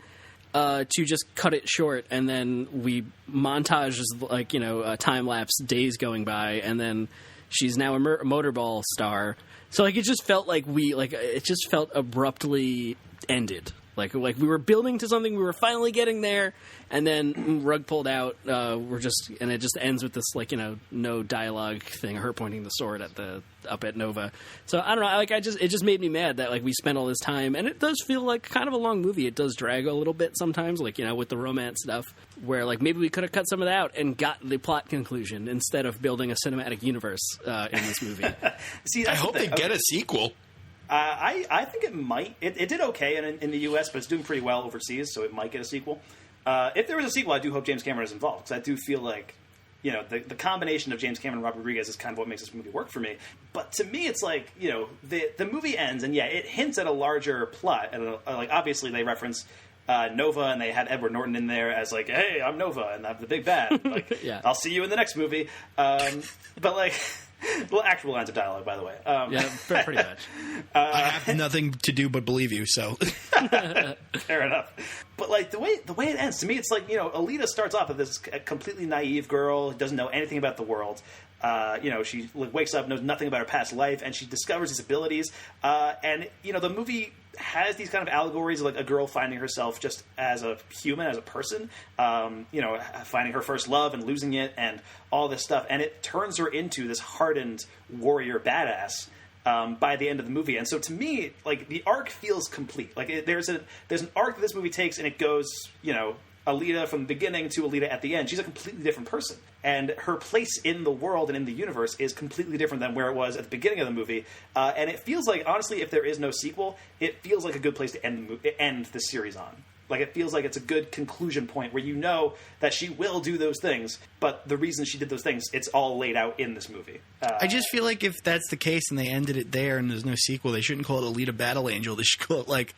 to just cut it short, and then we montage like, time lapse days going by, and then she's now a motorball star. So like it just felt like it just felt abruptly ended. Like we were building to something, we were finally getting there, and then rug pulled out. And it just ends with this like no dialogue thing. Her pointing the sword up at Nova. So I don't know. Like it just made me mad that like we spent all this time, and it does feel like kind of a long movie. It does drag a little bit sometimes, like with the romance stuff, where like maybe we could have cut some of that out and got the plot conclusion instead of building a cinematic universe in this movie. See, I hope they get a sequel. I think it might. It did okay in the U.S., but it's doing pretty well overseas, so it might get a sequel. If there was a sequel, I do hope James Cameron is involved, because I do feel like, the combination of James Cameron and Robert Rodriguez is kind of what makes this movie work for me. But to me, it's like, the movie ends, and it hints at a larger plot. And like obviously they reference Nova, and they had Edward Norton in there as like, hey, I'm Nova, and I'm the big bad. Like, I'll see you in the next movie. But like... Well, actual lines of dialogue, by the way. Yeah, pretty much. I have nothing to do but believe you, so. Fair enough. But like the way it ends, to me, it's like, Alita starts off as this completely naive girl who doesn't know anything about the world. She wakes up, knows nothing about her past life, and she discovers these abilities. And the movie has these kind of allegories of like a girl finding herself just as a human, as a person, finding her first love and losing it and all this stuff. And it turns her into this hardened warrior badass by the end of the movie. And so to me, like, the arc feels complete. Like there's an arc that this movie takes, and it goes, Alita from the beginning to Alita at the end. She's a completely different person. And her place in the world and in the universe is completely different than where it was at the beginning of the movie. And it feels like, honestly, if there is no sequel, it feels like a good place to end the series on. Like, it feels like it's a good conclusion point where you know that she will do those things, but the reason she did those things, it's all laid out in this movie. I just feel like if that's the case and they ended it there and there's no sequel, they shouldn't call it Alita Battle Angel. They should call it, like,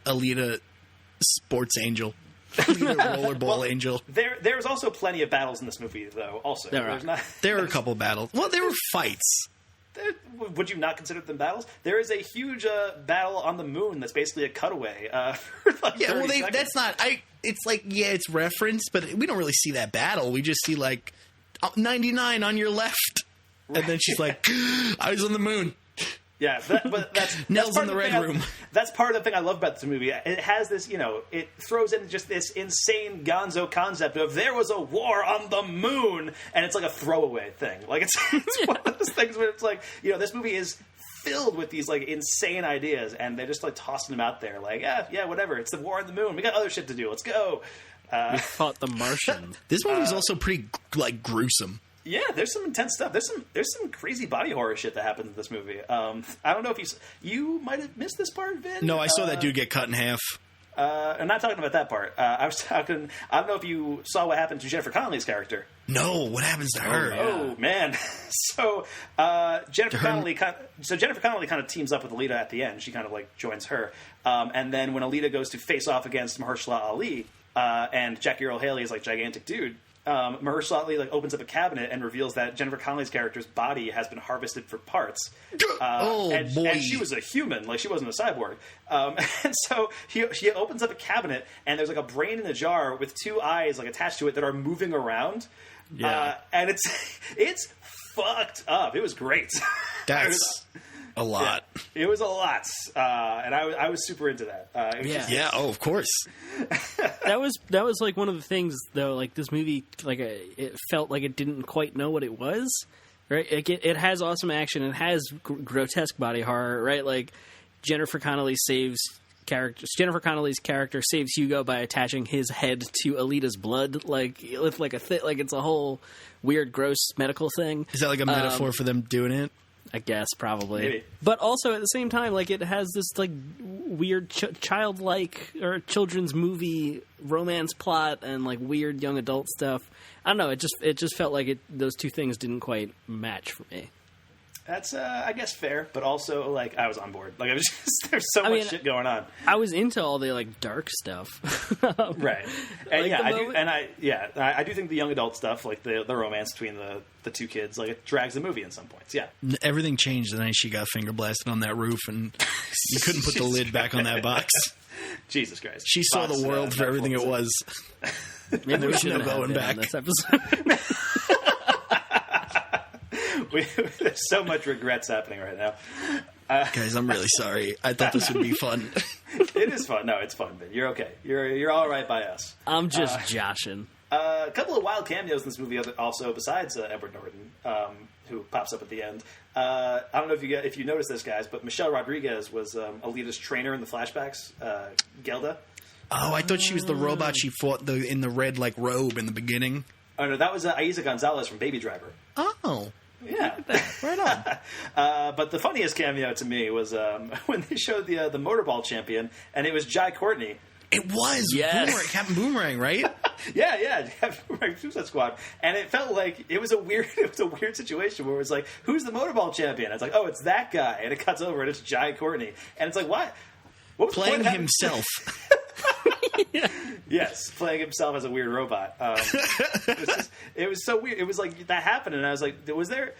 Alita Sports Angel. Rollerball Angel. There's also plenty of battles in this movie, though. Also, there are a couple battles. Well, there were fights. Would you not consider them battles? There is a huge battle on the moon that's basically a cutaway. That's not. It's like, it's referenced, but we don't really see that battle. We just see like 99 on your left, right. And then she's like, "I was on the moon." Yeah, but that's Nell's in the red room. That's part of the thing I love about this movie. It has this, it throws in just this insane gonzo concept of there was a war on the moon, and it's like a throwaway thing. Like it's one of those things where it's like, this movie is filled with these like insane ideas, and they're just like tossing them out there. Like, yeah, whatever. It's the war on the moon. We got other shit to do. Let's go. We fought the Martian. This movie's also pretty like gruesome. Yeah, there's some intense stuff. There's some crazy body horror shit that happens in this movie. I don't know if you might have missed this part, Vin. No, I saw that dude get cut in half. I'm not talking about that part. I was talking. I don't know if you saw what happened to Jennifer Connelly's character. No, what happens to her? Oh man! So Jennifer Connelly kind of teams up with Alita at the end. She kind of like joins her, and then when Alita goes to face off against Mahershala Ali, and Jackie Earle Haley is like gigantic dude. Mahershala Ali like opens up a cabinet and reveals that Jennifer Connelly's character's body has been harvested for parts. And she was a human, like she wasn't a cyborg. And so he opens up a cabinet and there's like a brain in a jar with two eyes like attached to it that are moving around. Yeah. And it's fucked up. It was great. That's a lot. Yeah, it was a lot, and I was super into that. Oh, of course. That was like one of the things though. Like this movie, like it felt like it didn't quite know what it was. Right? It has awesome action. It has grotesque body horror. Right? Like Jennifer Connelly's character saves Hugo by attaching his head to Alita's blood. Like with like it's a whole weird, gross medical thing. Is that like a metaphor for them doing it? I guess probably. Maybe. But also at the same time, like it has this like weird childlike or children's movie romance plot and like weird young adult stuff. I don't know. It just felt like those two things didn't quite match for me. That's I guess fair, but also like I was on board. Like there's so much shit going on. I was into all the like dark stuff, right? And like I do think the young adult stuff, like the romance between the two kids, like it drags the movie in some points. Yeah, everything changed the night she got finger blasted on that roof, and you couldn't put the lid back on that box. Jesus Christ! She saw the world for everything it was. Maybe there was no going back. This episode. There's so much regrets happening right now. Guys, I'm really sorry. I thought this would be fun. It is fun. No, it's fun, but you're okay. You're all right by us. I'm just joshing. A couple of wild cameos in this movie also, besides Edward Norton, who pops up at the end. I don't know if you noticed this, guys, but Michelle Rodriguez was Alita's trainer in the flashbacks, Gelda. Oh, I thought she was the robot she fought in the red like robe in the beginning. Oh, no, that was Aiza Gonzalez from Baby Driver. Oh. Yeah. Right on. But the funniest cameo to me was when they showed the Motorball champion, and it was Jai Courtney. It was Captain Boomerang, right? Yeah, Captain Boomerang Suicide Squad, and it felt like it was a weird situation where it was like, who's the Motorball champion? It's like, oh, it's that guy, and it cuts over and it's Jai Courtney, and it's like, what was playing himself? Yeah. Yes, playing himself as a weird robot. It was so weird. It was like that happened, and I was like, was there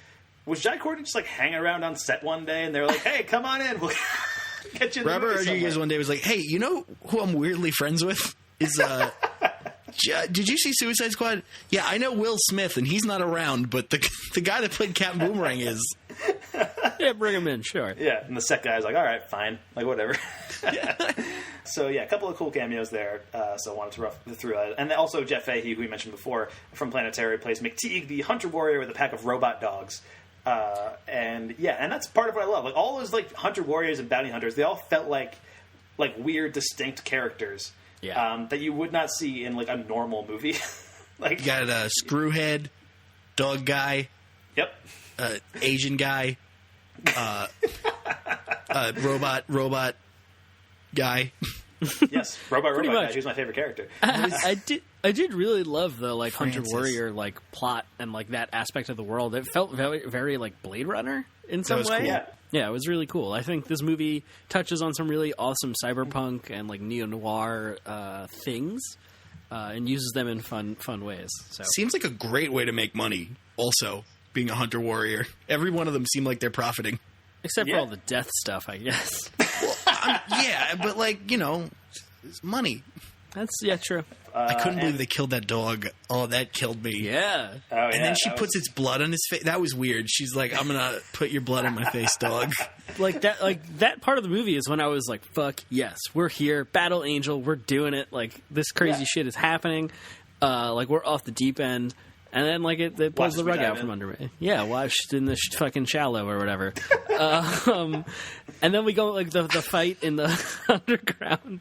Was Jai Courtney just like hanging around on set one day, and they're like, "Hey, come on in, we'll get you." In the Robert movie Rodriguez somewhere." one day was like, "Hey, you know who I'm weirdly friends with? Is did you see Suicide Squad? Yeah, I know Will Smith, and he's not around, but the guy that played Captain Boomerang is." Yeah, bring him in, sure. Yeah, and the set guy's like, "All right, fine, like whatever." So yeah, a couple of cool cameos there. So I wanted to rough through that, and then also Jeff Fahey, who we mentioned before from Planetary, plays McTeague, the hunter warrior with a pack of robot dogs. And that's part of what I love. Like all those like hunter warriors and bounty hunters, they all felt like weird, distinct characters. Yeah. That you would not see in like a normal movie. Like You got a Screwhead, dog guy. Yep. Asian guy. Robot guy. Yes, robot Pretty guy. much. He was my favorite character. I did really love the like Francis. hunter warrior like plot and like that aspect of the world. It felt very, very like Blade Runner in some was way. cool. Yeah, it was really cool. I think this movie touches on some really awesome cyberpunk and like neo noir things, and uses them in fun ways. So Seems like a great way to make money. Also, being a hunter warrior, every one of them seem like they're profiting. except for all the death stuff, I guess. Yeah, but like it's money. That's true. I couldn't believe they killed that dog. Oh, that killed me. Yeah. And then she puts its blood on his face. That was weird. She's like, "I'm gonna put your blood on my face, dog." Like that part of the movie is when I was like, "Fuck yes, we're here, Battle Angel, we're doing it." Like this crazy shit is happening. Like we're off the deep end, and then like it pulls the rug out from under me. Yeah, washed in the fucking shallow or whatever. And then we go like the fight in the underground.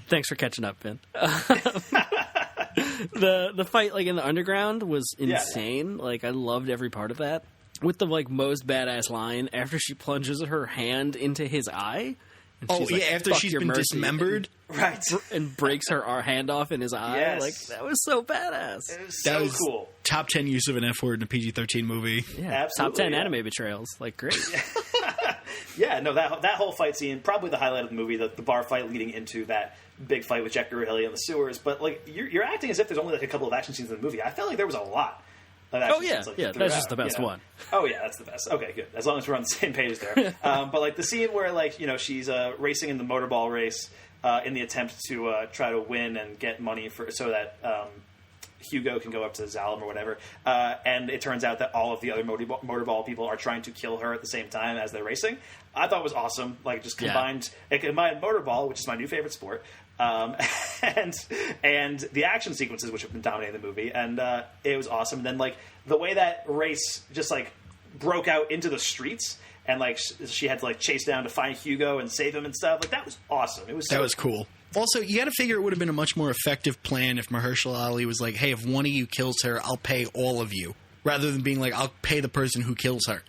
Thanks for catching up, Ben. The fight like in the underground was insane. Like I loved every part of that. With the like most badass line after she plunges her hand into his eye. Oh yeah, after she's been dismembered, right, and breaks her hand off in his eye. Yes. Like that was so badass. It was that so was cool. Top 10 use of an F word in a PG-13 movie. Yeah, Absolutely, top 10 anime betrayals. Like great. Yeah, no, that whole fight scene, probably the highlight of the movie, the bar fight leading into that big fight with Jack Gurley in the sewers. But like you're acting as if there's only like a couple of action scenes in the movie. I felt like there was a lot. Oh yeah, that's just the best one. Oh yeah, that's the best. Okay, good. As long as we're on the same page there. But like the scene where like she's racing in the motorball race in the attempt to try to win and get money so that Hugo can go up to Zalem or whatever, and it turns out that all of the other motorball people are trying to kill her at the same time as they're racing. I thought it was awesome. Like just combined motorball, which is my new favorite sport. And the action sequences which have been dominating the movie, and it was awesome. And then like the way that race just like broke out into the streets, and like she had to like chase down to find Hugo and save him and stuff. Like that was awesome. It was that was cool. Also, you got to figure it would have been a much more effective plan if Mahershala Ali was like, "Hey, if one of you kills her, I'll pay all of you," rather than being like, "I'll pay the person who kills her."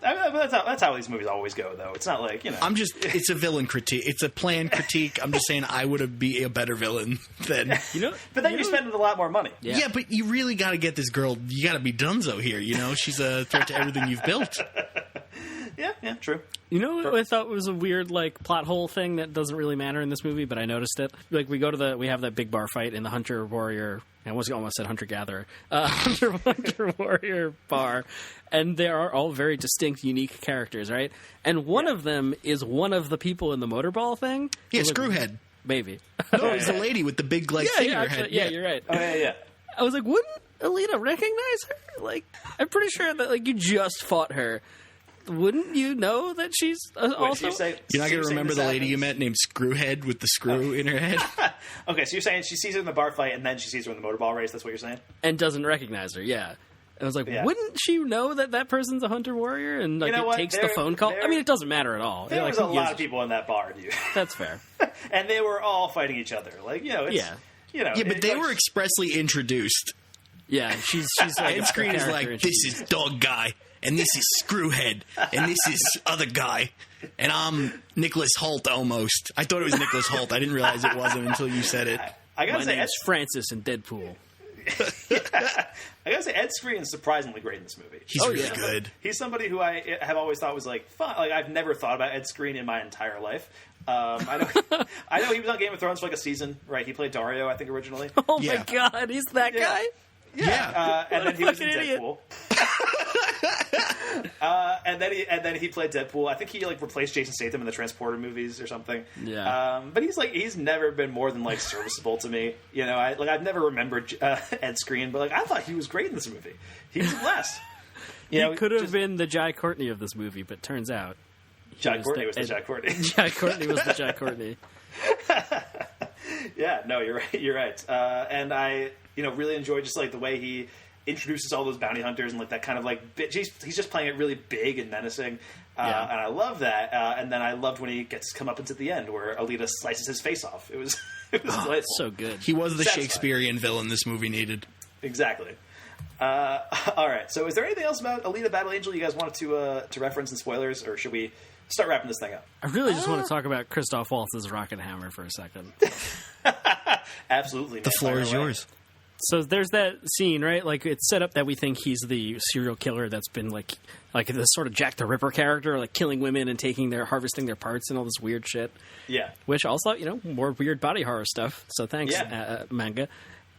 That's how these movies always go, though. It's not like it's a villain critique. It's a plan critique. I'm just saying I would be a better villain than But then you're spending a lot more money. Yeah, but you really got to get this girl. You got to be Dunzo here. She's a threat to everything you've built. Yeah, true. You know what I thought was a weird like plot hole thing that doesn't really matter in this movie, but I noticed it. Like we have that big bar fight in the Hunter Warrior. I almost said Hunter Gatherer. Hunter Warrior bar, and they are all very distinct, unique characters, right? And one of them is one of the people in the motorball thing. Yeah, Screwhead. Maybe. No, it's the lady with the big finger head. Yeah, you're right. Oh yeah. I was like, wouldn't Alita recognize her? Like, I'm pretty sure that like you just fought her. Wouldn't you know that she's also? You're not going to remember the lady you met named Screwhead with the screw in her head? Okay, so you're saying she sees her in the bar fight and then she sees her in the motorball race. That's what you're saying? And doesn't recognize her, yeah. I was like, wouldn't she know that person's a hunter warrior? And like it takes the phone call? I mean, it doesn't matter at all. There was a lot of people in that bar, dude. That's fair. And they were all fighting each other. Like, but they were expressly introduced. Yeah, she's like end screen is like, this is dog guy. And this is Screwhead, and this is other guy, and I'm Nicholas Hoult almost. I thought it was Nicholas Hoult. I didn't realize it wasn't until you said it. I gotta My say, name's Francis in Deadpool. I gotta say, Ed Skrein is surprisingly great in this movie. He's really good. He's somebody who I have always thought was like fun. Like I've never thought about Ed Skrein in my entire life. I know he was on Game of Thrones for like a season, right? He played Dario, I think, originally. Oh my god, he's that guy. Yeah. And then he was in Deadpool. And then he played Deadpool. I think he like replaced Jason Statham in the Transporter movies or something. Yeah. But he's never been more than like serviceable to me. You know, I've never remembered Ed Skrein, but like I thought he was great in this movie. He was a blast. He could have been the Jai Courtney of this movie, but turns out Jai Courtney was the Jai Courtney. Jai Courtney was the Jai Courtney. Yeah, no, you're right. You're right. And I, really enjoyed just like the way he introduces all those bounty hunters and like that kind of like he's just playing it really big and menacing. And I love that. And then I loved when he gets come up into the end where Alita slices his face off. It was delightful. So good. He was the Satisfying. Shakespearean villain this movie needed. Exactly. All right. So, is there anything else about Alita: Battle Angel you guys wanted to reference in spoilers, or should we start wrapping this thing up? I really just want to talk about Christoph Waltz's Rocket Hammer for a second. Absolutely. The floor is yours. So there's that scene, right? Like it's set up that we think he's the serial killer that's been like this sort of Jack the Ripper character, like killing women and harvesting their parts and all this weird shit. Yeah. Which also, more weird body horror stuff. So thanks, manga.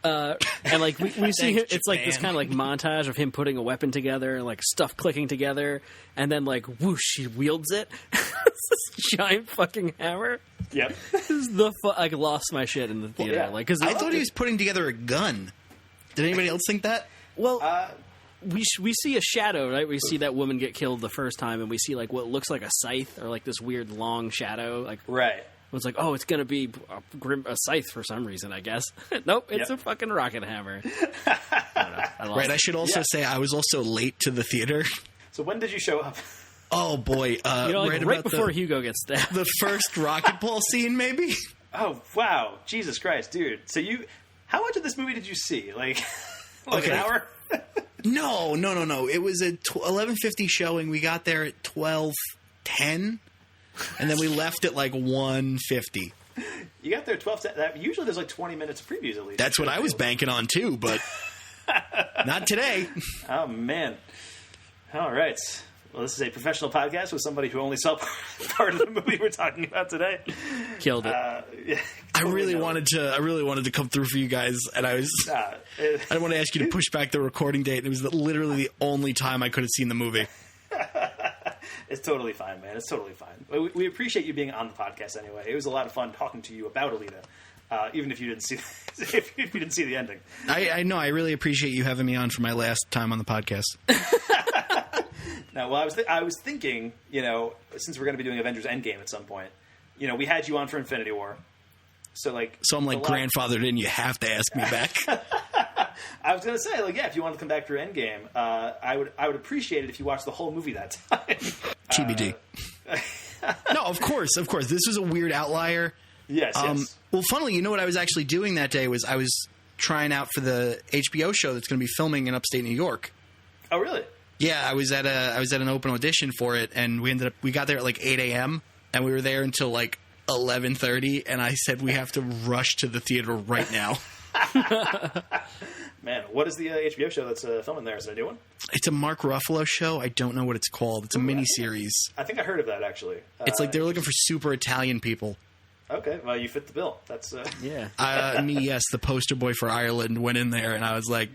And like we see him, it's like this kind of like montage of him putting a weapon together, like stuff clicking together, and then like whoosh, he wields it. It's this giant fucking hammer. Yep. I lost my shit in the theater. Well, yeah. Like, cause I thought he was putting together a gun. Did anybody else think that? Well, we see a shadow, right? We see that woman get killed the first time, and we see like what looks like a scythe or like this weird long shadow. Like right. It's like, oh, it's going to be a scythe for some reason, I guess. Nope, it's a fucking rocket hammer. I should also say I was also late to the theater. So when did you show up? Oh, boy. Right before Hugo gets stabbed. The first rocket ball scene, maybe? Oh, wow. Jesus Christ, dude. So how much of this movie did you see? Like an hour? No. It was a 11:50 showing. We got there at 12:10. And then we left at like 1:50. You got there at 12:10. Usually there's like 20 minutes of previews at least. That's what I was banking on too, but not today. Oh, man. All right. Well, this is a professional podcast with somebody who only saw part of the movie we're talking about today. Killed it. Yeah, I really wanted to come through for you guys, and I didn't want to ask you to push back the recording date. It was literally the only time I could have seen the movie. It's totally fine, man. It's totally fine. We appreciate you being on the podcast anyway. It was a lot of fun talking to you about Alita, even if you didn't see if you didn't see the ending. I know. I really appreciate you having me on for my last time on the podcast. Now, well, I was thinking, since we're going to be doing Avengers Endgame at some point, we had you on for Infinity War, so I'm like grandfathered in. You have to ask me back. I was going to say, if you want to come back for Endgame, I would appreciate it if you watched the whole movie that time. TBD. No, of course. This was a weird outlier. Yes. Well, funnily, you know what I was actually doing that day was I was trying out for the HBO show that's going to be filming in upstate New York. Oh, really? Yeah, I was at an open audition for it, and we got there at like 8 a.m. and we were there until like 11:30, and I said we have to rush to the theater right now. Man, what is the HBO show that's filming there? Is it a new one? It's a Mark Ruffalo show. I don't know what it's called. It's a miniseries. I think I heard of that, actually. It's like they're looking for super Italian people. Okay, well, you fit the bill. That's yeah. Me, yes, the poster boy for Ireland went in there, and I was like,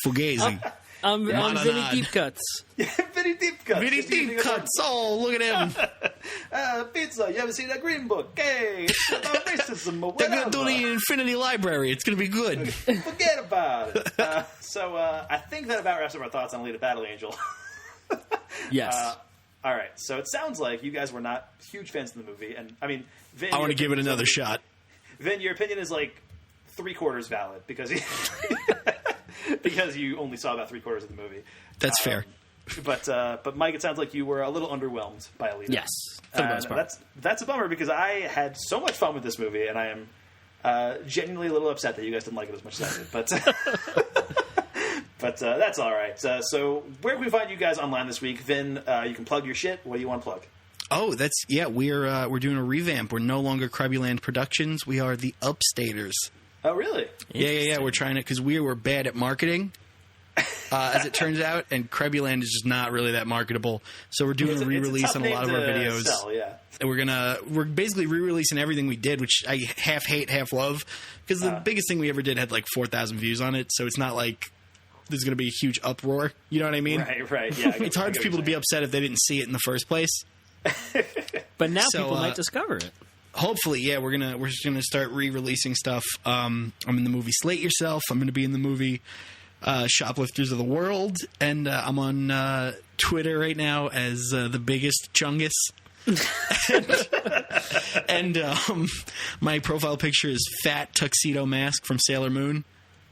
Fugazi. I'm Vinny Deep Cuts. Vinny Deep Cuts. Vinny Deep Cuts. Oh, look at him. Pizza. You haven't seen that Green Book? Hey, it's about racism or whatever. They're going to do the Infinity Library. It's going to be good. Forget about it. So I think that about wraps up our thoughts on Alita Battle Angel. Yes. All right. So it sounds like you guys were not huge fans of the movie. And, I mean, Vin, I want to give it another shot. Vin, your opinion is like 3/4 valid because because you only saw about 3/4 of the movie. That's fair. But Mike, it sounds like you were a little underwhelmed by Alita. Yes, for the most part. That's a bummer because I had so much fun with this movie, and I am genuinely a little upset that you guys didn't like it as much as I did. But that's all right. So where can we find you guys online this week? Vin, you can plug your shit. What do you want to plug? Oh, we're doing a revamp. We're no longer Krebuland Productions. We are the Upstaters. Oh, really? Yeah. We're trying to, because we were bad at marketing, as it turns out, and Krebuland is just not really that marketable. So we're doing a re-release on a lot of our videos. And we're basically re-releasing everything we did, which I half hate, half love, because the biggest thing we ever did had like 4,000 views on it. So it's not like there's going to be a huge uproar. You know what I mean? Right. Yeah, it's hard for people to be upset if they didn't see it in the first place. But now people might discover it. Hopefully, yeah. We're just gonna start re-releasing stuff. I'm in the movie Slate Yourself. I'm going to be in the movie Shoplifters of the World, and I'm on Twitter right now as the biggest Chungus. and my profile picture is Fat Tuxedo Mask from Sailor Moon,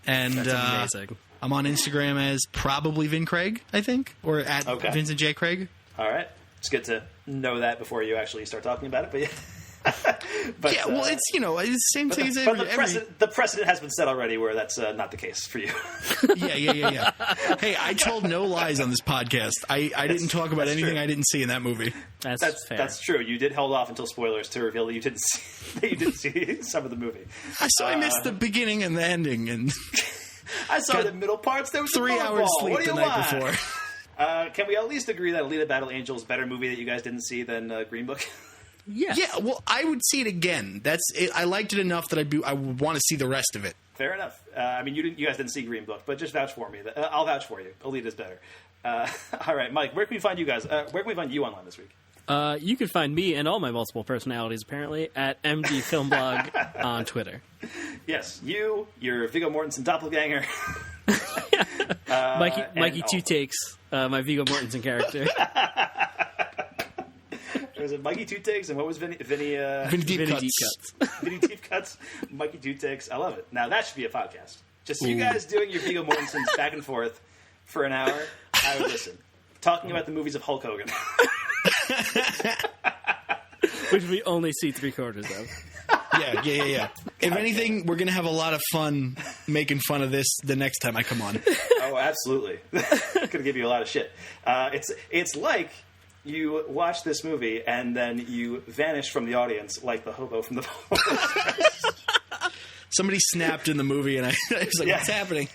and that's amazing. I'm on Instagram as probably Vin Craig, I think, or at Vincent J. Craig. All right, it's good to know that before you actually start talking about it. But yeah. Yeah, well, it's it's the same thing as the precedent has been set already where that's not the case for you. Yeah. Hey, I told no lies on this podcast. I didn't talk about anything I didn't see in that movie. That's fair. That's true. You did hold off until spoilers to reveal that you didn't see some of the movie. So I missed the beginning and the ending, and I saw the middle parts. There was 3 hours sleep the night before. Can we at least agree that Alita Battle Angel is a better movie that you guys didn't see than Green Book? Yes. Yeah, well, I would see it again. That's it. I liked it enough that I would want to see the rest of it. Fair enough. I mean, you guys didn't see Green Book, but just vouch for me. I'll vouch for you. Alita's better. All right, Mike, where can we find you guys? Where can we find you online this week? You can find me and all my multiple personalities, apparently, at MD FilmBlog on Twitter. Yes, your Viggo Mortensen doppelganger. Mikey Two Takes, my Viggo Mortensen character. Was it Mikey Two Takes and what was Vinny Deep Cuts? Vinny Deep Cuts. Mikey Two Takes. I love it. Now that should be a podcast. Just you guys doing your Viggo Mortensens back and forth for an hour. I would listen. Talking about the movies of Hulk Hogan. Which we only see 3/4 of. Yeah. If anything, we're going to have a lot of fun making fun of this the next time I come on. Oh, absolutely. Going to give you a lot of shit. It's like you watch this movie and then you vanish from the audience like the hobo from the Somebody snapped in the movie and I was like, what's happening?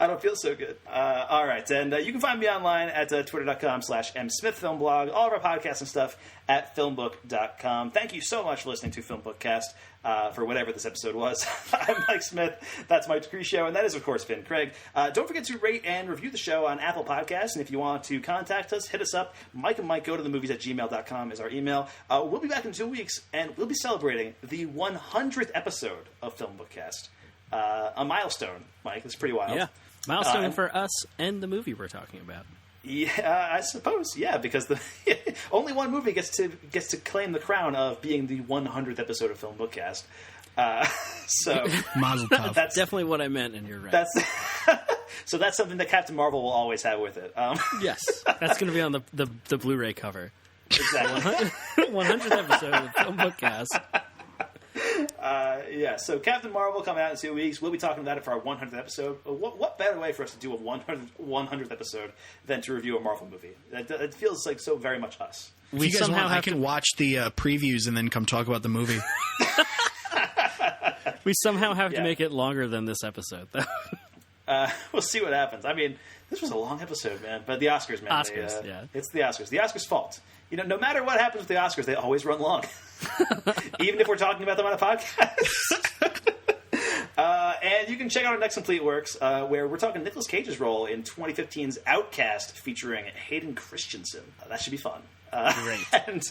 I don't feel so good. All right. And you can find me online at twitter.com/msmithfilmblog. All of our podcasts and stuff at filmbook.com. Thank you so much for listening to FilmBookCast for whatever this episode was. I'm Mike Smith. That's Mike Decree Show. And that is, of course, Vin Craig. Don't forget to rate and review the show on Apple Podcasts. And if you want to contact us, hit us up. Mike and Mike go to the movies at gmail.com is our email. We'll be back in 2 weeks, and we'll be celebrating the 100th episode of FilmBookCast. A milestone, Mike. It's pretty wild. Yeah. Milestone for us and the movie we're talking about. Yeah, I suppose. Yeah, because the only one movie gets to claim the crown of being the 100th episode of FilmBookCast. So Mazel tov. That's definitely what I meant, and you're right. So that's something that Captain Marvel will always have with it. Yes, that's going to be on the Blu-ray cover. Exactly. 100th episode of FilmBookCast. So Captain Marvel coming out in 2 weeks. We'll be talking about it for our 100th episode. What better way for us to do a 100th episode than to review a Marvel movie? It feels like so very much us. We somehow I can watch the previews and then come talk about the movie. We somehow have to make it longer than this episode, though. We'll see what happens. I mean, this was a long episode, man. But the Oscars, man. It's the Oscars. The Oscars' fault. You know, no matter what happens with the Oscars, they always run long. Even if we're talking about them on a podcast. And you can check out our next Complete Works, where we're talking Nicolas Cage's role in 2015's Outcast, featuring Hayden Christensen. That should be fun. Great. And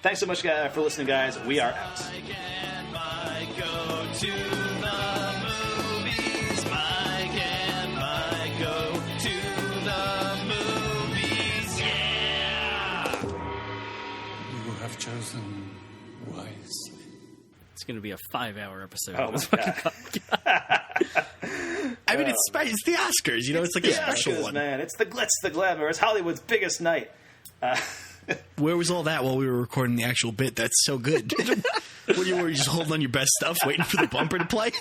thanks so much for listening, guys. We are out. Chosen wisely. It's going to be a 5-hour episode. Oh, my God. I mean, it's the Oscars, you know, it's like a special one. Man, it's the glitz, the glamour. It's Hollywood's biggest night. Where was all that while we were recording the actual bit? That's so good. Were you just holding on your best stuff, waiting for the bumper to play?